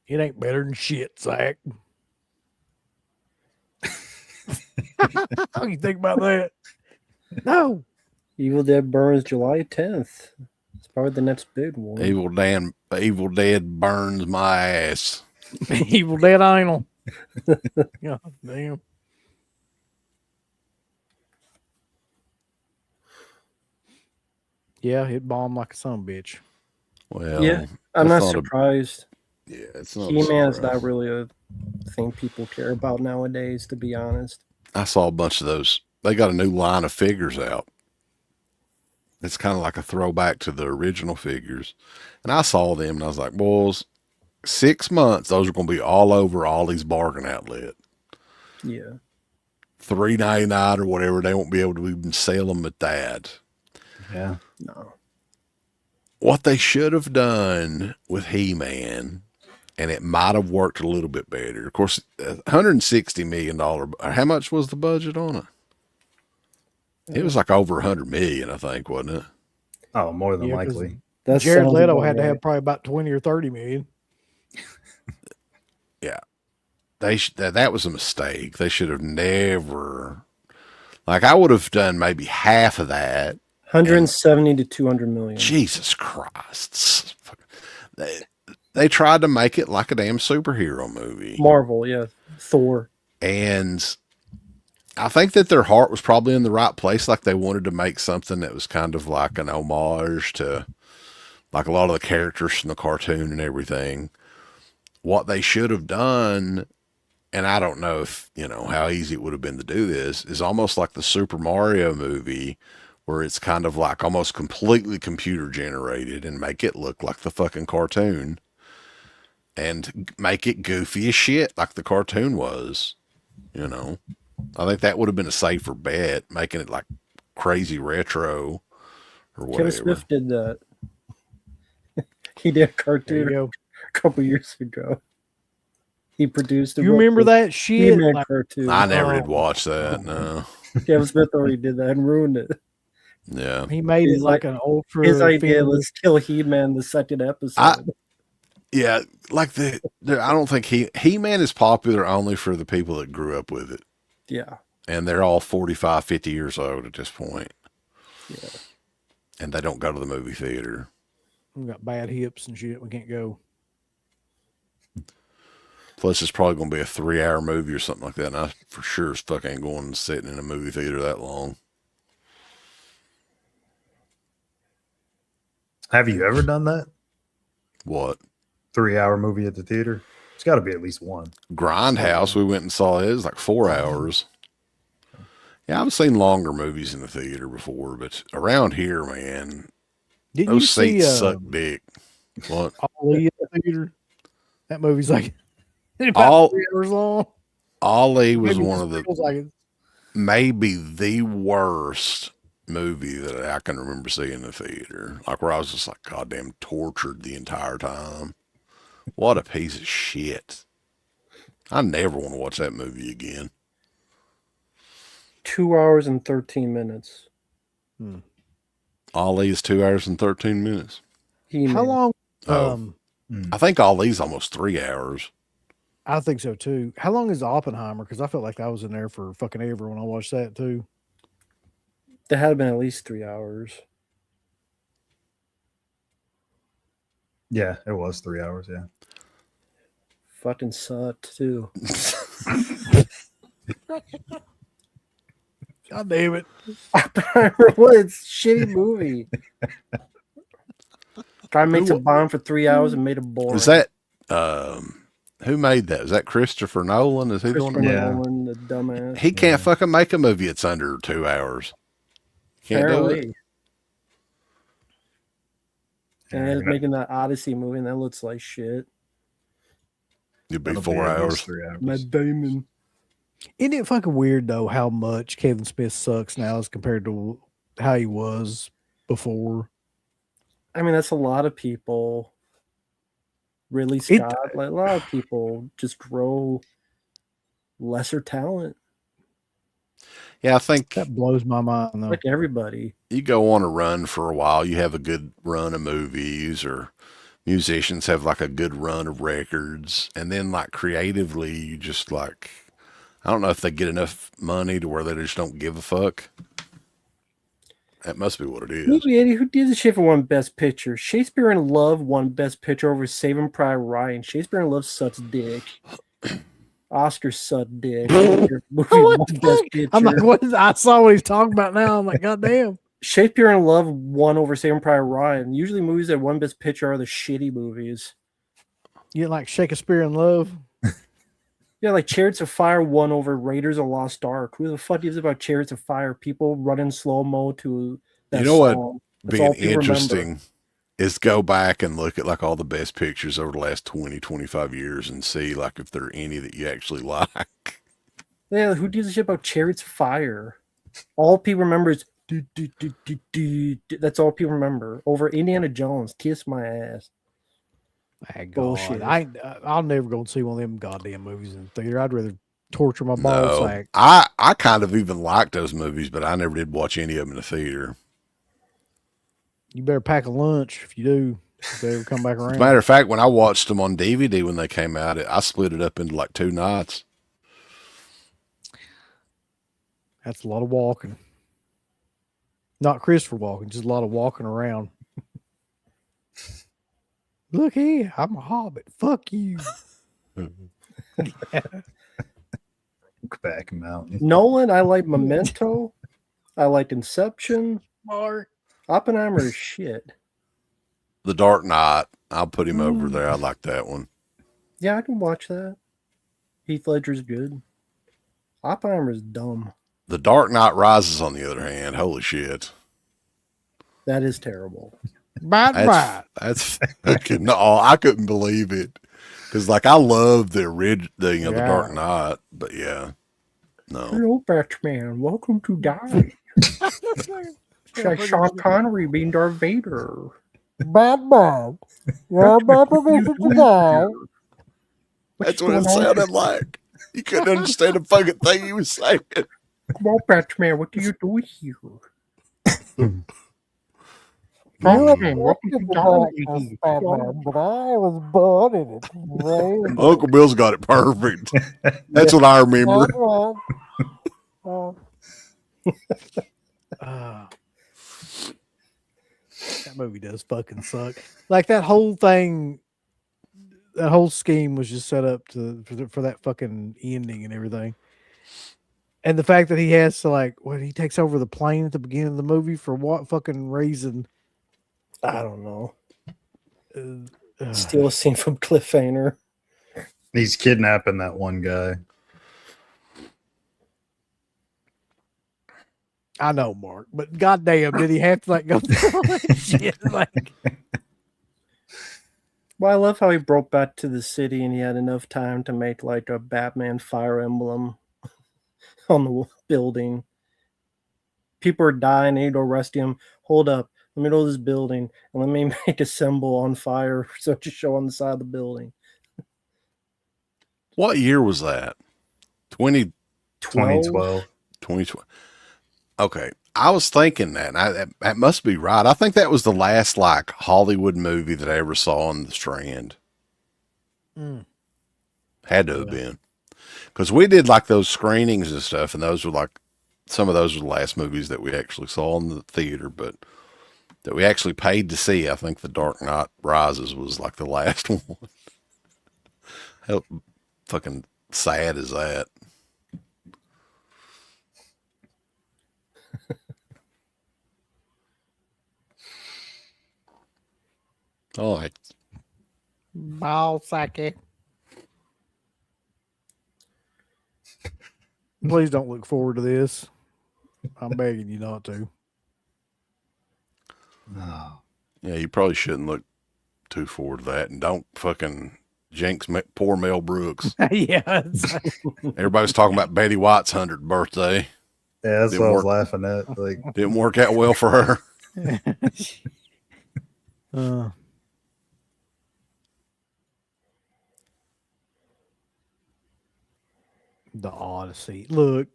It ain't better than shit, Zach. How you think about that? No. Evil Dead burns July 10th. It's probably the next big one. Evil Dead burns my ass. Evil Dead anal. God damn. Yeah, it bombed like a son bitch. Well, Yeah, I'm that's not surprised. It's not. He-Man's not really a thing people care about nowadays, to be honest. I saw a bunch of those. They got a new line of figures out. It's kind of like a throwback to the original figures. And I saw them and I was like, boys, 6 months, those are going to be all over all these bargain outlet. Yeah. $3.99 or whatever. They won't be able to even sell them at that. Yeah. No. What they should have done with He-Man, and it might have worked a little bit better. Of course, $160 million. How much was the budget on it? It was like over 100 million, I think, wasn't it? Oh, more than Yeah, 'cause likely. That Jared sounds Leto about had to right. have probably about 20 or 30 million. Yeah. That was a mistake. They should have never. Like, I would have done maybe half of that. 170 to 200 million. Jesus Christ. They tried to make it like a damn superhero movie. Marvel, yeah. Thor. And I think that their heart was probably in the right place. Like they wanted to make something that was kind of like an homage to like a lot of the characters from the cartoon and everything. What they should have done, and I don't know if, how easy it would have been to do this, is almost like the Super Mario movie, where it's kind of like almost completely computer generated and make it look like the fucking cartoon and make it goofy as shit like the cartoon was, you know. I think that would have been a safer bet, making it like crazy retro or whatever. Kevin Smith did that. He did a There cartoon you go. a couple years ago. He produced a You remember that shit? He-Man Like, cartoon. I never did Oh. watch that. No. Kevin Smith already did that and ruined it. Yeah. he made He's it like like- an ultra. His idea female- was kill He-Man the second episode. Yeah. Like I don't think He-Man is popular only for the people that grew up with it. Yeah. And they're all 45, 50 years old at this point. Yeah. And they don't go to the movie theater. We got bad hips and shit. We can't go. Plus, it's probably going to be a 3-hour movie or something like that. And I for sure as fuck ain't going and sitting in a movie theater that long. Have you ever done that? What? 3-hour movie at the theater? It's got to be at least one. Grindhouse, we went and saw it. It was like 4 hours. Yeah, I've seen longer movies in the theater before, but around here, man, Didn't you those see seats suck dick. What? Ali at the theater? That movie's like about All- 3 hours long. Ali was Maybe one it of the feels like it. maybe the worst movie that I can remember seeing in the theater. Like where I was just like goddamn tortured the entire time. What a piece of shit. I never want to watch that movie again. 2 hours and 13 minutes. Ali is 2 hours and 13 minutes. He-Man. How long? Oh. I think Ali's almost 3 hours. I think so too. How long is Oppenheimer? Because I felt like I was in there for fucking ever when I watched that too. There had been at least 3 hours. Yeah, it was 3 hours. Yeah. Fucking sucked too. God damn it! What? It's a shitty movie. Guy makes a bomb for 3 hours and made a boring. Was that who made that? Is that Christopher Nolan? Is he doing Christopher it? Yeah. Nolan, the dumbass? He can't fucking make a movie that's under 2 hours. Can't do it. Apparently. And he's making that Odyssey movie, and that looks like shit. It'd be That'll 4 at least hours. 3 hours. Matt Damon. Isn't it fucking weird though how much Kevin Smith sucks now as compared to how he was before? I mean, that's a lot of people. Ridley Scott, like a lot of people just grow lesser talent, Yeah, I think That blows my mind though. like everybody. you go on a run for a while. You have a good run of movies, or musicians have like a good run of records. And then, like, creatively, you just like, I don't know if they get enough money to where they just don't give a fuck. That must be what it is. Movie Eddie, who did the shit for one Best Picture? Shakespeare in Love won Best Picture over Saving Private Ryan. Shakespeare in Love sucks dick. Oscar sucked dick. Movie What won the Best fuck? Picture. I'm like, what is? I saw what he's talking about now. I'm like, God damn. Shakespeare in Love won over Saving Private Ryan. Usually, movies that won Best Picture are the shitty movies. You didn't like Shakespeare in Love? Yeah, like Chariots of Fire won over Raiders of the Lost Ark. Who the fuck gives about Chariots of Fire? People running slow mo to that You know what? song. That's all Being people remember. interesting is go back and look at like all the best pictures over the last 20, 25 years and see like if there are any that you actually like. Yeah, who gives a shit about Chariots of Fire? All people remember is do, do, do, do, do, do. That's all people remember. Over Indiana Jones, kiss my ass. My God. Bullshit. I'll never go and see one of them goddamn movies in the theater. I'd rather torture my ball No, sack. I kind of even liked those movies, but I never did watch any of them in the theater. You better pack a lunch if you do. If they ever come back As around. a matter of fact, when I watched them on DVD when they came out, I split it up into like 2 nights. That's a lot of walking. Not Christopher walking, just a lot of walking around. Look here, I'm a hobbit. Fuck you. Back Mountain. Nolan, I like Memento. I liked Inception. Mark. Oppenheimer is shit. The Dark Knight, I'll put him over there. I like that one. Yeah, I can watch that. Heath Ledger's good. Oppenheimer's dumb. The Dark Knight Rises, on the other hand, holy shit. That is terrible. Batman. That's fucking no. I couldn't believe it because like I love the original, the Dark Knight, but yeah, no. Hello, Batman. Welcome to die. It's like Sean Connery being Darth Vader. Batman. You're my permission to die. That's what it sounded like. You couldn't understand the fucking thing he was saying. Come on, Batman. What do you do here? Batman, welcome to die. Batman, but I was born in it. Uncle Bill's got it perfect. That's what I remember. That movie does fucking suck. Like that whole thing, that whole scheme was just set up for that fucking ending and everything. And the fact that he has to when he takes over the plane at the beginning of the movie for what fucking reason? I don't know. Steal a scene from Cliffhanger. He's kidnapping that one guy. I know, Mark, but goddamn, did he have to go through all that shit? Well, I love how he broke back to the city and he had enough time to make a Batman Fire Emblem on the building. People are dying, they need to arrest him. Hold up, let me go to this building and let me make a symbol on fire so to show on the side of the building. What year was that? 2012. 2012. Okay, I was thinking that. That must be right. I think that was the last Hollywood movie that I ever saw on the Strand. Had to have been, because we did those screenings and stuff, and those were some of those were the last movies that we actually saw in the theater, but that we actually paid to see. I think The Dark Knight Rises was the last one. How fucking sad is that? Oh, Balsaki. Please don't look forward to this. I'm begging you not to. Oh. yeah, you probably shouldn't look too forward to that, and don't fucking jinx poor Mel Brooks. Yeah. Everybody's talking about Betty White's 100th birthday. Yeah, that's Didn't what I was work. laughing at. Didn't work out well for her. The Odyssey. Look,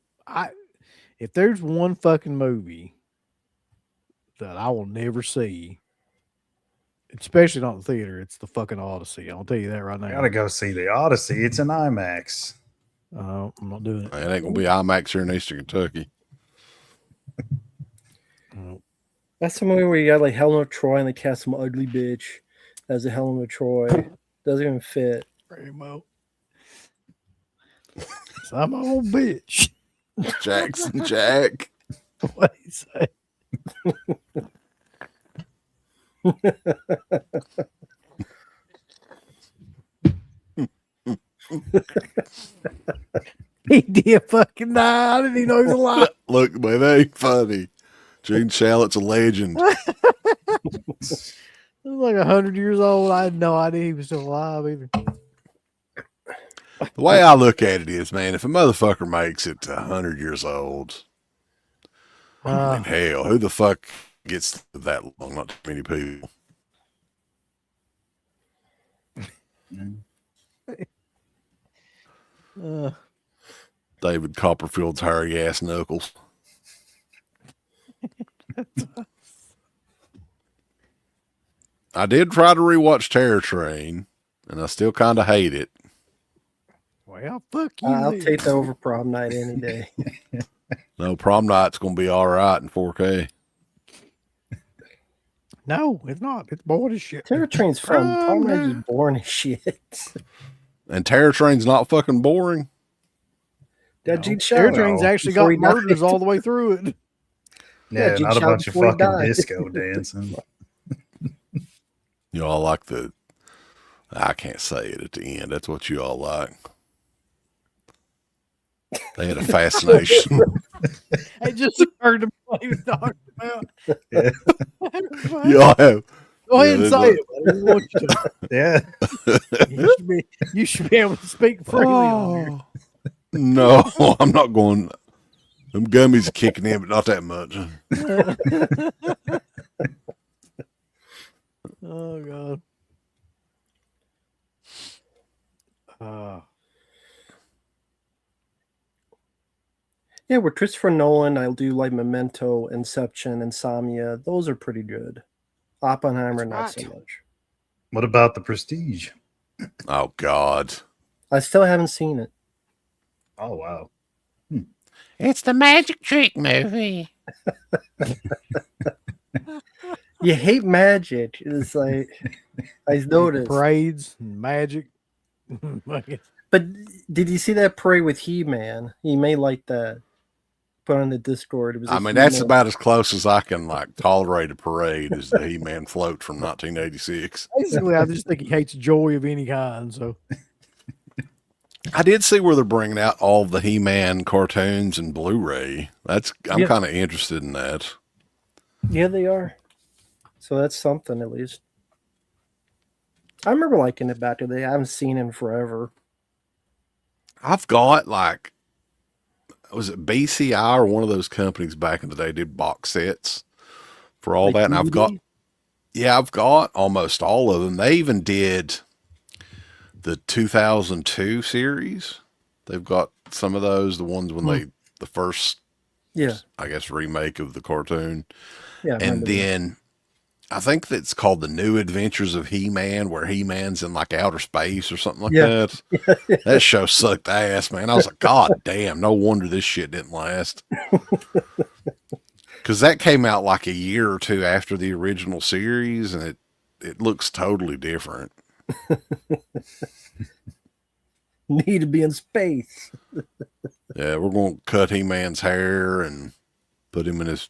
if there's one fucking movie that I will never see, especially not in the theater, it's the fucking Odyssey. I'll tell you that right now. I gotta go see the Odyssey. It's an IMAX. I'm not doing it. It ain't gonna be IMAX here in Eastern Kentucky. That's the movie where you got Helen of Troy and they cast some ugly bitch as a Helen of Troy. Doesn't even fit. Ramo. I'm an old bitch. Jackson Jack. What do you say? He did fucking die. I didn't even know he was alive. Look, man, that ain't funny. Gene Shalit's a legend. He was 100 years old. I had no idea he was still alive either. The way I look at it is, man, if a motherfucker makes it to 100 years old, I mean, hell, who the fuck gets that long? Not too many people. David Copperfield's hairy ass knuckles. I did try to rewatch Terror Train, and I still kind of hate it. Well, fuck you. I'll take that over Prom Night any day. No, Prom Night's going to be all right in 4K. No, it's not. It's bored as shit. Terror Train's fun. Prom Night is boring as shit. And Terror Train's not fucking boring. That Gene Terror Shalit. Train's actually Before got he died. murders all the way through it. Yeah, Gene not a Shalit bunch of before he fucking died. disco dancing. You all like I can't say it at the end. That's what you all like. They had a fascination. It just occurred to me what he was talking about. Yeah. Y'all have. Go ahead Yeah, and there's say a- it. I didn't want you to. Yeah. You should be able to speak freely on here. Oh, no, I'm not going. Them gummies are kicking in, but not that much. Oh God. Yeah, with Christopher Nolan, I'll do like Memento, Inception, Insomnia. Those are pretty good. Oppenheimer, not so right. much. What about The Prestige? Oh God. I still haven't seen it. Oh wow. It's the magic trick movie. You hate magic. It's like I noticed. Parades and magic. But did you see that parade with He-Man? He may like that. Put on the Discord. It was. I mean, that's about as close as I can like tolerate a parade as the He-Man float from 1986. Basically, I just think he hates joy of any kind. So I did see where they're bringing out all the He-Man cartoons and Blu-ray. I'm Yeah. kind of interested in that. Yeah, they are. So that's something at least. I remember liking it back today. I haven't seen it in forever. I've got like, was it BCI or one of those companies back in the day did box sets for all Like that, and I've got, DVD? yeah, I've got almost all of them. They even did the 2002 series. They've got some of those, the ones when the first, Yeah. I guess, remake of the cartoon. Yeah. I And remember that. then I think that's called The New Adventures of He-Man, where He-Man's in like outer space or something like Yeah. that. That show sucked ass, man. I was like, God damn, no wonder this shit didn't last. Because that came out like a year or two after the original series, and it looks totally different. Need to be in space. Yeah, we're going to cut He-Man's hair and put him in his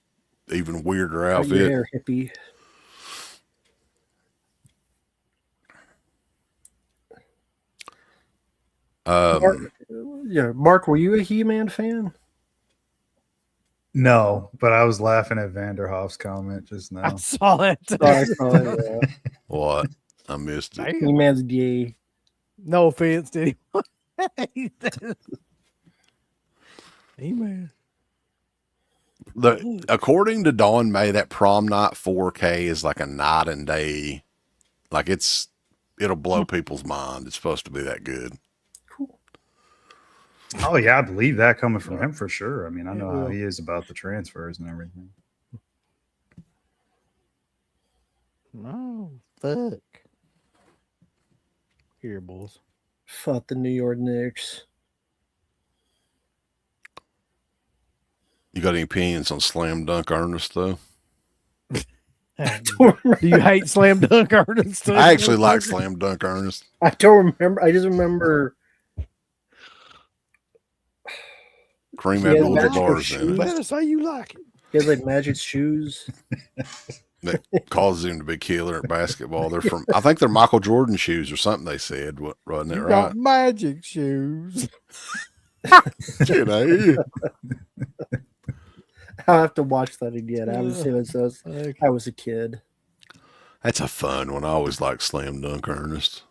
even weirder Cut your outfit. hair, hippie. Mark, were you a He-Man fan? No, but I was laughing at Vanderhoff's comment just I now. saw that. Oh, I saw it, yeah. What? I missed it. Damn. He-Man's gay. No offense to anyone. He-Man. According to Dawn May, that prom night 4K is like a night and day. Like it'll blow people's mind. It's supposed to be that good. Oh yeah, I believe that coming from him for sure. I mean, I know how will. he is about the transfers and everything. No, fuck. Here, boys. Fuck the New York Knicks. You got any opinions on Slam Dunk Ernest though? Do you hate Slam Dunk Ernest? I actually like Slam Dunk Ernest. I don't remember. I just remember. Cream He had Abdul magic Jabbar's in shoes. it. Better say you like it. He has like magic shoes. That causes him to be killer at basketball. They're from, I think they're Michael Jordan shoes or something. They said, wasn't it You right? got magic shoes. You know, I'll have to watch that again. I haven't seen it since I was a kid. that's a fun one. I always like Slam Dunk Ernest.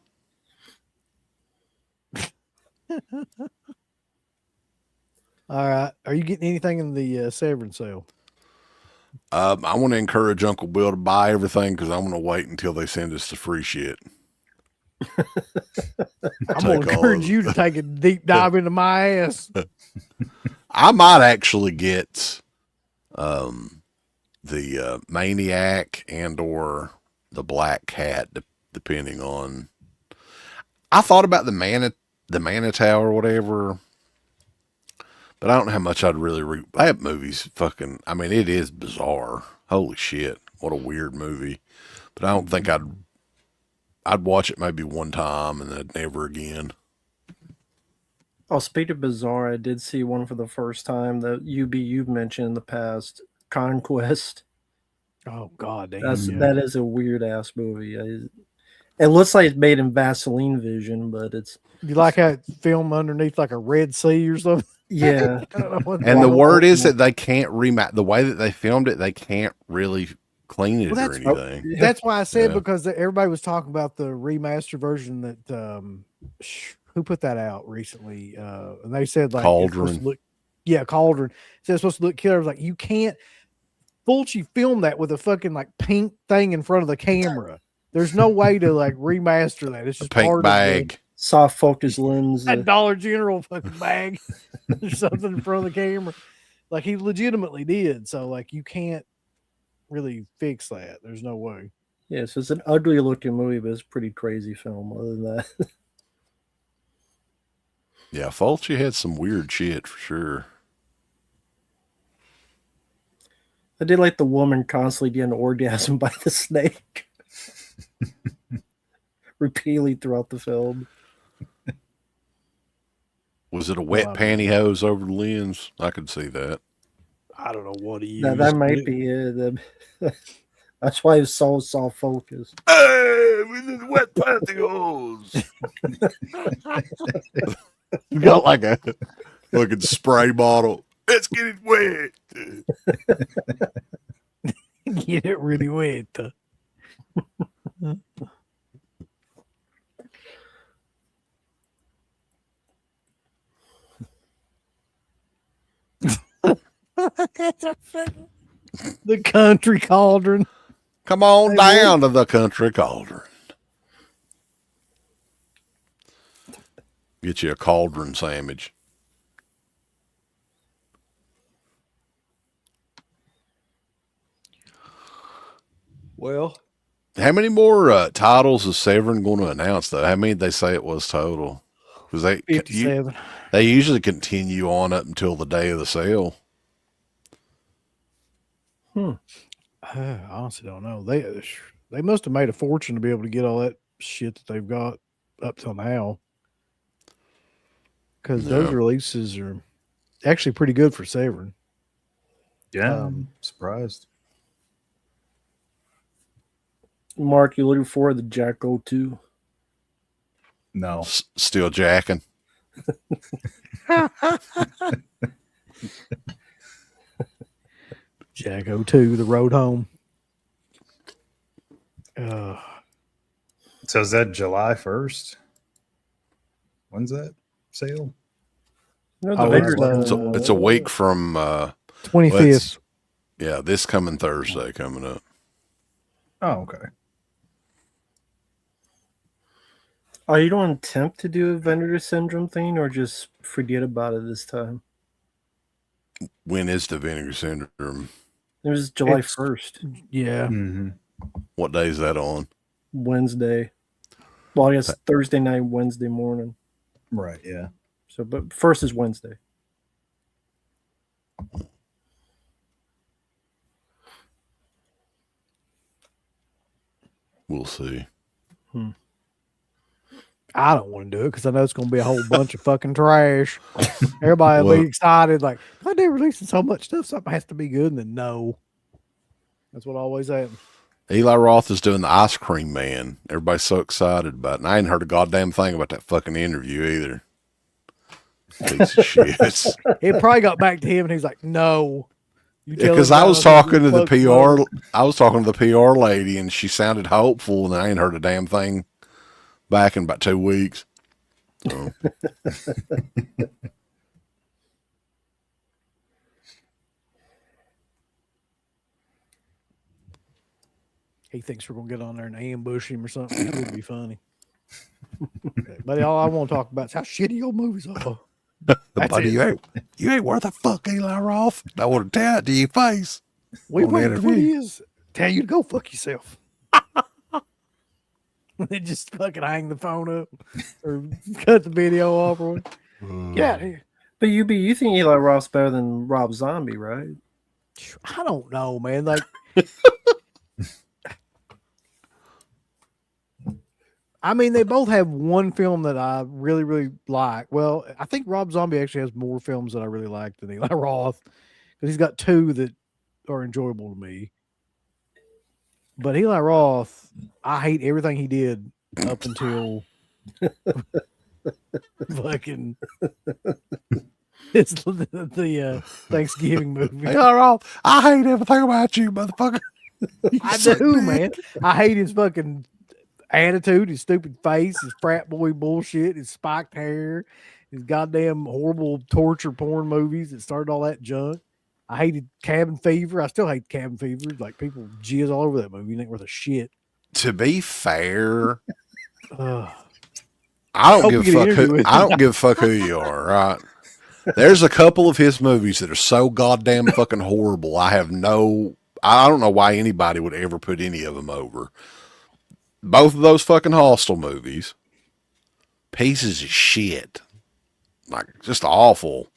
All right. Are you getting anything in the severance sale? I want to encourage Uncle Bill to buy everything because I'm going to wait until they send us the free shit. I'm going to encourage you to take a deep dive into my ass. I might actually get the Maniac and or the Black Cat, depending on. I thought about the Manitow or whatever, but I don't know how much I'd really that movie's fucking. I mean, it is bizarre. Holy shit, what a weird movie. But I don't think I'd watch it maybe one time and then never again. Oh, speaking of bizarre, I did see one for the first time that you've mentioned in the past. Conquest. Oh, God damn. That is a weird ass movie. It looks like it's made in Vaseline vision, but it's You like how it's filmed underneath like a Red Sea or something? Yeah. I don't know what And the wrong word with is them. that they can't the way that they filmed it, they can't really clean it Well, or that's- anything. That's why I said Yeah. because everybody was talking about the remaster version that who put that out recently, and they said like it's supposed Cauldron. to look, yeah, Cauldron said it's supposed to look killer. I was like, you can't Fulci film that with a fucking like pink thing in front of the camera. There's no way to like remaster that. It's A just pink part bag. Soft focus lens. of a Dollar General fucking bag or something in front of the camera. Like he legitimately did. So like you can't really fix that. There's no way. Yeah, so it's an ugly looking movie, but it's a pretty crazy film. Other than that, Yeah, Fulci had some weird shit for sure. I did like the woman constantly getting orgasm by the snake repeatedly throughout the film. Was it a wet Well, pantyhose over the lens? I could see that. I don't know what he used. That but might it- be it. That's why it's so soft focus. Hey, with the wet pantyhose. You got like a fucking spray bottle. Let's get it wet. Get it really wet. The country cauldron. Come on Hey, down to the country cauldron. Get you a cauldron sandwich. Well, How many more titles is Severin going to announce, though? How many did they say it was total? Because 57. they usually continue on up until the day of the sale. I honestly don't know. They must have made a fortune to be able to get all that shit that they've got up till now. Because those Yeah. releases are actually pretty good for Severin. Yeah, Um, I'm surprised. Mark, you looking for the Jacko 2? No. Still jacking. Jack 02, The Road Home. So is that July 1st? When's that sale? No, the Oh, Avengers. It's a week from 25th. yeah, this coming Thursday coming up. Oh, okay. Are you don't attempt to do a Vendor syndrome thing, or just forget about it this time? When is the Vinegar Syndrome? It was July It's- 1st, Yeah. Mm-hmm. What day is that on? Wednesday. Well, I guess Thursday night, Wednesday morning. Right, yeah. So, but first is Wednesday. We'll see. I don't want to do it because I know it's going to be a whole bunch of fucking trash. Everybody will Well- be excited, like, God, they're releasing so much stuff. Something has to be good. And then, no. That's what always happens. Eli Roth is doing the Ice Cream Man. Everybody's so excited about it. And I ain't heard a goddamn thing about that fucking interview either. Piece of shit. It probably got back to him and he's like, no. Because I was talking to the PR, I was talking to the PR lady, and she sounded hopeful, and I ain't heard a damn thing back in about 2 weeks. So, He thinks we're going to get on there and ambush him or something. It would be funny. But all I want to talk about is how shitty your movies are. That's buddy, it. you ain't worth a fuck, Eli Roth. I want to tell it to your face. We on the waited 20 interview. years. Tell you to go fuck yourself. They just fucking hang the phone up or cut the video off. Or yeah, But you think Eli Roth's better than Rob Zombie, right? I don't know, man. Like, I mean, they both have one film that I really, really like. Well, I think Rob Zombie actually has more films that I really like than Eli Roth because he's got two that are enjoyable to me. But Eli Roth, I hate everything he did up until fucking It's the Thanksgiving movie. Hey, Roth, I hate everything about you, motherfucker. I do, man. I hate his fucking attitude, his stupid face, his frat boy bullshit, his spiked hair, his goddamn horrible torture porn movies that started all that junk. I hated Cabin Fever. I still hate Cabin Fever. Like people jizz all over that movie. It ain't worth a shit. To be fair, Uh, I don't hope give we a get an fuck interview who with I him. don't give a fuck who you are, right? There's a couple of his movies that are so goddamn fucking horrible. I don't know why anybody would ever put any of them over. Both of those fucking Hostel movies, pieces of shit. Like, just awful.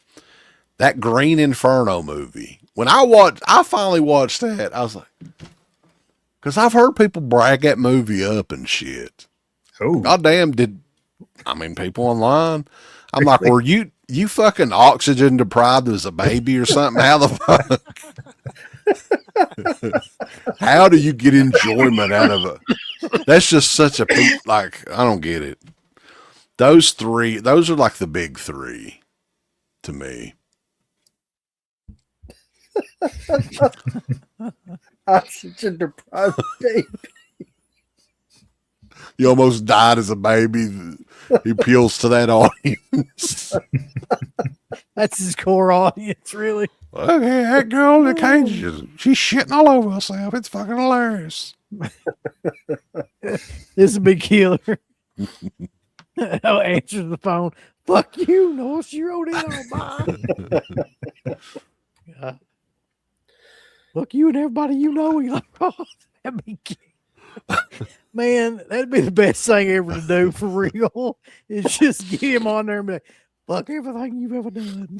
That Green Inferno movie. When I finally watched that, I was like, because I've heard people brag that movie up and shit. Oh, Goddamn, people online. I'm like, were you fucking oxygen deprived as a baby or something? How the fuck? How do you get enjoyment out of it? That's just such a like, I don't get it. Those are like the big three to me. Oxygen deprived baby. You almost died as a baby. He appeals to that audience. that's his core audience, really. Okay, that girl in the cage, she's shitting all over herself. It's fucking hilarious. This is a big killer. I'll answer the phone. Fuck you, no, she wrote in on mine. Fuck you and everybody you know. Eli Roth. That'd be cute. Man, that'd be the best thing ever to do for real. Is just get him on there and be like, fuck everything you've ever done.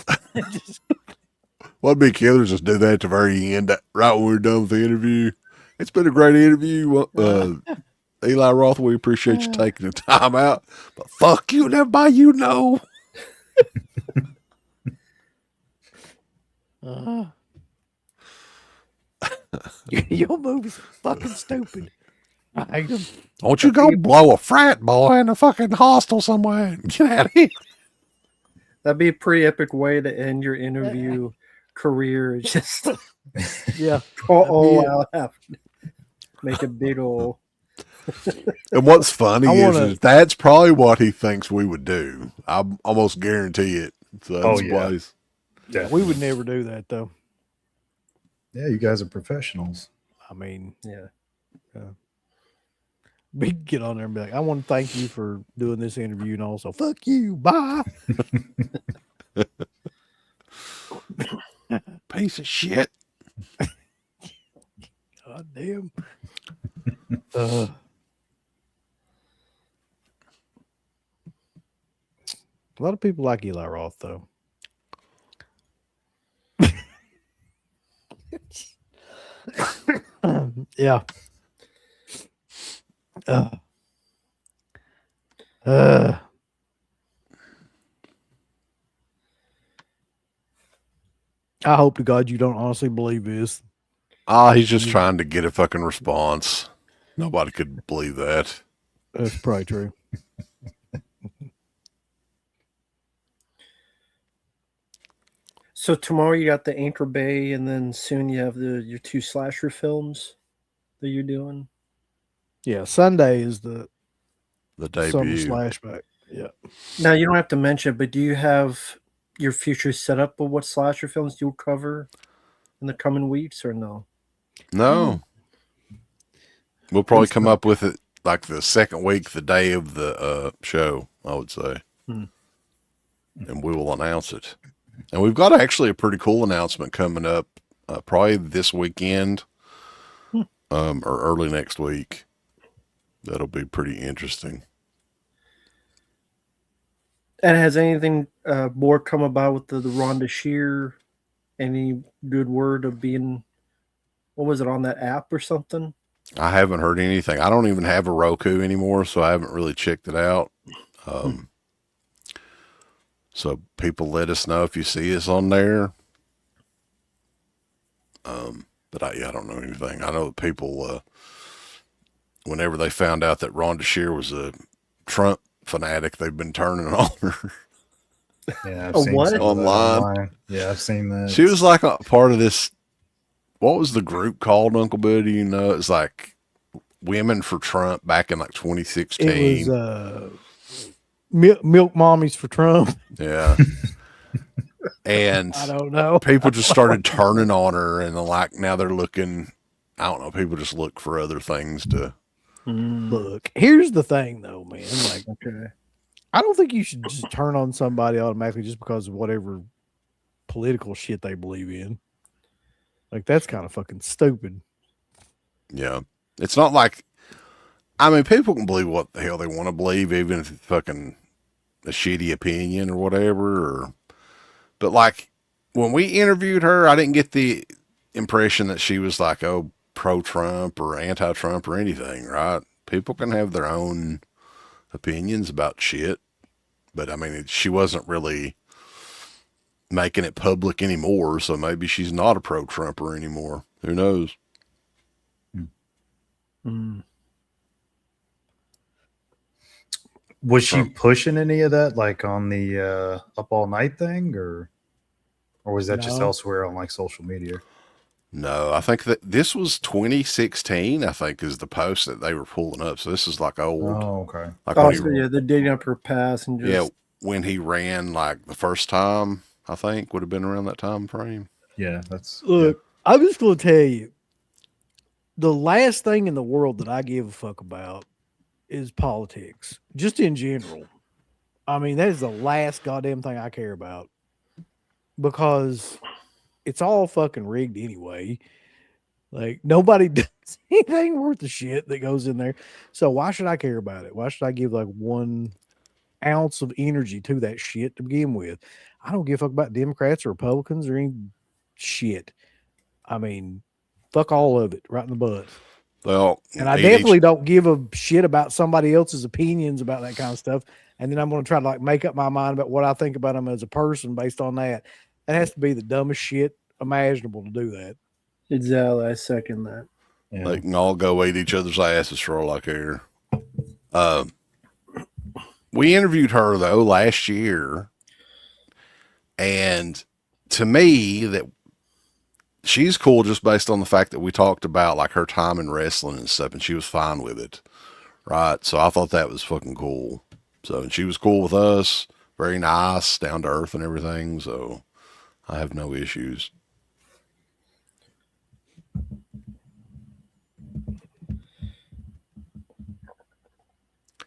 Just, What'd be killer is just do that at the very end, right when we're done with the interview. It's been a great interview. Eli Roth, we appreciate you taking the time out. But fuck you and everybody you know. your movie's fucking stupid. I hate them. Don't you go blow a frat boy in a fucking hostel somewhere. Get out of here. That'd be a pretty epic way to end your interview career. Just Yeah. go all out, make a big old. And what's funny wanna- is that's probably what he thinks we would do. I almost guarantee it. So that's yeah. why We would never do that, though. Yeah, you guys are professionals. I mean, Yeah. we could get on there and be like, I want to thank you for doing this interview and also, fuck you. Bye. piece of shit. God damn. A lot of people like Eli Roth, though. Yeah. I hope to God you don't honestly believe this. He's just trying to get a fucking response. Nobody could believe that. That's probably true. So tomorrow you got the Anchor Bay, and then soon you have your two slasher films that you're doing. Yeah, Sunday is the The summer debut. slashback. Yeah. Now you don't have to mention it, but do you have your future set up of what slasher films you'll cover in the coming weeks, or no? No. We'll probably come up with it like the second week, the day of the show, I would say. And we will announce it. And we've got actually a pretty cool announcement coming up probably this weekend or early next week. That'll be pretty interesting. And has anything more come about with the Rhonda Shear? Any good word of being, what was it, on that app or something? I haven't heard anything. I don't even have a Roku anymore, so I haven't really checked it out. So people let us know if you see us on there. But I don't know anything. I know that people, whenever they found out that Rhonda Shear was a Trump fanatic, they've been turning on her. Yeah, I've A seen what? some of that Online. online. Yeah, I've seen that. She was like a part of this. What was the group called, Uncle Buddy? You know, it's like Women for Trump back in like 2016. It was milk mommies for Trump. Yeah. And I don't know. people just started turning on her, and like now they're looking. I don't know. People just look for other things to. Look, here's the thing, though, man. Like, Okay. I don't think you should just turn on somebody automatically just because of whatever political shit they believe in. Like, that's kind of fucking stupid. Yeah, it's not like. I mean, people can believe what the hell they want to believe, even if it's fucking a shitty opinion or whatever. But like when we interviewed her, I didn't get the impression that she was like, oh, pro-Trump or anti-Trump or anything, right? People can have their own opinions about shit, but I mean, she wasn't really making it public anymore, so maybe she's not a pro-Trumper anymore. Who knows? Was she pushing any of that, like on the up all night thing, or was that just No. elsewhere on like social media? No, I think that this was 2016, I think, is the post that they were pulling up. So this is like old. Oh, okay. Like when Also, yeah, they're digging up her past and just. yeah, when he ran like the first time, I think would have been around that time frame. Yeah, that's Look, I'm just going to tell you the last thing in the world that I give a fuck about is politics, just in general. I mean, that is the last goddamn thing I care about because it's all fucking rigged anyway. Like, nobody does anything worth the shit that goes in there. So why should I care about it? Why should I give like 1 ounce of energy to that shit to begin with? I don't give a fuck about Democrats or Republicans or any shit. I mean, fuck all of it right in the butt. Well, And I definitely don't give a shit about somebody else's opinions about that kind of stuff. And then I'm going to try to like make up my mind about what I think about them as a person based on that. That has to be the dumbest shit imaginable to do that. Exactly. I second that. yeah. they can all go eat each other's asses for all I care. We interviewed her though last year, and to me, that she's cool just based on the fact that we talked about like her time in wrestling and stuff, and she was fine with it, right? So I thought that was fucking cool. So and she was cool with us, very nice, down to earth, and everything. So I have no issues.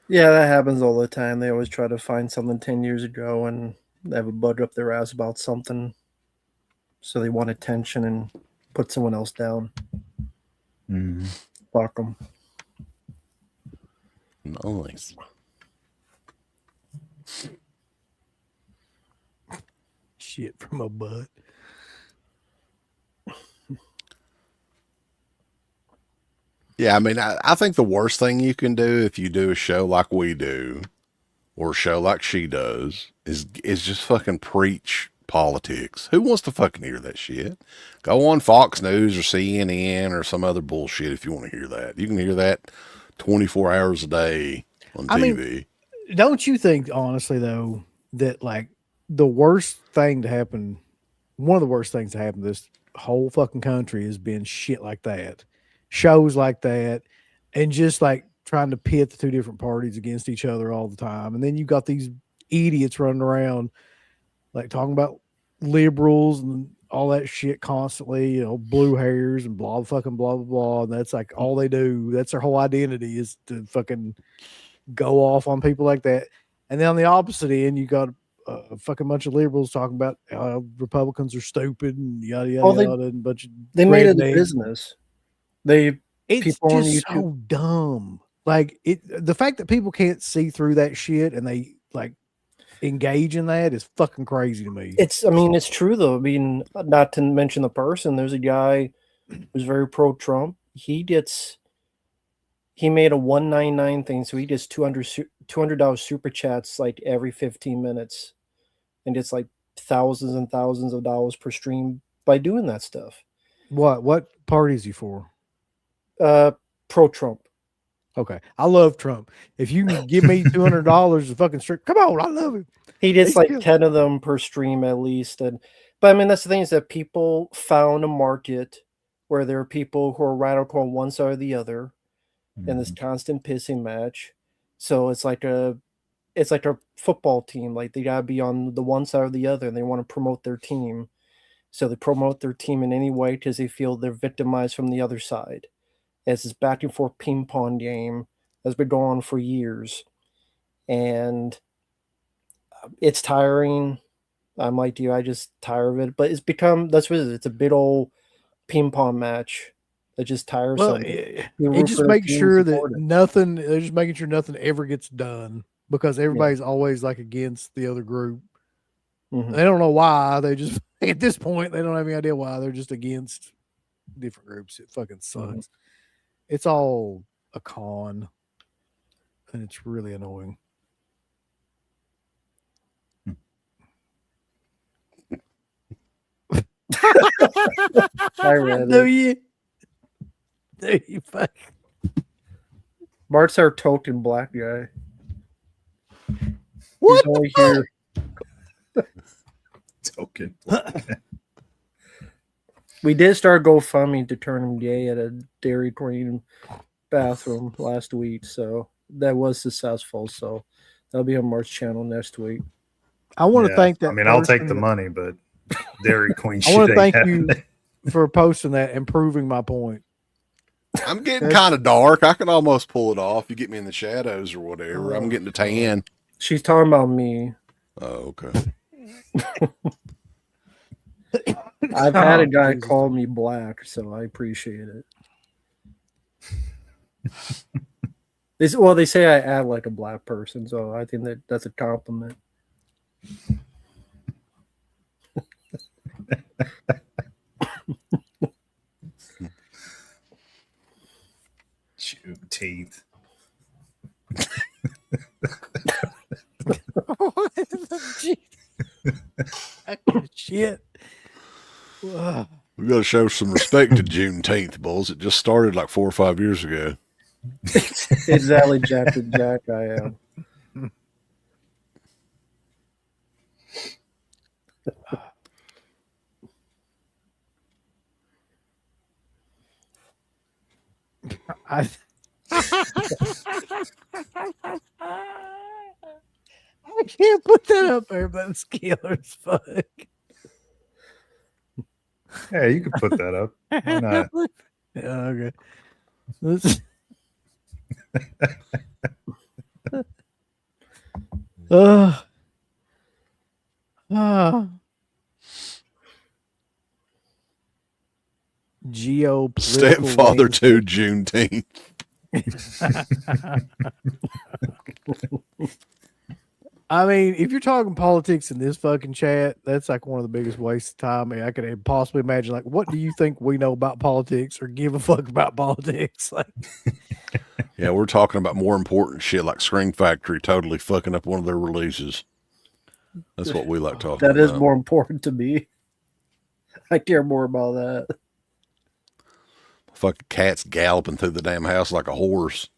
Yeah, that happens all the time. They always try to find something 10 years ago and they have a bug up their ass about something. So they want attention and put someone else down. Mhm. Fuck them. Nice. Shit from a butt. Yeah, I mean, I think the worst thing you can do if you do a show like we do, or a show like she does, is just fucking preach politics. Who wants to fucking hear that shit? Go on Fox News or CNN or some other bullshit if you want to hear that. You can hear that 24 hours a day on I mean, TV. don't you think, honestly, though, that like the worst thing to happen, one of the worst things to happen to this whole fucking country has been shit like that, shows like that, and just like trying to pit the two different parties against each other all the time. And then you got these idiots running around like talking about liberals and all that shit constantly, you know, blue hairs and blah fucking blah blah blah. And that's like all they do. That's their whole identity is to fucking go off on people like that. And then on the opposite end, you got a fucking bunch of liberals talking about Republicans are stupid and yada yada Oh, yada, and a bunch of They made it a rednecks. business. They It's people on just YouTube. so dumb. Like the fact that people can't see through that shit and they like engage in that is fucking crazy to me. I mean, it's true though. I mean, not to mention the person. There's a guy who's very pro-Trump. He made a 199 thing, so he gets $200 super chats like every 15 minutes, and it's like thousands and thousands of dollars per stream by doing that stuff. What party is he for? Pro-Trump. Okay, I love Trump. If you can give me $200 to fucking strip, come on, I love him. He gets They like still- 10 of them per stream at least. But I mean, that's the thing, is that people found a market where there are people who are radical on one side or the other in this constant pissing match. So it's like a football team. Like they gotta be on the one side or the other, and they want to promote their team. So they promote their team in any way because they feel they're victimized from the other side. It's this back and forth ping pong game that's been going on for years, and it's tiring. I'm like you, I just tire of it. But it's become, that's what it is. It's a big old ping pong match that just tires Well, some. it root just for the makes team, sure that support it. nothing. They're just making sure nothing ever gets done because everybody's always like against the other group. Mhm. They don't know why. They just at this point they don't have any idea why. They're just against different groups. It fucking sucks. It's all a con, and it's really annoying. I read Do it. you? Do you fuck? Mart's our token black guy. What He's the only fuck? here. Token. We did start GoFundMe to turn him gay at a Dairy Queen bathroom last week, so that was successful. So that'll be on Mart's channel next week. I want to thank that. I mean, I'll take person the that- money, but Dairy Queen I shit want to ain't thank you happening. for posting that and proving my point. I'm getting kind of dark. I can almost pull it off. You get me in the shadows or whatever. I'm getting a tan. She's talking about me. Oh, okay. I've had a guy Jesus. call me black, so I appreciate it. They say I act like a black person, so I think that's a compliment. Teeth. Shit. Ugh. We got to show some respect to Juneteenth, Bulls. It just started like 4 or 5 years ago. Exactly, Jack and Jack. I am. I I can't put that up there, but it's killer as fuck. Yeah, you could put that up. Why not? Yeah, okay. This- uh, geopolitical Stepfather landscape. to Juneteenth. I mean, if you're talking politics in this fucking chat, that's like one of the biggest wastes of time I could possibly imagine. Like, what do you think we know about politics or give a fuck about politics? Like, Yeah, we're talking about more important shit like Screen Factory totally fucking up one of their releases. That's what we like talking That about. is more important to me. I care more about that. Fucking cats galloping through the damn house like a horse.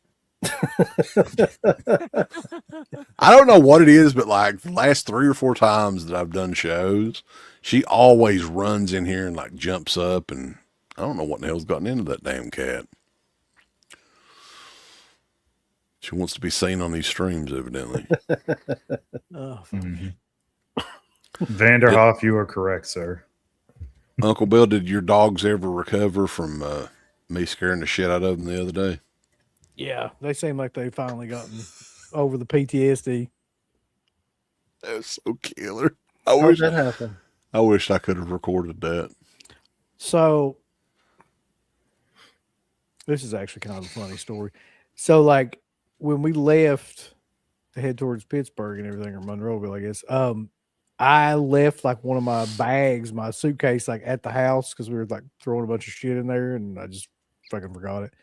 I don't know what it is, but like the last 3 or 4 times that I've done shows, she always runs in here and like jumps up, and I don't know what the hell's gotten into that damn cat. She wants to be seen on these streams, evidently. Vanderhoff, you are correct, sir. Uncle Bill, did your dogs ever recover from me scaring the shit out of them the other day? yeah, they seem like they've finally gotten over the PTSD. That was so killer. How did that happen? I wish I could have recorded that. So, this is actually kind of a funny story. So, like, when we left to head towards Pittsburgh and everything, or Monroeville, I guess, I left like one of my bags, my suitcase, like at the house because we were like throwing a bunch of shit in there, and I just fucking forgot it.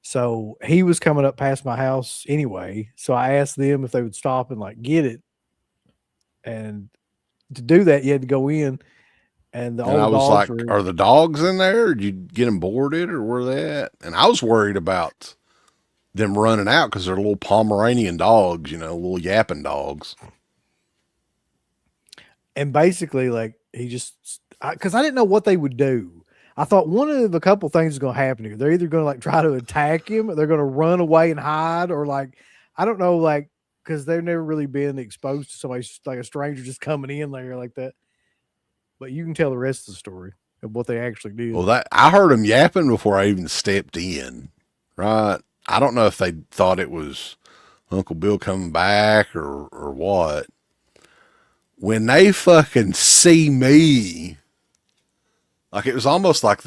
So he was coming up past my house anyway. So I asked them if they would stop and like get it. And to do that, you had to go in. And the And I old was dogs like, were, are the dogs in there? Did you get them boarded or were they at? And I was worried about them running out because they're little Pomeranian dogs, little yapping dogs. And basically, like, he just, because I didn't know what they would do. I thought one of a couple things is going to happen here. They're either going to like try to attack him, or they're going to run away and hide, or like, I don't know, like, because they've never really been exposed to somebody like a stranger just coming in there like that. But you can tell the rest of the story of what they actually did. Well, I heard them yapping before I even stepped in, right? I don't know if they thought it was Uncle Bill coming back or what. When they fucking see me, like it was almost like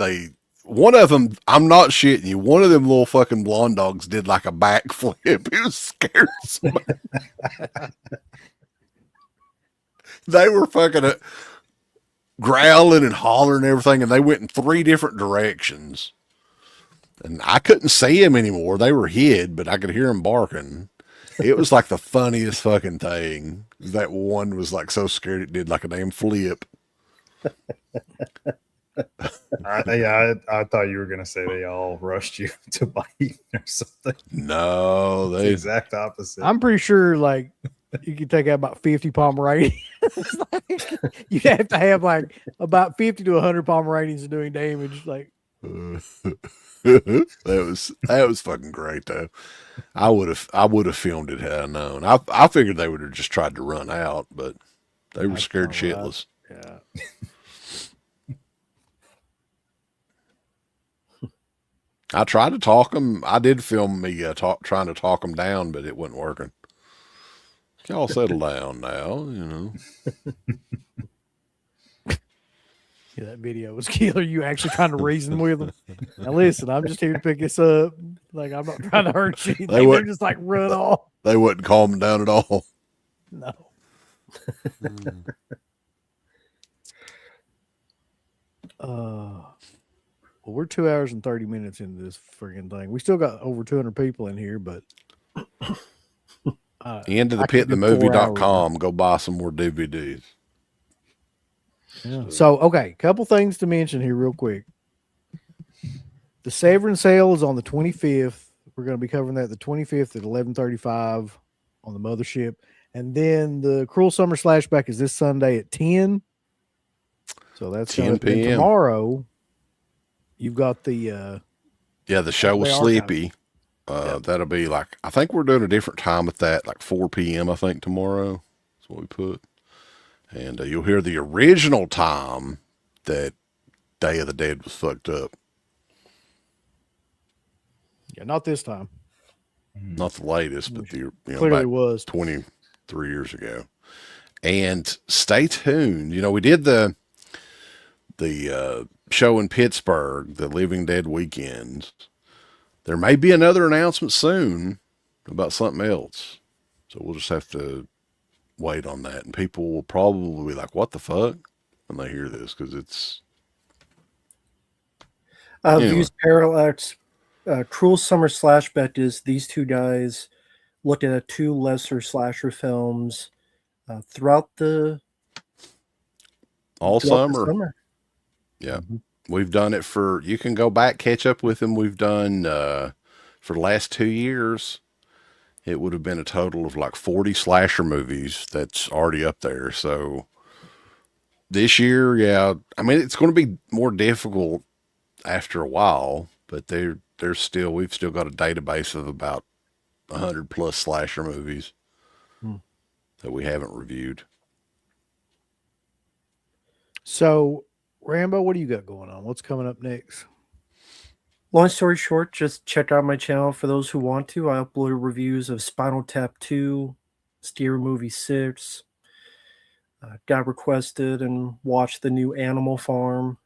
one of them, I'm not shitting you, one of them little fucking blonde dogs did like a backflip. It was scary. They were fucking growling and hollering and everything, and they went in 3 different directions. And I couldn't see them anymore. They were hid, but I could hear them barking. It was like the funniest fucking thing. That one was like so scared it did like a damn flip. I thought you were gonna say they all rushed you to bite or something. No, The exact opposite. I'm pretty sure like you could take out about 50 Pomeranians. Like, you'd have to have like about 50 to 100 Pomeranians doing damage. Like, that was fucking great though. I would have filmed it had I known. I figured they would have just tried to run out, but they were scared shitless. Yeah. I tried to talk them. I did film me trying to talk them down, but it wasn't working. Y'all settle down now, Yeah, that video was killer. You actually trying to reason with them. Now listen, I'm just here to pick this up. Like, I'm not trying to hurt you. They're just like run off. They wouldn't calm down at all. No. Well, we're 2 hours and 30 minutes into this freaking thing. We still got over 200 people in here, but Into the pit, themovie.com. Go buy some more DVDs. Yeah. So, okay, couple things to mention here real quick. The Severance sale is on the 25th. We're going to be covering that the 25th at 11:35 on the mothership. And then the Cruel Summer Slashback is this Sunday at 10. So that's 10 p.m. Tomorrow. You've got the the show was Sleepy. That'll be like, I think we're doing a different time at that, like 4 p.m. I think tomorrow. That's what we put. And you'll hear the original time that Day of the Dead was fucked up. Yeah, not this time. Not the latest, but clearly was 23 years ago. And stay tuned. We did the show in Pittsburgh, the Living Dead weekends. There may be another announcement soon about something else. So we'll just have to wait on that. And people will probably be like, what the fuck? When they hear this, because it's... Views Parallax, Cruel Summer Slashback is these two guys looked at 2 lesser slasher films throughout all summer. The summer. Yeah. Mm-hmm. We've done it you can go back, catch up with them. We've done, for the last 2 years, it would have been a total of like 40 slasher movies that's already up there. So this year, it's going to be more difficult after a while, but we've still got a database of about 100 plus slasher movies that we haven't reviewed. So, Rambo, what do you got going on? What's coming up next? Long story short, just check out my channel for those who want to. I upload reviews of Spinal Tap 2, Steer Movie 6. Got requested and watched the new Animal Farm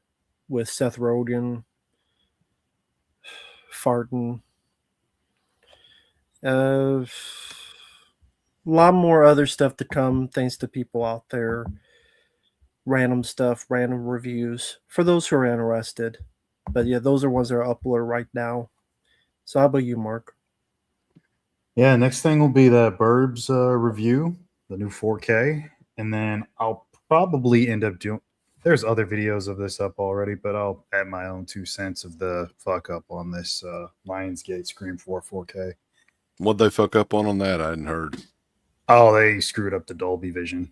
with Seth Rogen farting. A lot more other stuff to come thanks to people out there. Random stuff, random reviews for those who are interested. But yeah, those are ones that are uploaded right now. So how about you, Mark? Yeah, next thing will be the Burbs review, the new 4K. And then I'll probably end up doing, there's other videos of this up already, but I'll add my own 2 cents of the fuck up on this Lionsgate Scream 4 4K. What'd they fuck up on that? I hadn't heard. Oh, they screwed up the Dolby Vision,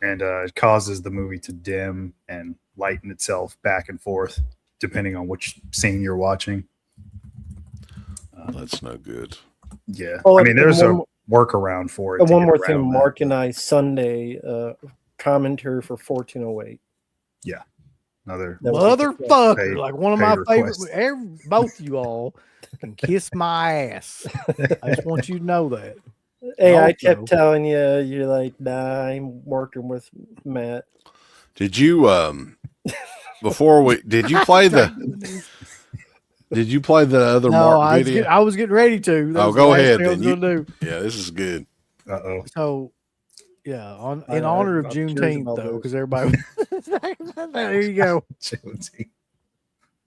and it causes the movie to dim and lighten itself back and forth depending on which scene you're watching. That's no good. Yeah, Oh, I mean, there's a one- workaround for it. And to one get more around thing, that. Mark and I Sunday commentary for 1408. Another That was a success. Motherfucker, Pay- like one of pay my request. favorite. Both you all can kiss my ass. I just want you to know that. Hey, I Also- kept telling you, you're like, nah, I'm working with Matt. Did you did you play the other No, Mark video? I was getting ready to. That Oh, was the go last ahead thing I was then. gonna do. Yeah, this is good. Uh-oh. So, yeah, I in honor of I'm curious Juneteenth, about though, this. because everybody. There you go.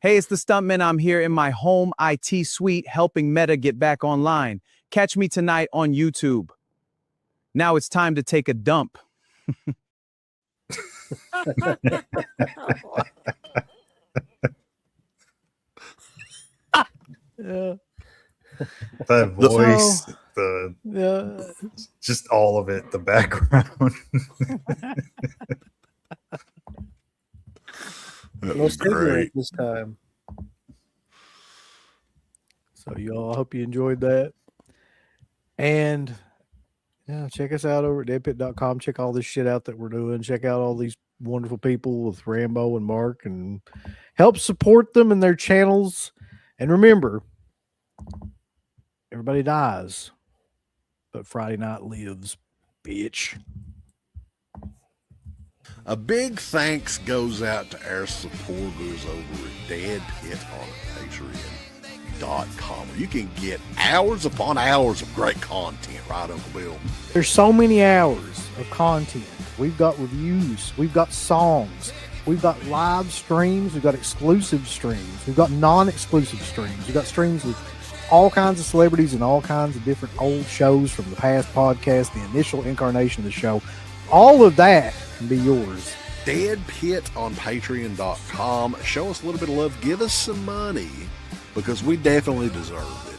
Hey, it's the Stuntman. I'm here in my home IT suite helping Meta get back online. Catch me tonight on YouTube. Now it's time to take a dump. Yeah, That voice, the yeah. just all of it, the background. That No was cigarette great. this time. So, y'all, I hope you enjoyed that. And yeah, check us out over at deadpit.com. Check all this shit out that we're doing. Check out all these wonderful people with Rambo and Mark and help support them and their channels. And remember, everybody dies, but Friday night lives, bitch. A big thanks goes out to our supporters over at deadpitonpatreon.com, where you can get hours upon hours of great content, right, Uncle Bill? There's so many hours of content. We've got reviews, we've got songs, we've got live streams, we've got exclusive streams, we've got non-exclusive streams, we've got streams with all kinds of celebrities and all kinds of different old shows from the past podcast, the initial incarnation of the show. All of that can be yours. Deadpitonpatreon.com. Show us a little bit of love. Give us some money, because we definitely deserve it.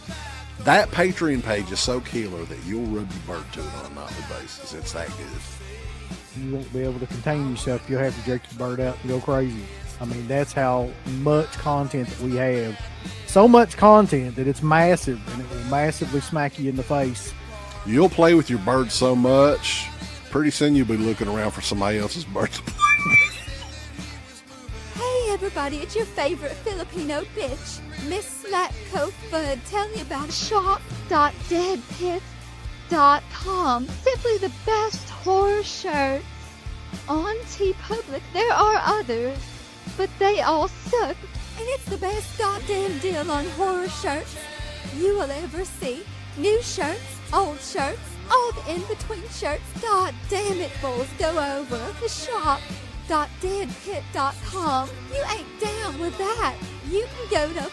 That Patreon page is so killer that you'll rub your bird to it on a nightly basis. It's that good. You won't be able to contain yourself. You'll have to jerk your bird out and go crazy. I mean, that's how much content that we have. So much content that it's massive, and it will massively smack you in the face. You'll play with your bird so much, pretty soon you'll be looking around for somebody else's bird to play. Hey everybody, it's your favorite Filipino bitch, Miss Slatko Fudd, telling you about shop.deadpit.com. Simply the best horror shirts. On TeePublic, there are others, but they all suck. And it's the best goddamn deal on horror shirts you will ever see. New shirts, old shirts, all the in-between shirts. God damn it, bulls, go over to shop.deadpit.com. You ain't down with that. You can go to